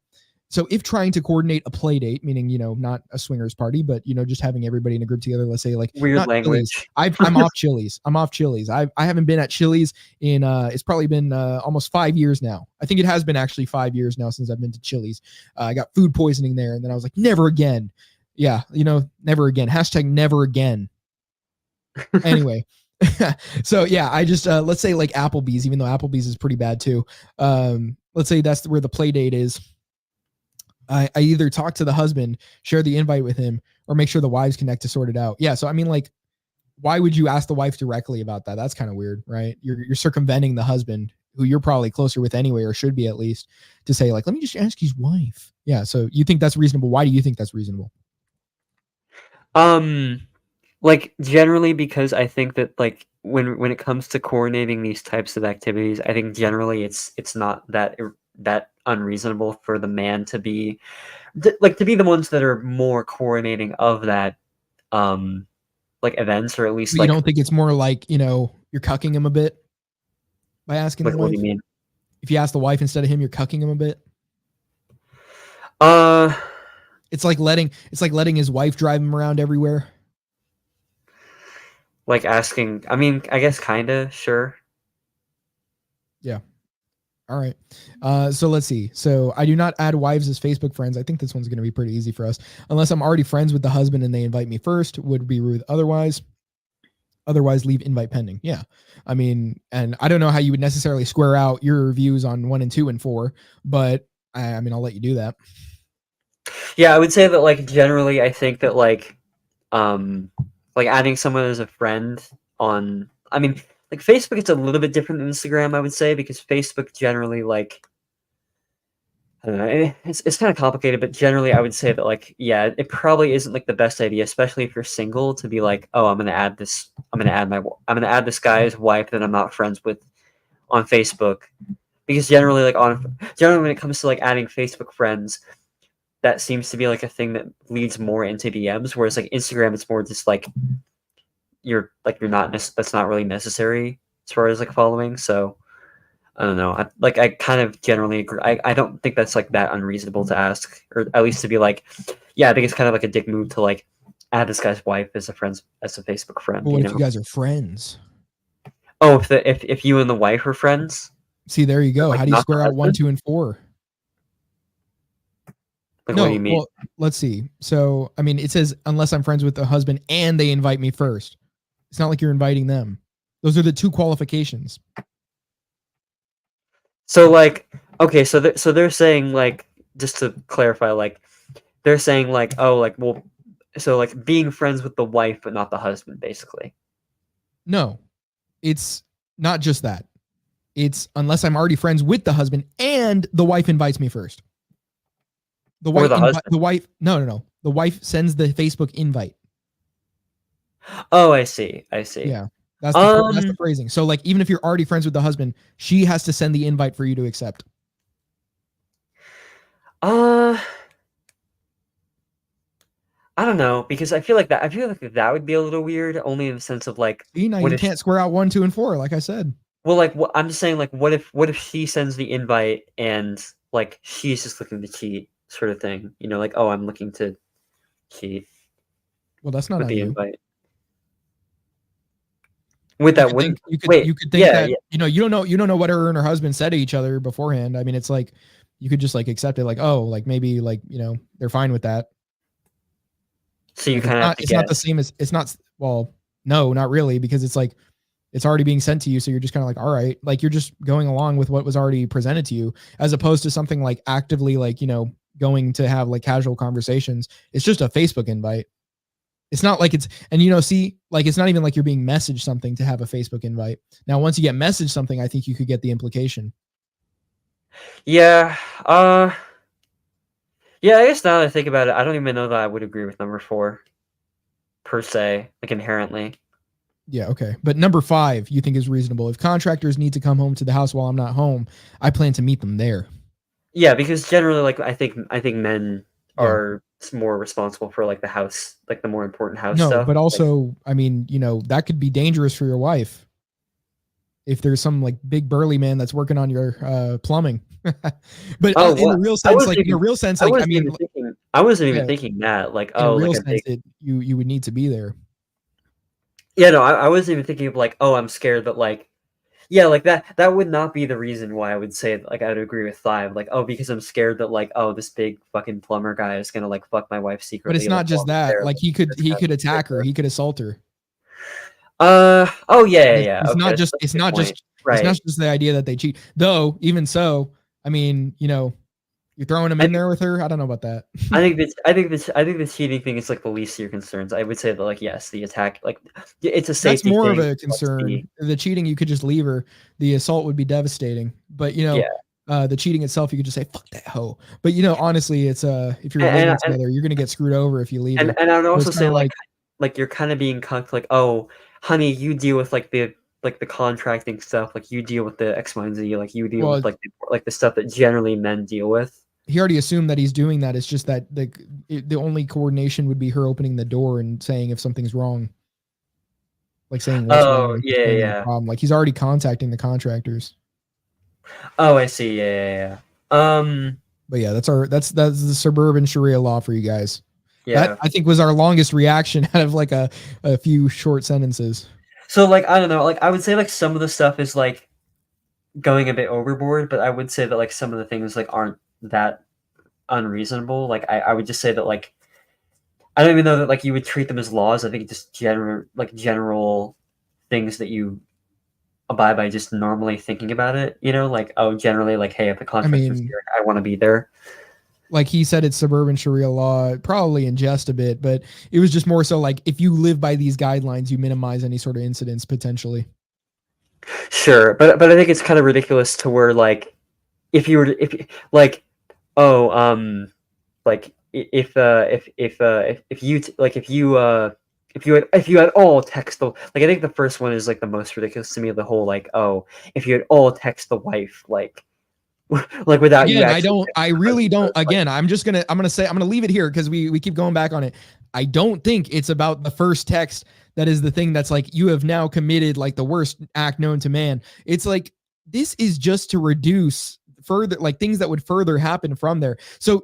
so if trying to coordinate a play date, meaning, you know, not a swingers party, but, you know, just having everybody in a group together, let's say like weird language. Chili's. I'm off Chili's. I'm off Chili's. I haven't been at Chili's in it's probably been almost 5 years now. I think it has been actually 5 years now since I've been to Chili's. I got food poisoning there, and then I was like, never again. Yeah, you know, never again. # never again. Anyway. So yeah, I just let's say like Applebee's, even though Applebee's is pretty bad too. Let's say that's where the play date is. I either talk to the husband, share the invite with him, or make sure the wives connect to sort it out. Yeah. So, I mean, like, why would you ask the wife directly about that? That's kind of weird, right? You're circumventing the husband, who you're probably closer with anyway, or should be at least, to say like, let me just ask his wife. Yeah. So you think that's reasonable? Why do you think that's reasonable? Like generally because I think that like when it comes to coordinating these types of activities, I think generally it's not that unreasonable for the man to be the ones that are more coordinating of that like events, or at least you don't think it's more like, you know, you're cucking him a bit by asking the wife? What do you mean? If you ask the wife instead of him, you're cucking him a bit? It's like letting his wife drive him around everywhere. Like asking, I mean, I guess kinda, sure. Yeah. All right. So let's see. So I do not add wives as Facebook friends. I think this one's going to be pretty easy for us. Unless I'm already friends with the husband and they invite me first, would be rude otherwise. Otherwise, leave invite pending. Yeah. I mean, and I don't know how you would necessarily square out your views on 1 and 2 and 4, but I mean, I'll let you do that. Yeah, I would say that like generally I think that like adding someone as a friend on, I mean, like Facebook, it's a little bit different than Instagram, I would say, because Facebook generally like, I don't know, it's kind of complicated, but generally I would say that like, yeah, it probably isn't like the best idea, especially if you're single, to be like, oh, I'm gonna add this guy's wife that I'm not friends with on Facebook, because generally when it comes to like adding Facebook friends, that seems to be like a thing that leads more into DMs, whereas like Instagram, it's more just like that's not really necessary as far as like following. So I don't know. I kind of generally agree. I don't think that's like that unreasonable to ask, or at least to be like, yeah, I think it's kind of like a dick move to like add this guy's wife as a Facebook friend. Well, what if you guys are friends? Oh, if you and the wife are friends. See, there you go. Like, how do you square out 1, 2, and 4? Like, what do you mean? Well, let's see. So, I mean, it says unless I'm friends with the husband and they invite me first. It's not like you're inviting them. Those are the 2 qualifications. So like, okay, so they're saying like, just to clarify, like they're saying like, oh, like, well, so like being friends with the wife but not the husband, basically. No, it's not just that. It's unless I'm already friends with the husband and the wife invites me first. The wife, no. The wife sends the Facebook invite. Oh, I see. Yeah. That's the phrasing. So like, even if you're already friends with the husband, she has to send the invite for you to accept. I don't know, because I feel like that would be a little weird, only in the sense of like, Now you can't square out 1, 2, and 4, like I said. well, like I'm just saying, like, what if she sends the invite and like she's just looking to cheat, sort of thing, you know, like, oh, I'm looking to cheat. Well, that's not with on the you. invite. With that, you could think that you know you don't know what her and her husband said to each other beforehand. I mean, it's like you could just like accept it, like, oh, like maybe like, you know, they're fine with that. So you Like, kind of it's not the same as it's not. Well, no, not really, because it's like it's already being sent to you, so you're just kind of like, all right, like you're just going along with what was already presented to you, as opposed to something like actively, like, you know, going to have like casual conversations. It's just a Facebook invite. It's not like it's, and you know, see, like it's not even like you're being messaged something to have a Facebook invite. Now, once you get messaged something, I think you could get the implication. Yeah. Yeah, I guess now that I think about it, I don't even know that I would agree with number 4 per se, like inherently. Yeah, okay. But number 5, you think is reasonable. If contractors need to come home to the house while I'm not home, I plan to meet them there. Yeah, because generally, like I think men are more responsible for like the house, like the more important house stuff. But also, I mean, you know, that could be dangerous for your wife. If there's some like big burly man that's working on your plumbing. But in a real sense, like in a real sense, like I mean, I wasn't even thinking that, like, in a real like sense, you would need to be there. Yeah, no, I wasn't even thinking of like, oh, I'm scared that like, yeah, like that would not be the reason why I would say like I would agree with 5, like, oh, because I'm scared that like, oh, this big fucking plumber guy is gonna like fuck my wife secretly. But it's not like, just that. Like he could attack her. He could assault her. Oh yeah. It's okay, not just it's not just the idea that they cheat. Though even so, I mean, you know, you're throwing him in there with her. I don't know about that. I think the cheating thing is like the least of your concerns. I would say that like, yes, the attack, like it's a safety. That's more thing. of a concern. The cheating, you could just leave her. The assault would be devastating. But you know, the cheating itself, you could just say fuck that hoe. But you know, honestly, it's if you're living together, you're gonna get screwed over if you leave her. And I would also say like you're kind of being cucked, like, oh, honey, you deal with like the contracting stuff, like you deal with the X, Y, and Z, like you deal with like the stuff that generally men deal with. He already assumed that he's doing that. It's just that the only coordination would be her opening the door and saying if something's wrong. Like saying what's wrong. Yeah. Problem. Like he's already contacting the contractors. Oh, I see. Yeah. But yeah, that's the suburban Sharia law for you guys. Yeah. That I think was our longest reaction out of like a few short sentences. So like, I don't know, like I would say like some of the stuff is like going a bit overboard, but I would say that like some of the things like aren't that unreasonable. Like I would just say that like I don't even know that like you would treat them as laws. I think just general things that you abide by just normally thinking about it, you know, like, oh, generally like, hey, if the contract is here, I want to be there. Like he said, it's suburban Sharia law, probably in jest a bit, but it was just more so like if you live by these guidelines, you minimize any sort of incidents potentially. Sure, but I think it's kind of ridiculous to where like if you like you had all text the, like I think the first one is like the most ridiculous to me of the whole, like, oh, if you had all text the wife like without you actually, I really don't again, I'm gonna leave it here because we keep going back on it. I don't think it's about the first text that is the thing that's like you have now committed like the worst act known to man. It's like this is just to reduce further like things that would further happen from there. So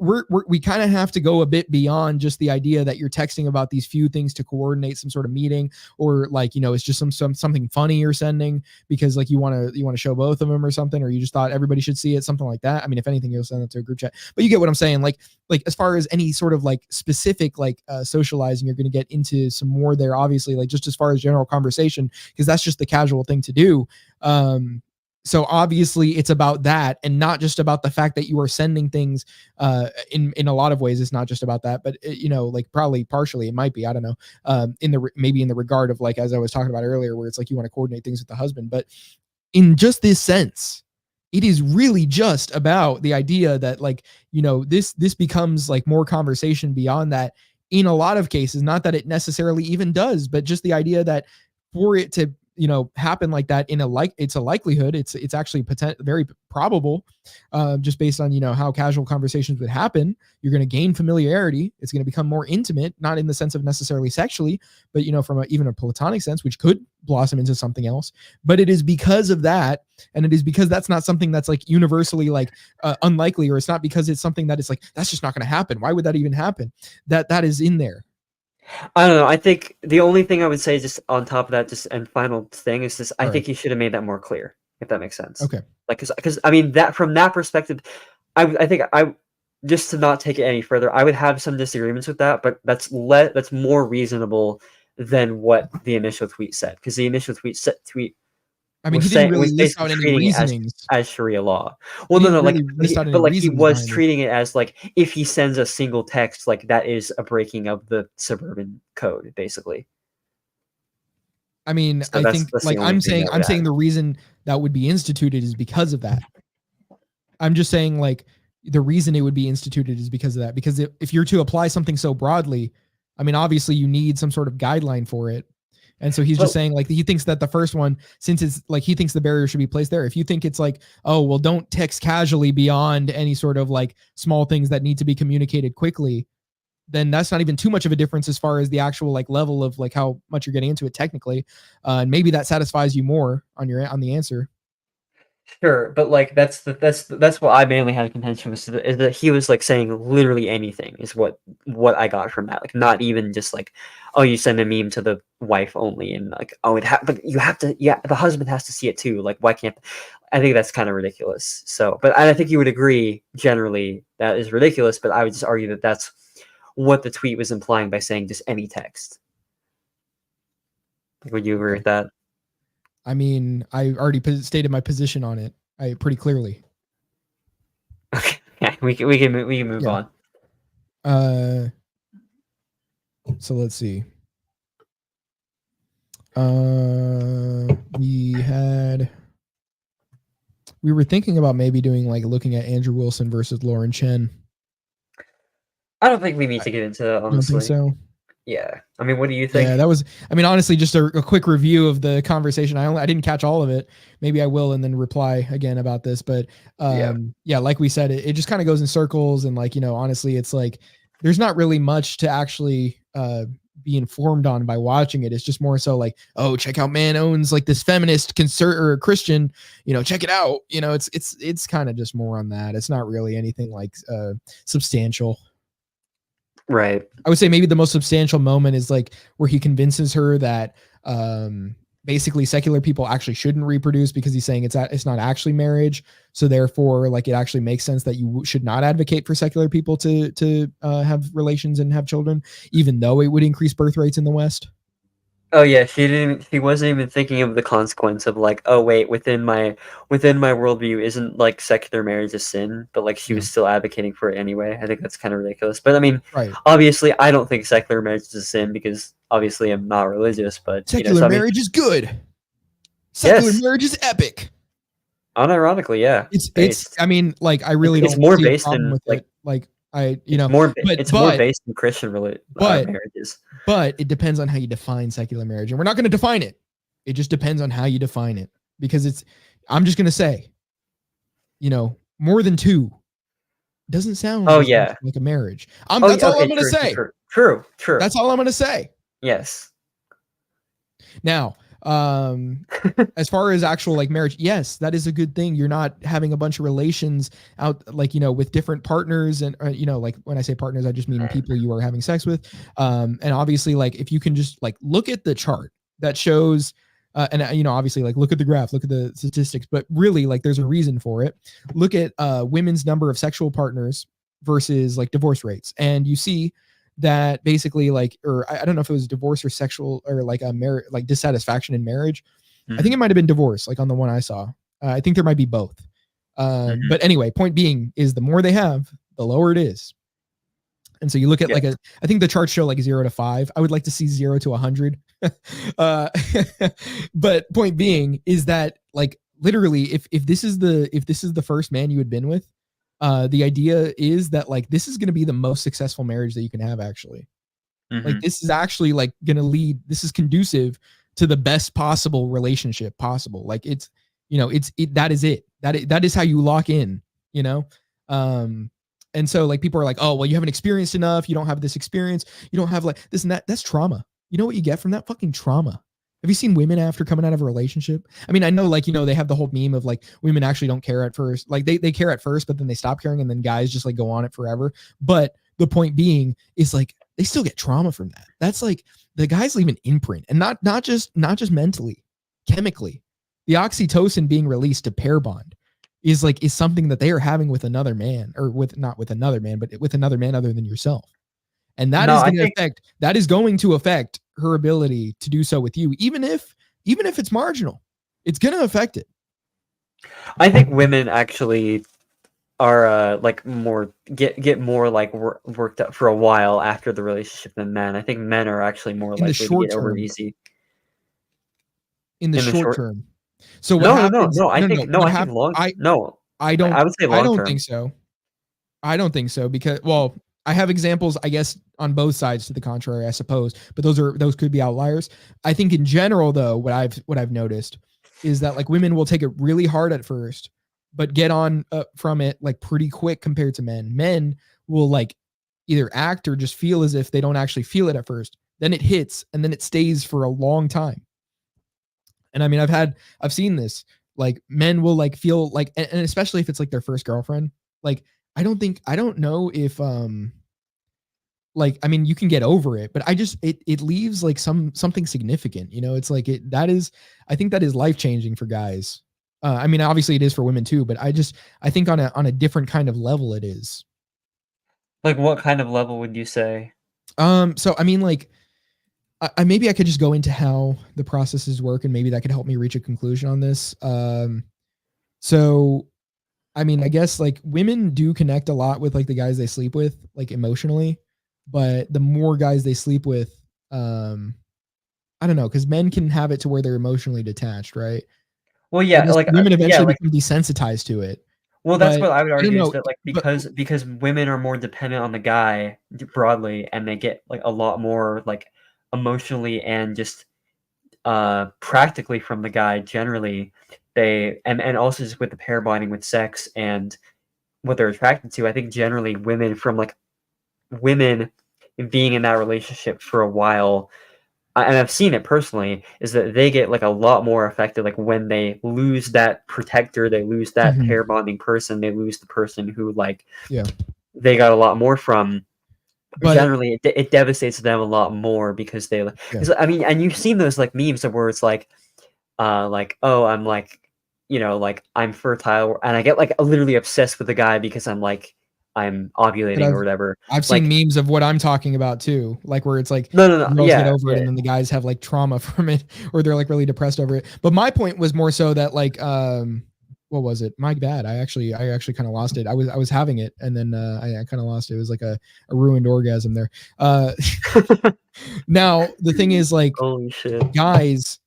we kind of have to go a bit beyond just the idea that you're texting about these few things to coordinate some sort of meeting, or like, you know, it's just something funny you're sending because like you want to show both of them or something, or you just thought everybody should see it, something like that. I mean, if anything, you'll send it to a group chat, but you get what I'm saying. Like as far as any sort of like specific like socializing, you're going to get into some more there, obviously, like just as far as general conversation, because that's just the casual thing to do. So obviously it's about that and not just about the fact that you are sending things in a lot of ways. It's not just about that, but you know, like probably partially it might be, I don't know, maybe in the regard of like, as I was talking about earlier, where it's like you want to coordinate things with the husband, but in just this sense, it is really just about the idea that like, you know, this becomes like more conversation beyond that in a lot of cases, not that it necessarily even does, but just the idea that for it to happen like that it's a likelihood. It's actually very probable, just based on, how casual conversations would happen. You're going to gain familiarity. It's going to become more intimate, not in the sense of necessarily sexually, but, from even a platonic sense, which could blossom into something else. But it is because of that. And it is because that's not something that's like universally like unlikely, or it's not because it's something that is like, that's just not going to happen. Why would that even happen? That is in there. I don't know. I think the only thing I would say, just on top of that, just and final thing, is just I think he should have made that more clear, if that makes sense. Okay. Like, because I mean, that from that perspective, I think just to not take it any further, I would have some disagreements with that, but that's more reasonable than what the initial tweet said, because the initial tweet I mean, he didn't really list out any reasonings as Sharia law. Well, no, really like he was treating it as like, if he sends a single text, like that is a breaking of the suburban code, basically. I mean, So I think like I'm saying the reason that would be instituted is because of that. I'm just saying like the reason it would be instituted is because of that. Because if you're to apply something so broadly, I mean, obviously you need some sort of guideline for it. And so he's just saying like he thinks that the first one, since it's like he thinks the barrier should be placed there. If you think it's like, oh, well, don't text casually beyond any sort of like small things that need to be communicated quickly, then that's not even too much of a difference as far as the actual like level of like how much you're getting into it technically. And maybe that satisfies you more on the answer. Sure, but like that's what I mainly had contention with, is that he was like saying literally anything is what I got from that. Like, not even just like, oh, you send a meme to the wife only, and like, oh, but you have to, the husband has to see it too. Like, why can't? I think that's kind of ridiculous. So, but I think you would agree generally that is ridiculous. But I would just argue that that's what the tweet was implying by saying just any text. Would you agree with that? I mean, I already stated my position on it. Pretty clearly. Okay, yeah, we can move on. So let's see. We were thinking about maybe doing like looking at Andrew Wilson versus Lauren Chen. I don't think we need to get into that, honestly. Don't think so. Yeah. I mean, what do you think? Yeah, that was, I mean, honestly, just a quick review of the conversation. I didn't catch all of it. Maybe I will, and then reply again about this. But yeah, like we said, it just kind of goes in circles. And like, honestly, it's like, there's not really much to actually be informed on by watching it. It's just more so like, oh, check out man owns like this feminist or Christian, check it out. It's kind of just more on that. It's not really anything like substantial. Right. I would say maybe the most substantial moment is like where he convinces her that basically secular people actually shouldn't reproduce, because he's saying it's not actually marriage. So therefore, like, it actually makes sense that you should not advocate for secular people to have relations and have children, even though it would increase birth rates in the West. Oh yeah, she wasn't even thinking of the consequence of like, oh wait, within my worldview, isn't like secular marriage a sin? But like she was still advocating for it anyway. I think that's kind of ridiculous. But I mean, obviously I don't think secular marriage is a sin, because obviously I'm not religious, but secular marriage is good. Secular marriage is epic. Unironically, yeah. It's I mean, like, I really it's don't more see based a problem in with like it. Like, it's more based in Christian marriages. But it depends on how you define secular marriage, and we're not going to define it. It just depends on how you define it, because I'm just going to say, more than two doesn't sound like a marriage. That's all I'm going to say. True. That's all I'm going to say. Yes. Now, as far as actual like marriage, yes, that is a good thing. You're not having a bunch of relations out, like, with different partners, and like, when I say partners, I just mean people you are having sex with. And obviously, like, if you can just like look at the chart that shows, and obviously, like, look at the graph, look at the statistics, but really, like, there's a reason for it. Look at women's number of sexual partners versus like divorce rates, and you see that basically, like, or I don't know if it was divorce or sexual, or like a marriage, like dissatisfaction in marriage. I think it might have been divorce, like on the one I saw. I think there might be both. But anyway, point being is the more they have, the lower it is. And so you look at like I think the charts show like 0 to 5. I would like to see 0 to 100. But point being is that, like, literally, if this is the first man you had been with, the idea is that, like, this is going to be the most successful marriage that you can have, actually. Like, this is actually like going to lead, this is conducive to the best possible relationship possible. Like it's, you know, that is it. That is how you lock in, you know? And so like people are like, oh, well, you haven't experienced enough. You don't have this experience. You don't have like this and that. That's trauma. You know what you get from that? Fucking trauma. Have you seen women after coming out of a relationship? I mean, I know like, you know, they have the whole meme of like women actually don't care at first. Like they care at first, but then they stop caring and then guys just like go on it forever. But the point being is like, they still get trauma from that. That's like the guys leave an imprint, and not just mentally, chemically. The oxytocin being released to pair bond is something that they are having with another man, or not with another man, but with another man other than yourself. And that is going to affect her ability to do so with you, even if it's marginal. It's going to affect it. I think women actually are like more get more like worked up for a while after the relationship than men. I think men are actually more likely to get over easy. In the short term. So what no, happens? I think long. I would say long term. I don't think so. I don't think so because, well, I have examples, I guess, on both sides to the contrary, I suppose, but those could be outliers. I think in general, though, what I've noticed is that like women will take it really hard at first, but get on from it like pretty quick compared to men. Men will like either act or just feel as if they don't actually feel it at first. Then it hits and then it stays for a long time. And I mean, I've seen this, like men will like feel like, and especially if it's like their first girlfriend, like, I don't know if, like, I mean, you can get over it, but it leaves like something significant, you know, it's like I think that is life-changing for guys. I mean, obviously it is for women too, but I think on a different kind of level it is. Like what kind of level would you say? So I mean, like, maybe I could just go into how the processes work, and maybe that could help me reach a conclusion on this. So, I mean, I guess like women do connect a lot with like the guys they sleep with, like emotionally, but the more guys they sleep with, I don't know, because men can have it to where they're emotionally detached, right? Well, yeah, like women eventually become desensitized to it. Well, that's what I would argue is that like because women are more dependent on the guy broadly, and they get like a lot more like emotionally and just practically from the guy generally, they and also just with the pair bonding with sex and what they're attracted to. I think generally women being in that relationship for a while, and I've seen it personally, is that they get like a lot more affected, like when they lose that protector, they lose that pair bonding person, they lose the person who like they got a lot more from. But generally, it devastates them a lot more because they I mean, and you've seen those like memes where it's like oh, I'm like, you know, like I'm fertile, and I get like literally obsessed with the guy because I'm ovulating or whatever. I've seen memes of what I'm talking about too, like where it's like no, girls get over it, and then the guys have like trauma from it, or they're like really depressed over it. But my point was more so that like what was it? My bad. I actually kind of lost it. I was having it, and then I kind of lost it. It was like a ruined orgasm there. Now the thing is, like, holy shit, guys,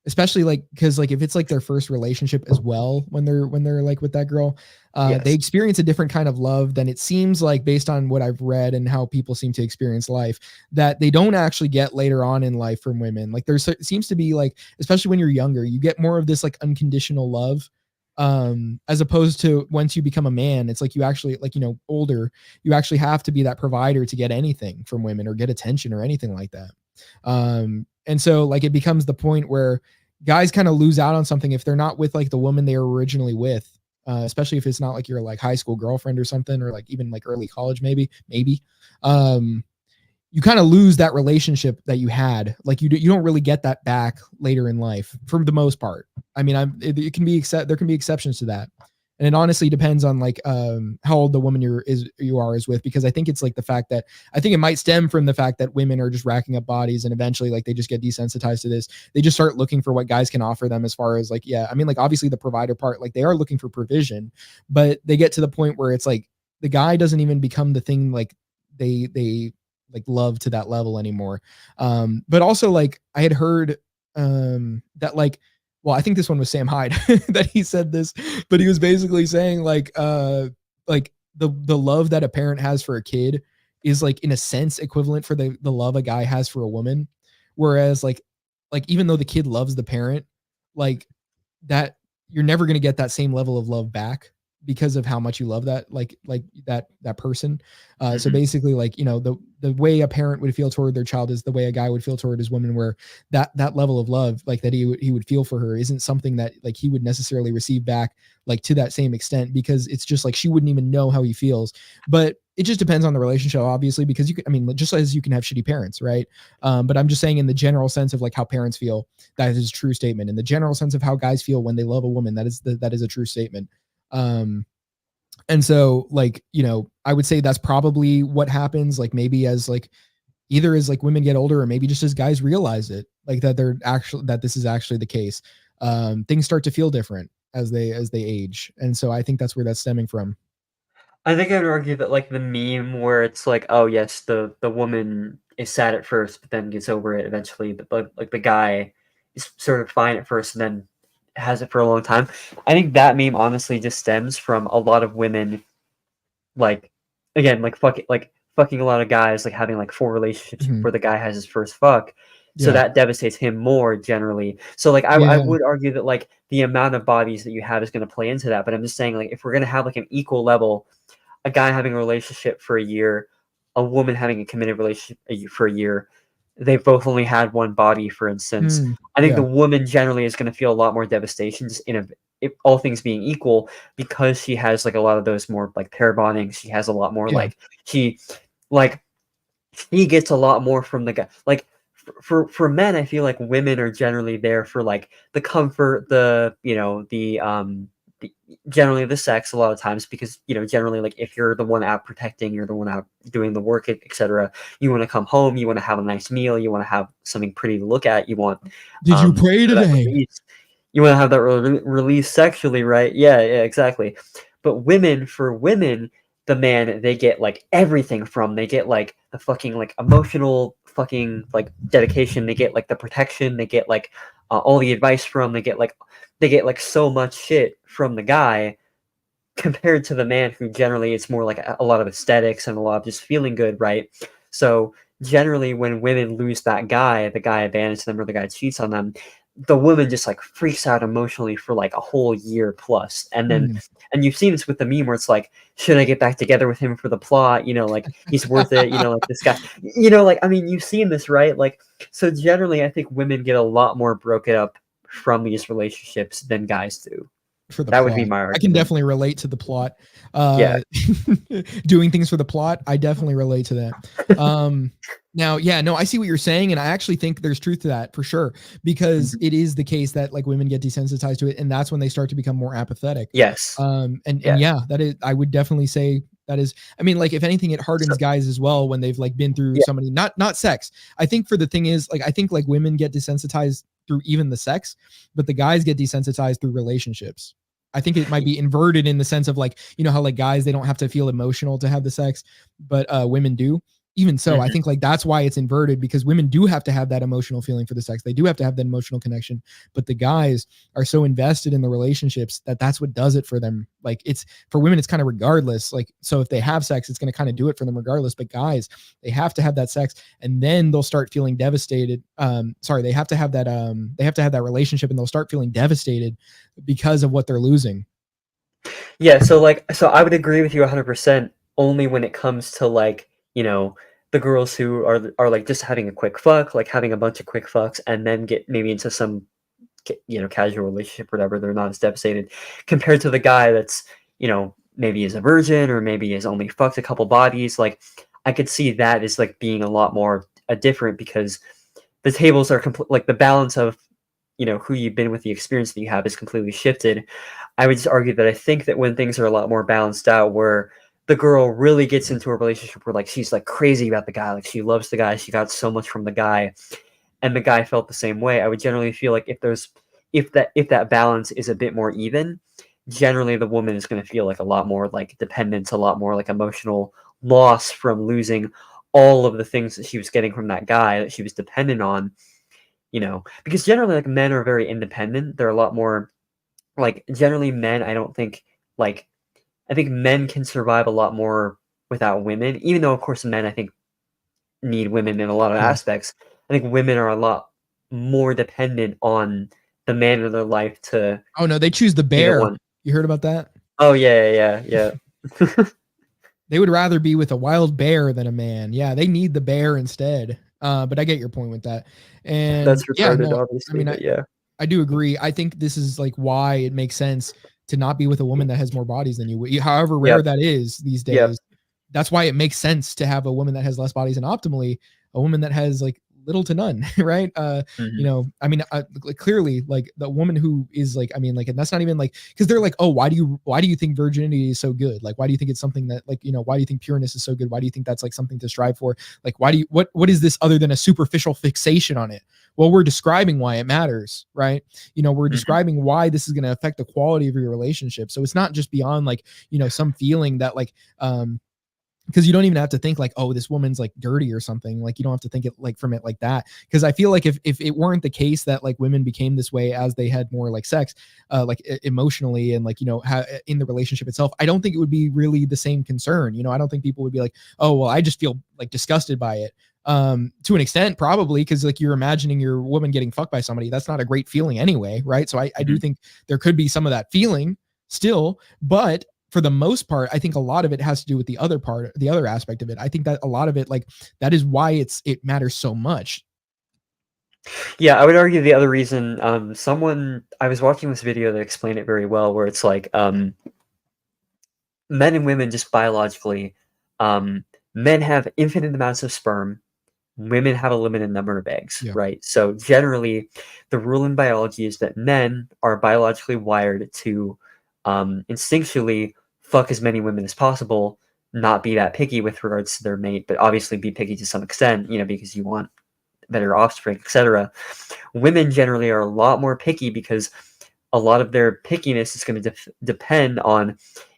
especially like because like if it's like their first relationship as well, when they're like with that girl, they experience a different kind of love than it seems like, based on what I've read and how people seem to experience life, that they don't actually get later on in life from women. Like there seems to be like, especially when you're younger, you get more of this like unconditional love, as opposed to once you become a man, it's like you actually, like, you know, older, you actually have to be that provider to get anything from women or get attention or anything like that. And so like it becomes the point where guys kind of lose out on something if they're not with like the woman they were originally with, especially if it's not like your like high school girlfriend or something, or like even like early college, maybe you kind of lose that relationship that you had. Like you don't really get that back later in life for the most part. I mean, there can be exceptions to that. And it honestly depends on like how old the woman you are with, because I think it's like the fact that I think it might stem from the fact that women are just racking up bodies, and eventually like they just get desensitized to this. They just start looking for what guys can offer them as far as like, I mean, like obviously the provider part, like they are looking for provision, but they get to the point where it's like the guy doesn't even become the thing like they like love to that level anymore. But also like I had heard that like, well, I think this one was Sam Hyde that he said this, but he was basically saying like the love that a parent has for a kid is like in a sense equivalent for the love a guy has for a woman. Whereas like like even though the kid loves the parent, like that you're never going to get that same level of love back because of how much you love that that person. So basically, like, you know, the way a parent would feel toward their child is the way a guy would feel toward his woman, where that level of love, like that he would feel for her, isn't something that like he would necessarily receive back like to that same extent, because it's just like she wouldn't even know how he feels. But it just depends on the relationship, obviously, because you can, I mean, just as you can have shitty parents, right? But I'm just saying, in the general sense of like how parents feel, that is a true statement. In the general sense of how guys feel when they love a woman, that is a true statement. And so, like, you know, I would say that's probably what happens, like maybe as like either as like women get older, or maybe just as guys realize it, like that this is actually the case. Things start to feel different as they age. And so I think that's where that's stemming from. I think I would argue that like the meme where it's like, oh yes, the woman is sad at first, but then gets over it eventually. But like the guy is sort of fine at first and then has it for a long time. I think that meme honestly just stems from a lot of women, like, again, like fucking a lot of guys, like having like 4 relationships before the guy has his first fuck. So Yeah. that devastates him more generally. So like I Yeah. would argue that like the amount of bodies that you have is going to play into that. But I'm just saying, like, if we're going to have like an equal level, a guy having a relationship for a year, a woman having a committed relationship for a year, they've both only had one body, for instance. I think the woman generally is going to feel a lot more devastation, just if all things being equal, because she has like a lot of those more like pair bonding. She has a lot more like she gets a lot more from the guy. Like for men, I feel like women are generally there for like the comfort, the, you know, the generally the sex a lot of times, because, you know, generally, like, if you're the one out protecting, you're the one out doing the work, etc., you want to come home, you want to have a nice meal, you want to have something pretty to look at, you want Did you pray today? you want to have that release sexually, right? Yeah, exactly. But for women, the man, they get like everything from, they get like the fucking like emotional fucking like dedication, they get like the protection, they get like all the advice from, they get like so much shit from the guy, compared to the man, who generally it's more like a lot of aesthetics and a lot of just feeling good, right? So generally when women lose that guy, the guy abandons them or the guy cheats on them, the woman just like freaks out emotionally for like a whole year plus. And then and you've seen this with the meme where it's like, should I get back together with him for the plot, you know, like he's worth it, you know, like this guy, you know, like, I mean, you've seen this, right? Like, so generally I think women get a lot more broken up from these relationships than guys do. For the that plot. would be my argument. I can definitely relate to the plot. Yeah. Doing things for the plot, I definitely relate to that. Now, yeah, no, I see what you're saying, and I actually think there's truth to that for sure, because it is the case that like women get desensitized to it, and that's when they start to become more apathetic. Yes. And yeah, that is, I would definitely say that is, I mean, like if anything, it hardens guys as well when they've like been through somebody, not sex. I think for the thing is, like, I think like women get desensitized through even the sex, but the guys get desensitized through relationships. I think it might be inverted in the sense of like, you know how like guys, they don't have to feel emotional to have the sex, but women do. Even so, I think like that's why it's inverted, because women do have to have that emotional feeling for the sex. They do have to have that emotional connection, but the guys are so invested in the relationships that that's what does it for them. Like, it's for women, it's kind of regardless. Like, so if they have sex, it's going to kind of do it for them regardless. But guys, they have to have that sex, and then they'll start feeling devastated. They have to have that relationship, and they'll start feeling devastated because of what they're losing. Yeah. So I would agree with you 100%, only when it comes to like, you know, the girls who are like just having a quick fuck, like having a bunch of quick fucks, and then get maybe into some, you know, casual relationship or whatever, they're not as devastated, compared to the guy that's, you know, maybe is a virgin or maybe has only fucked a couple bodies. Like, I could see that as like being a lot more different, because the tables are like the balance of, you know, who you've been with, the experience that you have is completely shifted. I would just argue that I think that when things are a lot more balanced out, where the girl really gets into a relationship where like she's like crazy about the guy, like she loves the guy, she got so much from the guy, and the guy felt the same way, I would generally feel like if that balance is a bit more even, generally the woman is going to feel like a lot more like dependence, a lot more like emotional loss from losing all of the things that she was getting from that guy that she was dependent on, you know, because generally like men are very independent. They're a lot more like, generally men, I think men can survive a lot more without women, even though of course men, I think, need women in a lot of aspects. I think women are a lot more dependent on the man in their life to. Oh no, they choose the be the bear. one. You heard about that? Oh yeah. They would rather be with a wild bear than a man. Yeah, they need the bear instead. But I get your point with that. And That's yeah, retarded, no, obviously. I mean, but yeah. I do agree. I think this is like why it makes sense to not be with a woman that has more bodies than you. However rare Yep. that is these days. Yep. That's why it makes sense to have a woman that has less bodies, and optimally a woman that has like little to none, right? You know, I mean, like, clearly, like the woman who is like, I mean, like, and that's not even like, because they're like, oh, why do you think virginity is so good? Like, why do you think it's something that, like, you know, why do you think pureness is so good? Why do you think that's like something to strive for? Like, why do you, what is this other than a superficial fixation on it? Well, we're describing why it matters, right? You know, we're describing why this is going to affect the quality of your relationship. So it's not just beyond like, you know, some feeling that like, because you don't even have to think like, oh, this woman's like dirty or something. Like, you don't have to think it like from it like that. Because I feel like if it weren't the case that like women became this way as they had more like sex, like emotionally and like, you know, in the relationship itself, I don't think it would be really the same concern. You know, I don't think people would be like, oh, well, I just feel like disgusted by it. To an extent, probably, because like you're imagining your woman getting fucked by somebody. That's not a great feeling anyway, right? So I do think there could be some of that feeling still, but for the most part, I think a lot of it has to do with the other part, the other aspect of it. I think that a lot of it, like, that is why it matters so much. Yeah, I would argue the other reason, I was watching this video that explained it very well, where it's like, men and women just biologically, men have infinite amounts of sperm, women have a limited number of eggs, right? So generally, the rule in biology is that men are biologically wired to instinctually fuck as many women as possible, not be that picky with regards to their mate, but obviously be picky to some extent, you know, because you want better offspring, etc. Women generally are a lot more picky because a lot of their pickiness is going to depend on,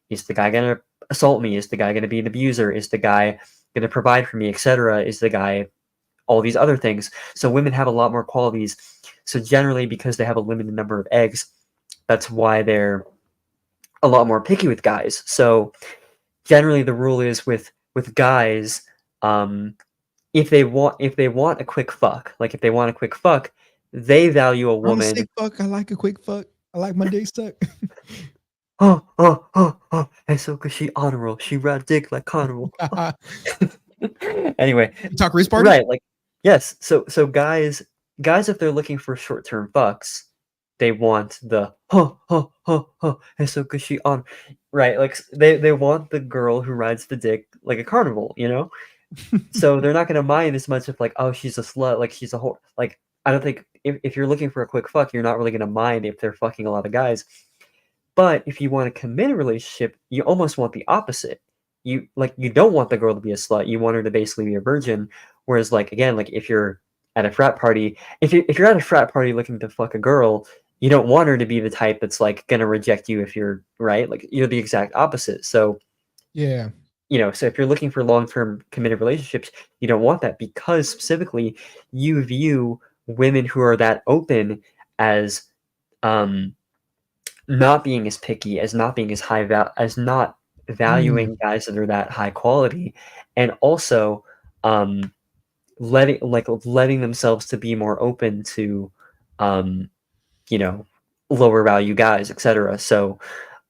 is the guy going to assault me? Is the guy going to be an abuser? Is the guy going to provide for me, etc.? Is the guy all these other things? So women have a lot more qualities. So generally, because they have a limited number of eggs, that's why they're a lot more picky with guys. So generally the rule is with guys, if they want a quick fuck, like if they want a quick fuck, they value a I want a woman. sick fuck. I like a quick fuck. I like my dick stuck. And so cause she honorable, she ride dick like carnival. Anyway, you talk race party? Right, like, yes. So guys, if they're looking for short-term fucks, they want the and so cause she on, right? Like they want the girl who rides the dick like a carnival, you know. So they're not gonna mind as much if like, oh, she's a slut, like she's a whore. Like, I don't think if you're looking for a quick fuck, you're not really gonna mind if they're fucking a lot of guys. But if you want to commit a relationship, you almost want the opposite. You don't want the girl to be a slut. You want her to basically be a virgin. Whereas, like, again, like if you're at a frat party, if you're at a frat party looking to fuck a girl, you don't want her to be the type that's like gonna reject you if you're right. Like, you're the exact opposite. So yeah, you know, so if you're looking for long-term committed relationships, you don't want that, because specifically you view women who are that open as not being as picky, as not being as as not valuing guys that are that high quality, and also letting themselves to be more open to you know, lower value guys, etc. So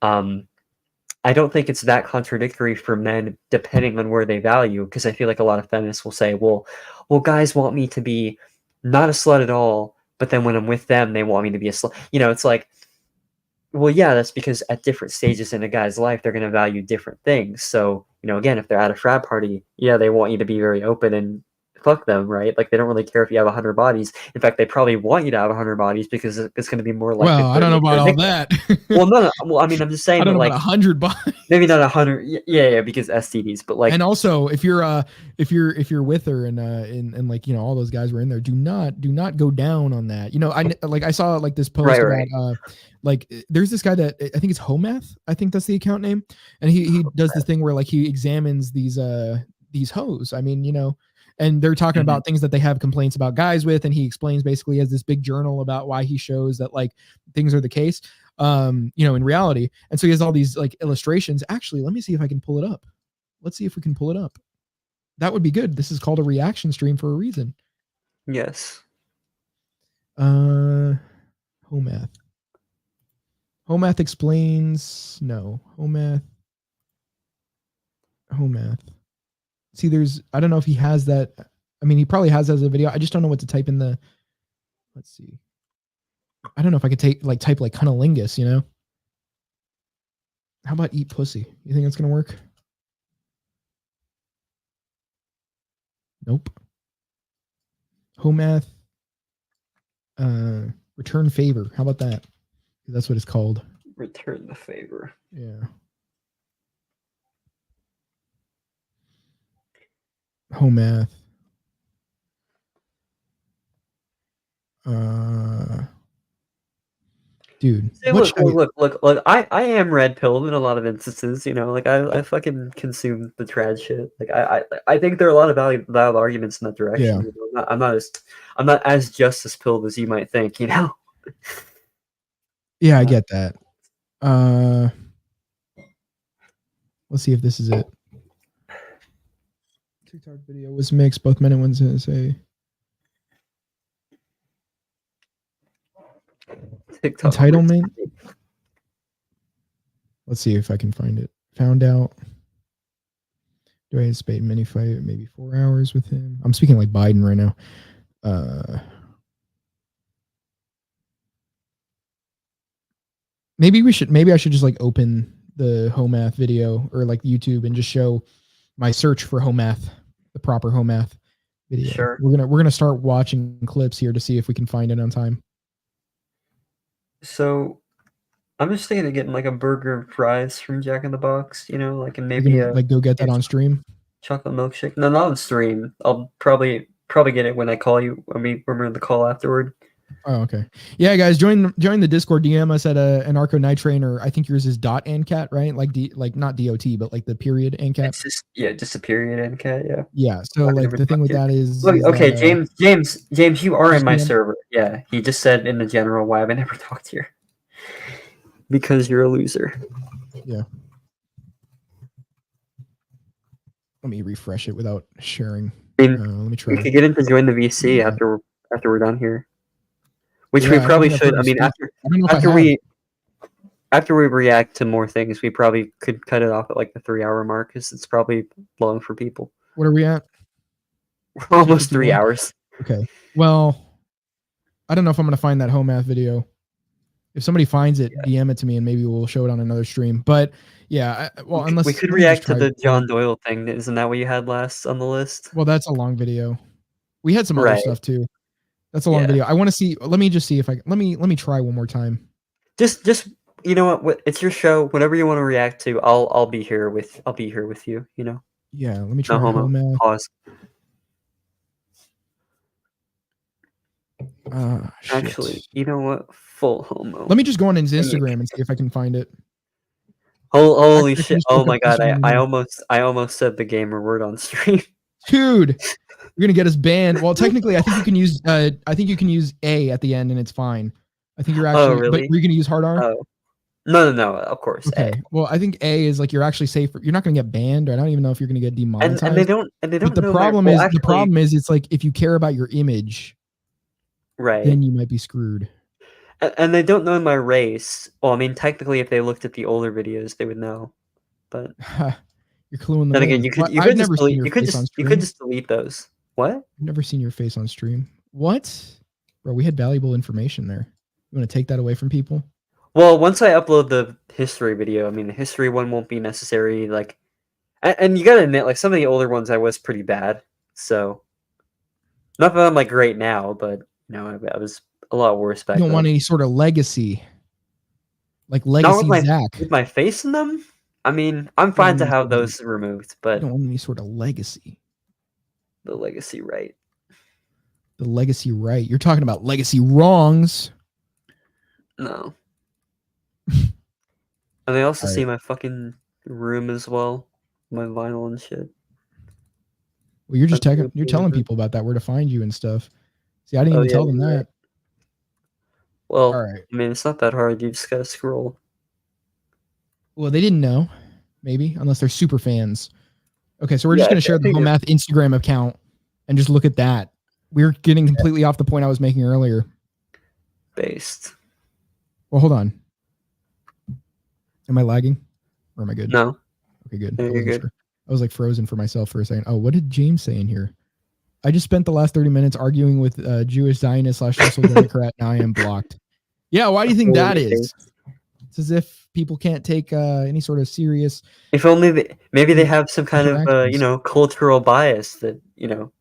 I don't think it's that contradictory for men depending on where they value, because I feel like a lot of feminists will say, well, guys want me to be not a slut at all, but then when I'm with them, they want me to be a slut. You know, it's like, well, yeah, that's because at different stages in a guy's life, they're going to value different things. So, you know, again, if they're at a frat party, yeah, they want you to be very open and fuck them, right? Like, they don't really care if you have 100 bodies. In fact, they probably want you to have 100 bodies because it's going to be more like. Well, I don't know about all that. Well, no. Well, I mean, I'm just saying. I don't know like, about 100 bodies. Maybe not 100. Yeah, because STDs, but like. And also, if you're with her and like, you know, all those guys were in there, do not go down on that. You know, I saw like this post about like, there's this guy that I think it's Homath. I think that's the account name, and he does this thing where like he examines these hoes. I mean, you know. And they're talking about things that they have complaints about guys with, and he explains basically as this big journal about why he shows that like things are the case, you know, in reality. And so he has all these like illustrations. Actually, let me see if I can pull it up. Let's see if we can pull it up. That would be good. This is called a reaction stream for a reason. Yes. Home math. Home math explains. No. Home math. See, I don't know if he has that. I mean, he probably has that as a video. I just don't know what to type in the. Let's see. I don't know if I could type cunnilingus, you know? How about eat pussy? You think that's going to work? Nope. Home math. Return favor. How about that? That's what it's called. Return the favor. Yeah. Home math. Dude. See, look. I am red pilled in a lot of instances. You know, like I fucking consume the trad shit. Like I think there are a lot of valid arguments in that direction. Yeah. You know? I'm not as justice pilled as you might think. You know. Yeah, I get that. Let's see if this is it. TikTok video was mixed. Both men and women say TikTok entitlement. Let's see if I can find it. Found out. Do I anticipate mini fight? Maybe 4 hours with him. I'm speaking like Biden right now. Maybe I should just like open the home math video or like YouTube and just show my search for home math, the proper home math video. Sure. We're gonna start watching clips here to see if we can find it on time. So, I'm just thinking of getting like a burger and fries from Jack in the Box. You know, like and maybe You're gonna, like go get that on stream. Chocolate milkshake. No, not on stream. I'll probably get it when I call you. I mean, remember the call afterward. Oh, okay. Yeah, guys, join the Discord. DM us at Anarcho Nitrain, or I think yours is .ancat, right? Like not DOT, but like the period Ancat. It's just a period Ancat. Yeah. Yeah. So like the thing with that is. Look, okay, that, James, you are in my server. Yeah, he just said in the general, why have I never talked here? Because you're a loser. Yeah. Let me refresh it without sharing. I mean, let me try. We could get him to join the VC after we're done here. Which we probably should. I mean, after we react to more things, we probably could cut it off at like the 3-hour mark because it's probably long for people. What are we at? We're almost 3 hours. Okay. Well, I don't know if I'm gonna find that home math video. If somebody finds it, DM it to me and maybe we'll show it on another stream. But yeah, unless we could react to the John Doyle thing. Isn't that what you had last on the list? Well, that's a long video. We had some other stuff too. That's a long video. I want to see. Let me just see if I let me try one more time. Just you know what? It's your show. Whatever you want to react to, I'll be here with you. You know. Yeah. Let me try. No homo. Pause. Actually, you know what? Full homo. Let me just go on his Instagram and see if I can find it. Holy shit! Oh my god! I almost said the gamer word on stream. Dude, you're gonna get us banned. Well, technically, I think you can use A at the end and it's fine. I think you're actually. Oh, really? But you're gonna use hard R? Oh. No. Of course. Okay. A. Well, I think A is like you're actually safe. You're not gonna get banned, or I don't even know if you're gonna get demonetized. And they don't. But the problem is it's like if you care about your image, right? Then you might be screwed. And they don't know my race. Well, I mean, technically, if they looked at the older videos, they would know. But you're cluing them. Then again, you could just delete those. What? I've never seen your face on stream. What? Bro, we had valuable information there. You want to take that away from people? Well, once I upload the history video, I mean, the history one won't be necessary. Like, and you gotta admit, like some of the older ones, I was pretty bad. So, not that I'm like great now, but you know, I was a lot worse back then. You don't want any sort of legacy, like legacy Zach with my face in them. I mean, I'm fine to have those removed, but you don't want any sort of legacy. The legacy right. The legacy right. You're talking about legacy wrongs. No. And they also see my fucking room as well, my vinyl and shit. Well, you're just telling people about that, where to find you and stuff. See, I didn't even tell them that. Right. Well, all right. I mean, it's not that hard. You just gotta scroll. Well, they didn't know, maybe, unless they're super fans. Okay, so we're just gonna share the Home Math Instagram account and just look at that. We're getting completely off the point I was making earlier. based. Well, hold on. Am I lagging? Or am I good? No. Okay, good. No, I you're wasn't good. sure. I was like frozen for myself for a second. Oh, what did James say in here? I just spent the last 30 minutes arguing with Jewish Zionist / social democrat. Now I am blocked. Yeah, why do you think that is? It's as if people can't take any sort of serious. If only maybe they have some kind of you know, cultural bias that, you know.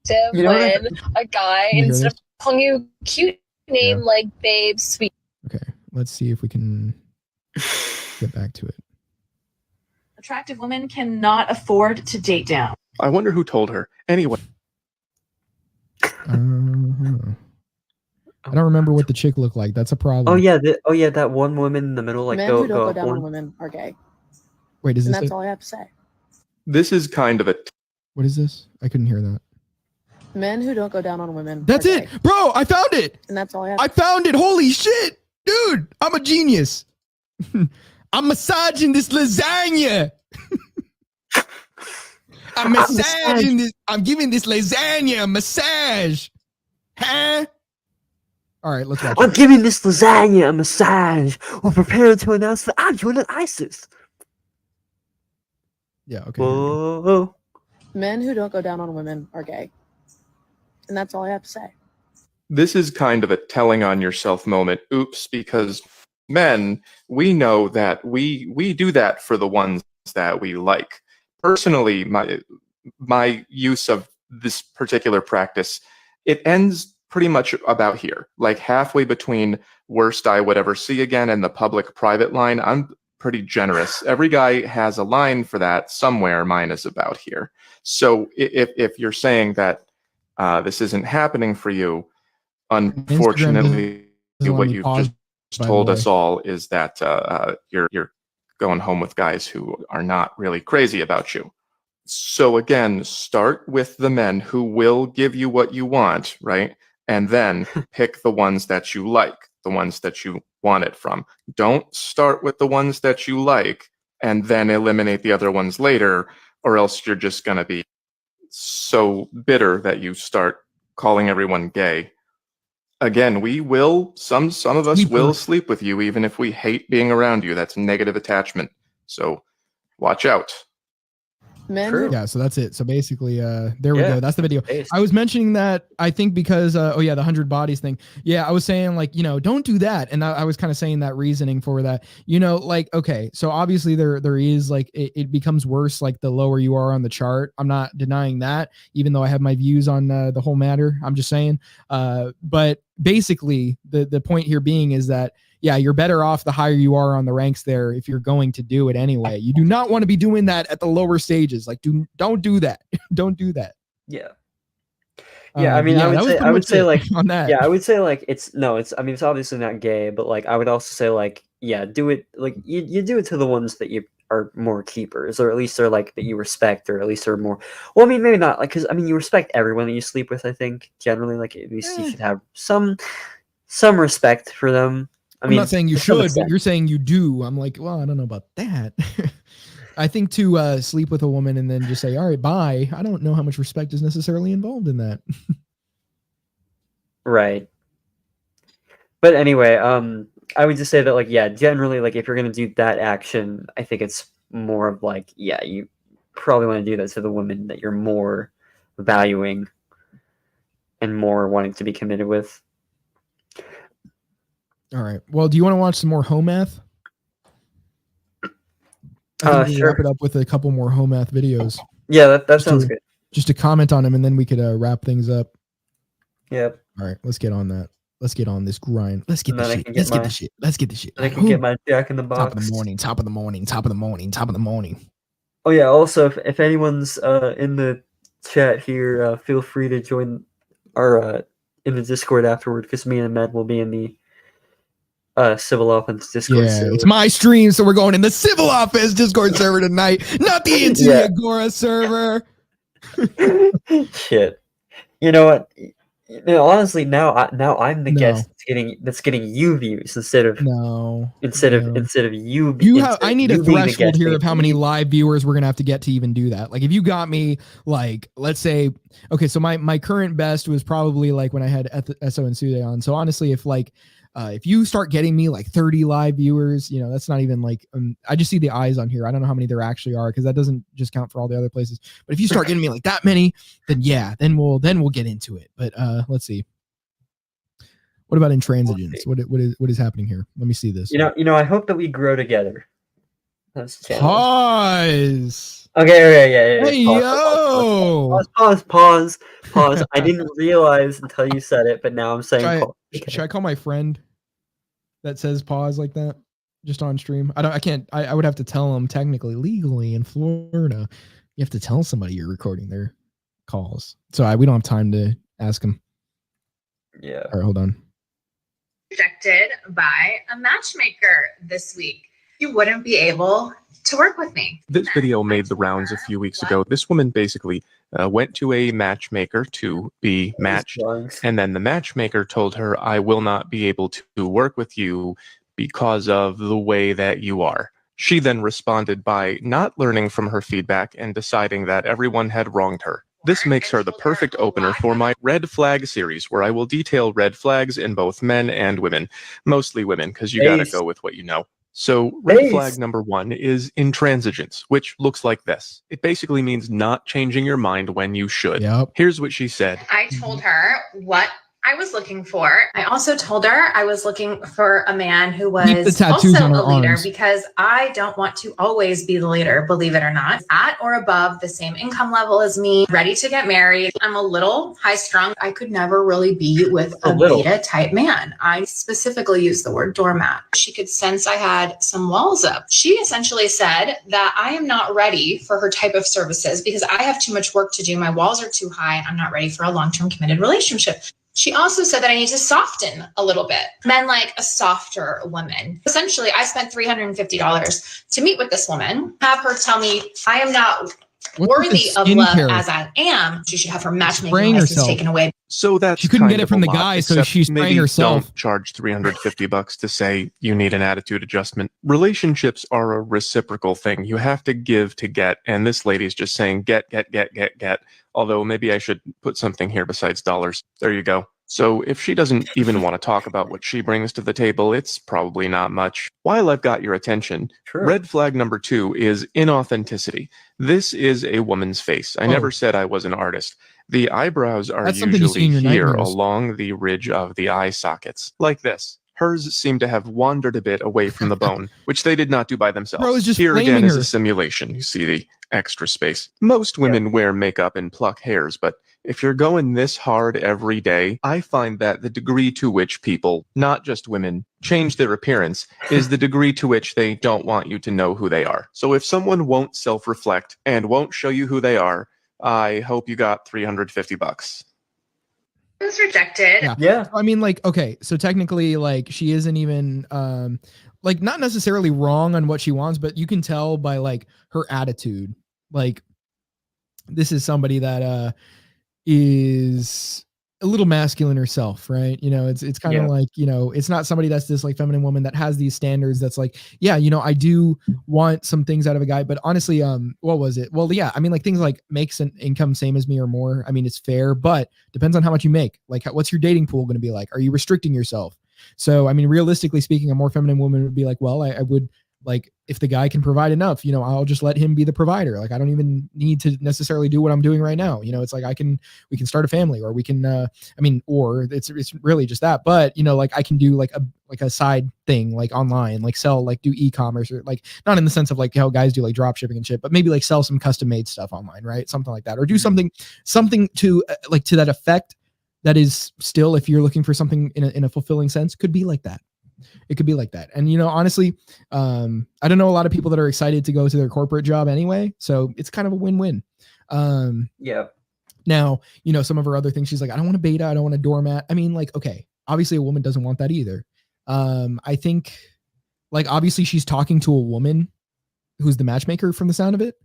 You know what when a guy, Can you hear instead of this? calling you a cute name Yeah. like babe, sweet. Okay, let's see if we can get back to it. Attractive women cannot afford to date down. I wonder who told her. Anyway. I don't remember what the chick looked like. That's a problem. Oh yeah, that one woman in the middle, like Men go who don't go up down on one. women are gay. Wait, is And this that's it? all I have to say. This is kind of a What is this? I couldn't hear that. Men who don't go down on women. That's are it, gay. bro. I found it. And that's all I have. I found it. Holy shit, dude! I'm a genius. I'm massaging this lasagna. I'm massaging this. I'm giving this lasagna a massage. Huh? All right, let's watch I'm it. giving this lasagna a massage. We're preparing to announce that I'm joining ISIS. Yeah. Okay. Whoa. Men who don't go down on women are gay. And that's all I have to say. This is kind of a telling on yourself moment. Oops, because men, we know that we do that for the ones that we like. Personally, my use of this particular practice, it ends pretty much about here, like halfway between worst I would ever see again and the public private line. I'm pretty generous. Every guy has a line for that somewhere. Mine is about here. So if you're saying that this isn't happening for you, unfortunately, what you just told us all is that you're going home with guys who are not really crazy about you. So again, start with the men who will give you what you want, right? And then pick the ones that you like, the ones that you want it from. Don't start with the ones that you like and then eliminate the other ones later, or else you're just going to be so bitter that you start calling everyone gay. Again, we will, some of us will sleep with you even if we hate being around you. That's negative attachment. So watch out. Men who Yeah, so that's it. So basically, there we Yeah. go. That's the video. I was mentioning that, I think because, the 100 bodies thing. Yeah, I was saying like, don't do that. And I was kind of saying that reasoning for that, like, okay, so obviously there is like, it becomes worse like the lower you are on the chart. I'm not denying that, even though I have my views on the whole matter. I'm just saying. But basically, the point here being is that, yeah, you're better off the higher you are on the ranks there if you're going to do it anyway. You do not want to be doing that at the lower stages. Like, don't do that. Don't do that. Yeah. Yeah, I mean, yeah, I would say like on that. Yeah, I would say like it's obviously not gay, but like I would also say like, yeah, do it like you do it to the ones that you are more keepers, or at least they're like that you respect, or at least they're more. Well, I mean, maybe not like, because I mean you respect everyone that you sleep with. I think generally, like at least you should have some respect for them. I'm not saying you should, but you're saying you do. I'm like, well, I don't know about that. I think to sleep with a woman and then just say, all right, bye. I don't know how much respect is necessarily involved in that. Right. But anyway, I would just say that like, yeah, generally, like if you're going to do that action, I think it's more of like, yeah, you probably want to do that to the women that you're more valuing and more wanting to be committed with. All right. Well, do you want to watch some more home math? I think we'll Sure. wrap it up with a couple more home math videos. Yeah, that sounds good. Just to comment on them, and then we could wrap things up. Yep. All right, let's get on that. Let's get on this grind. Let's get And this then I shit. can Let's get get my- this shit. Let's get this shit. And I can get my Jack in the Box. Top of the morning. Top of the morning. Top of the morning. Top of the morning. Oh yeah. Also, if anyone's in the chat here, feel free to join our in the Discord afterward, because me and Ahmed will be in the civil offense Discord. Yeah, server. it's my stream, so we're going in the civil office Discord server tonight, not the into the Yeah. Agora server. Shit. You know what? honestly, now I'm the No. guest that's getting you views instead of No. you. I need a threshold here of how many live viewers we're gonna have to get to even do that. Like if you got me, like, let's say, okay, so my current best was probably like when I had Esso and Sude on. So honestly, if you start getting me like 30 live viewers, that's not even like, I just see the eyes on here. I don't know how many there actually are because that doesn't just count for all the other places. But if you start getting me like that many, then yeah, then we'll get into it. But let's see. What about intransigence? What is happening here? Let me see this. I hope that we grow together. Pause. Okay, yeah. Hey, Pause. I didn't realize until you said it, but now I'm saying pause. Should I call my friend that says pause like that just on stream? I would have to tell him technically, legally in Florida, you have to tell somebody you're recording their calls. So we don't have time to ask him. Yeah. All right, hold on. Rejected by a matchmaker this week. You wouldn't be able to work with me. This video made the rounds a few weeks ago. This woman basically went to a matchmaker to be matched, and then the matchmaker told her, I will not be able to work with you because of the way that you are. She then responded by not learning from her feedback and deciding that everyone had wronged her. This makes her the perfect opener for my red flag series, where I will detail red flags in both men and women. Mostly women, because you gotta go with what you know. So red flag number 1 is intransigence, which looks like this. It basically means not changing your mind when you should. Yep. Here's what she said. I told her what I was looking for. I also told her I was looking for a man who was also a leader because I don't want to always be the leader, believe it or not. At or above the same income level as me, ready to get married. I'm a little high strung. I could never really be with a beta type man. I specifically used the word doormat. She could sense I had some walls up. She essentially said that I am not ready for her type of services because I have too much work to do. My walls are too high. I'm not ready for a long-term committed relationship. She also said that I need to soften a little bit. Men like a softer woman. Essentially, I spent $350 to meet with this woman, have her tell me I am not worthy of love as I am. She should have her matchmaking license taken away. So that's she couldn't kind get it of from a the lot, guy, so except she's spraying maybe herself. Don't charge $350 to say you need an attitude adjustment. Relationships are a reciprocal thing. You have to give to get, and this lady's just saying get. Although maybe I should put something here besides dollars. There you go. So if she doesn't even want to talk about what she brings to the table, it's probably not much. While I've got your attention, red flag number 2 is inauthenticity. This is a woman's face. I never said I was an artist. The eyebrows are usually here along the ridge of the eye sockets, like this. Hers seem to have wandered a bit away from the bone, which they did not do by themselves. Bro, just here again her. is a simulation. You see the extra space. Most women wear makeup and pluck hairs, but if you're going this hard every day, I find that the degree to which people, not just women, change their appearance is the degree to which they don't want you to know who they are. So if someone won't self-reflect and won't show you who they are, I hope you got $350. I was rejected. Yeah. I mean, like, okay, so technically, like, she isn't even like not necessarily wrong on what she wants, but you can tell by like her attitude. Like, this is somebody that is a little masculine herself, right? It's kind of like, it's not somebody that's this like feminine woman that has these standards that's like, yeah, I do want some things out of a guy, but honestly, what was it? Well, yeah, I mean, like things like makes an income same as me or more. I mean, it's fair, but depends on how much you make. Like, what's your dating pool going to be like? Are you restricting yourself? So, I mean, realistically speaking, a more feminine woman would be like, well, I would like, if the guy can provide enough, I'll just let him be the provider. Like, I don't even need to necessarily do what I'm doing right now. It's like, we can start a family, or we can, or it's really just that, but like I can do like a side thing, like online, like sell, like do e-commerce, or like, not in the sense of like how guys do like drop shipping and shit, but maybe like sell some custom made stuff online, right? Something like that, or do something to like, to that effect. That is still, if you're looking for something in a fulfilling sense, could be like that. It could be like that. And, honestly, I don't know a lot of people that are excited to go to their corporate job anyway. So it's kind of a win-win. Yeah. Now, some of her other things, she's like, I don't want a beta. I don't want a doormat. I mean, like, okay, obviously a woman doesn't want that either. I think like, obviously she's talking to a woman who's the matchmaker from the sound of it.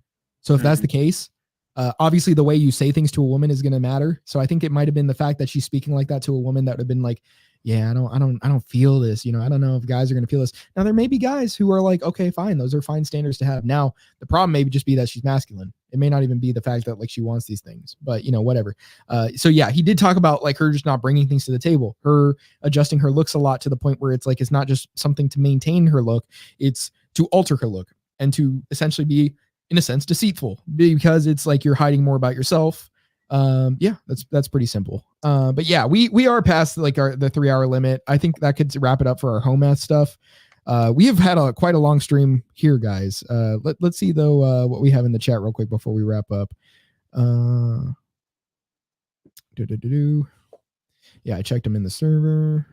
So if that's the case, Obviously, the way you say things to a woman is going to matter. So I think it might have been the fact that she's speaking like that to a woman that would have been like, yeah, I don't feel this. I don't know if guys are going to feel this. Now, there may be guys who are like, okay, fine. Those are fine standards to have. Now, the problem may just be that she's masculine. It may not even be the fact that like she wants these things, but whatever. So yeah, he did talk about like her just not bringing things to the table, her adjusting her looks a lot to the point where it's like, it's not just something to maintain her look. It's to alter her look and to essentially be, in a sense, deceitful, because it's like you're hiding more about yourself. Yeah, that's pretty simple. But yeah, we are past like the 3-hour limit. I think that could wrap it up for our home math stuff. We have had quite a long stream here, guys. Let's see though what we have in the chat real quick before we wrap up. Yeah, I checked them in the server.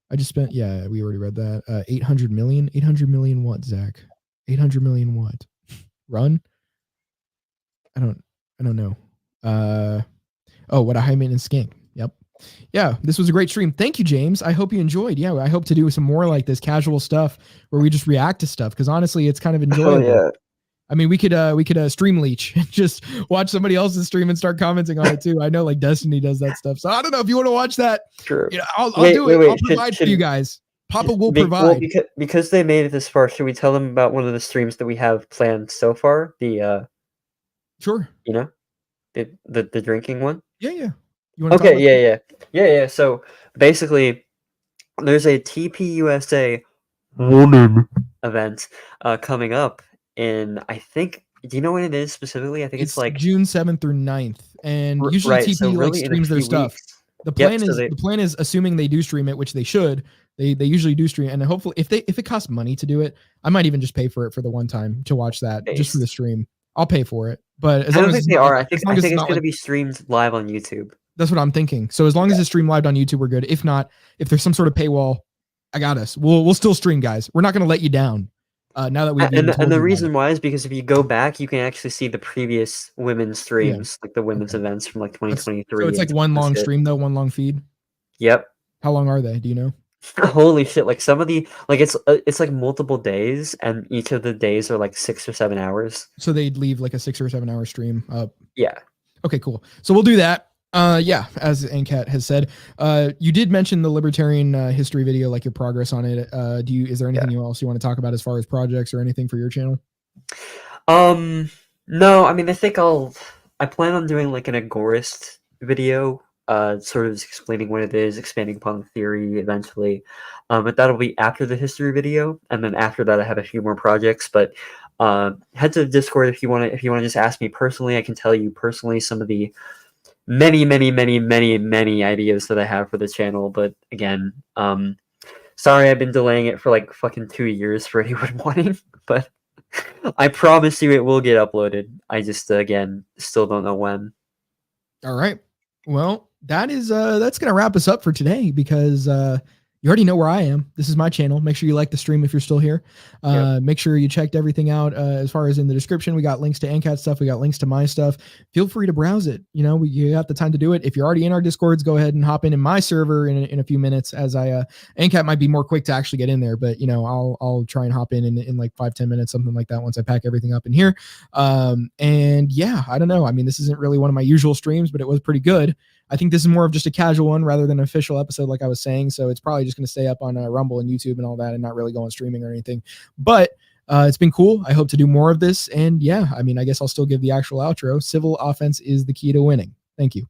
I just spent, yeah, we already read that. 800 million what, Zach? 800 million what? Run? I don't know. Oh, what a high maintenance skank. Yep. Yeah, this was a great stream. Thank you, James. I hope you enjoyed. Yeah, I hope to do some more like this casual stuff where we just react to stuff, because honestly, it's kind of enjoyable. Oh, yeah. I mean, we could stream leech and just watch somebody else's stream and start commenting on it too. I know like Destiny does that stuff. So I don't know if you want to watch that. Sure. I'll do it. I'll provide for you guys. Papa will provide. Well, because they made it this far, should we tell them about one of the streams that we have planned so far? Sure. The drinking one? Yeah. You want to talk about Yeah. So basically, there's a TPUSA woman event coming up in, I think, do you know when it is specifically? I think it's like June 7th through 9th. And usually TP so really like streams their stuff. The plan is assuming they do stream it, which they should. They usually do stream, and hopefully if it costs money to do it, I might even just pay for it for the one time to watch that just for the stream. I'll pay for it. But as I long don't as think they are. Like, I think it's going to be streamed live on YouTube. That's what I'm thinking. So as long as it's streamed live on YouTube, we're good. If not, if there's some sort of paywall, I got us. We'll still stream, guys. We're not going to let you down. Now that we've and the reason why is because if you go back, you can actually see the previous women's streams, like the women's events from like 2023. So it's like one long stream though, one long feed. Yep. How long are they? Do you know? Holy shit! Like some of the it's like multiple days, and each of the days are like 6 or 7 hours. So they'd leave like a 6 or 7 hour stream up. Yeah. Okay, cool. So we'll do that. Yeah, as Ancat has said, you did mention the libertarian history video, like your progress on it. Is there anything else you want to talk about as far as projects or anything for your channel? No, I mean, I plan on doing like an Agorist video, sort of explaining what it is, expanding upon the theory eventually. But that'll be after the history video, and then after that I have a few more projects. But head to Discord if you want to just ask me personally. I can tell you personally some of the many ideas that I have for the channel. But again, sorry I've been delaying it for like fucking 2 years for anyone wanting, but I promise you it will get uploaded. I just again still don't know when. All right. Well, that's gonna wrap us up for today, because you already know where I am. This is my channel. Make sure you like the stream if you're still here. Make sure you checked everything out as far as in the description. We got links to Ancat stuff. We got links to my stuff. Feel free to browse it. You have the time to do it. If you're already in our Discords, go ahead and hop in my server in a few minutes, as Ancat might be more quick to actually get in there, but I'll try and hop in like 5-10 minutes, something like that, once I pack everything up in here. And yeah, I don't know. I mean, this isn't really one of my usual streams, but it was pretty good. I think this is more of just a casual one rather than an official episode, like I was saying. So it's probably just going to stay up on Rumble and YouTube and all that, and not really go on streaming or anything. But it's been cool. I hope to do more of this. And yeah, I mean, I guess I'll still give the actual outro. Civil offense is the key to winning. Thank you.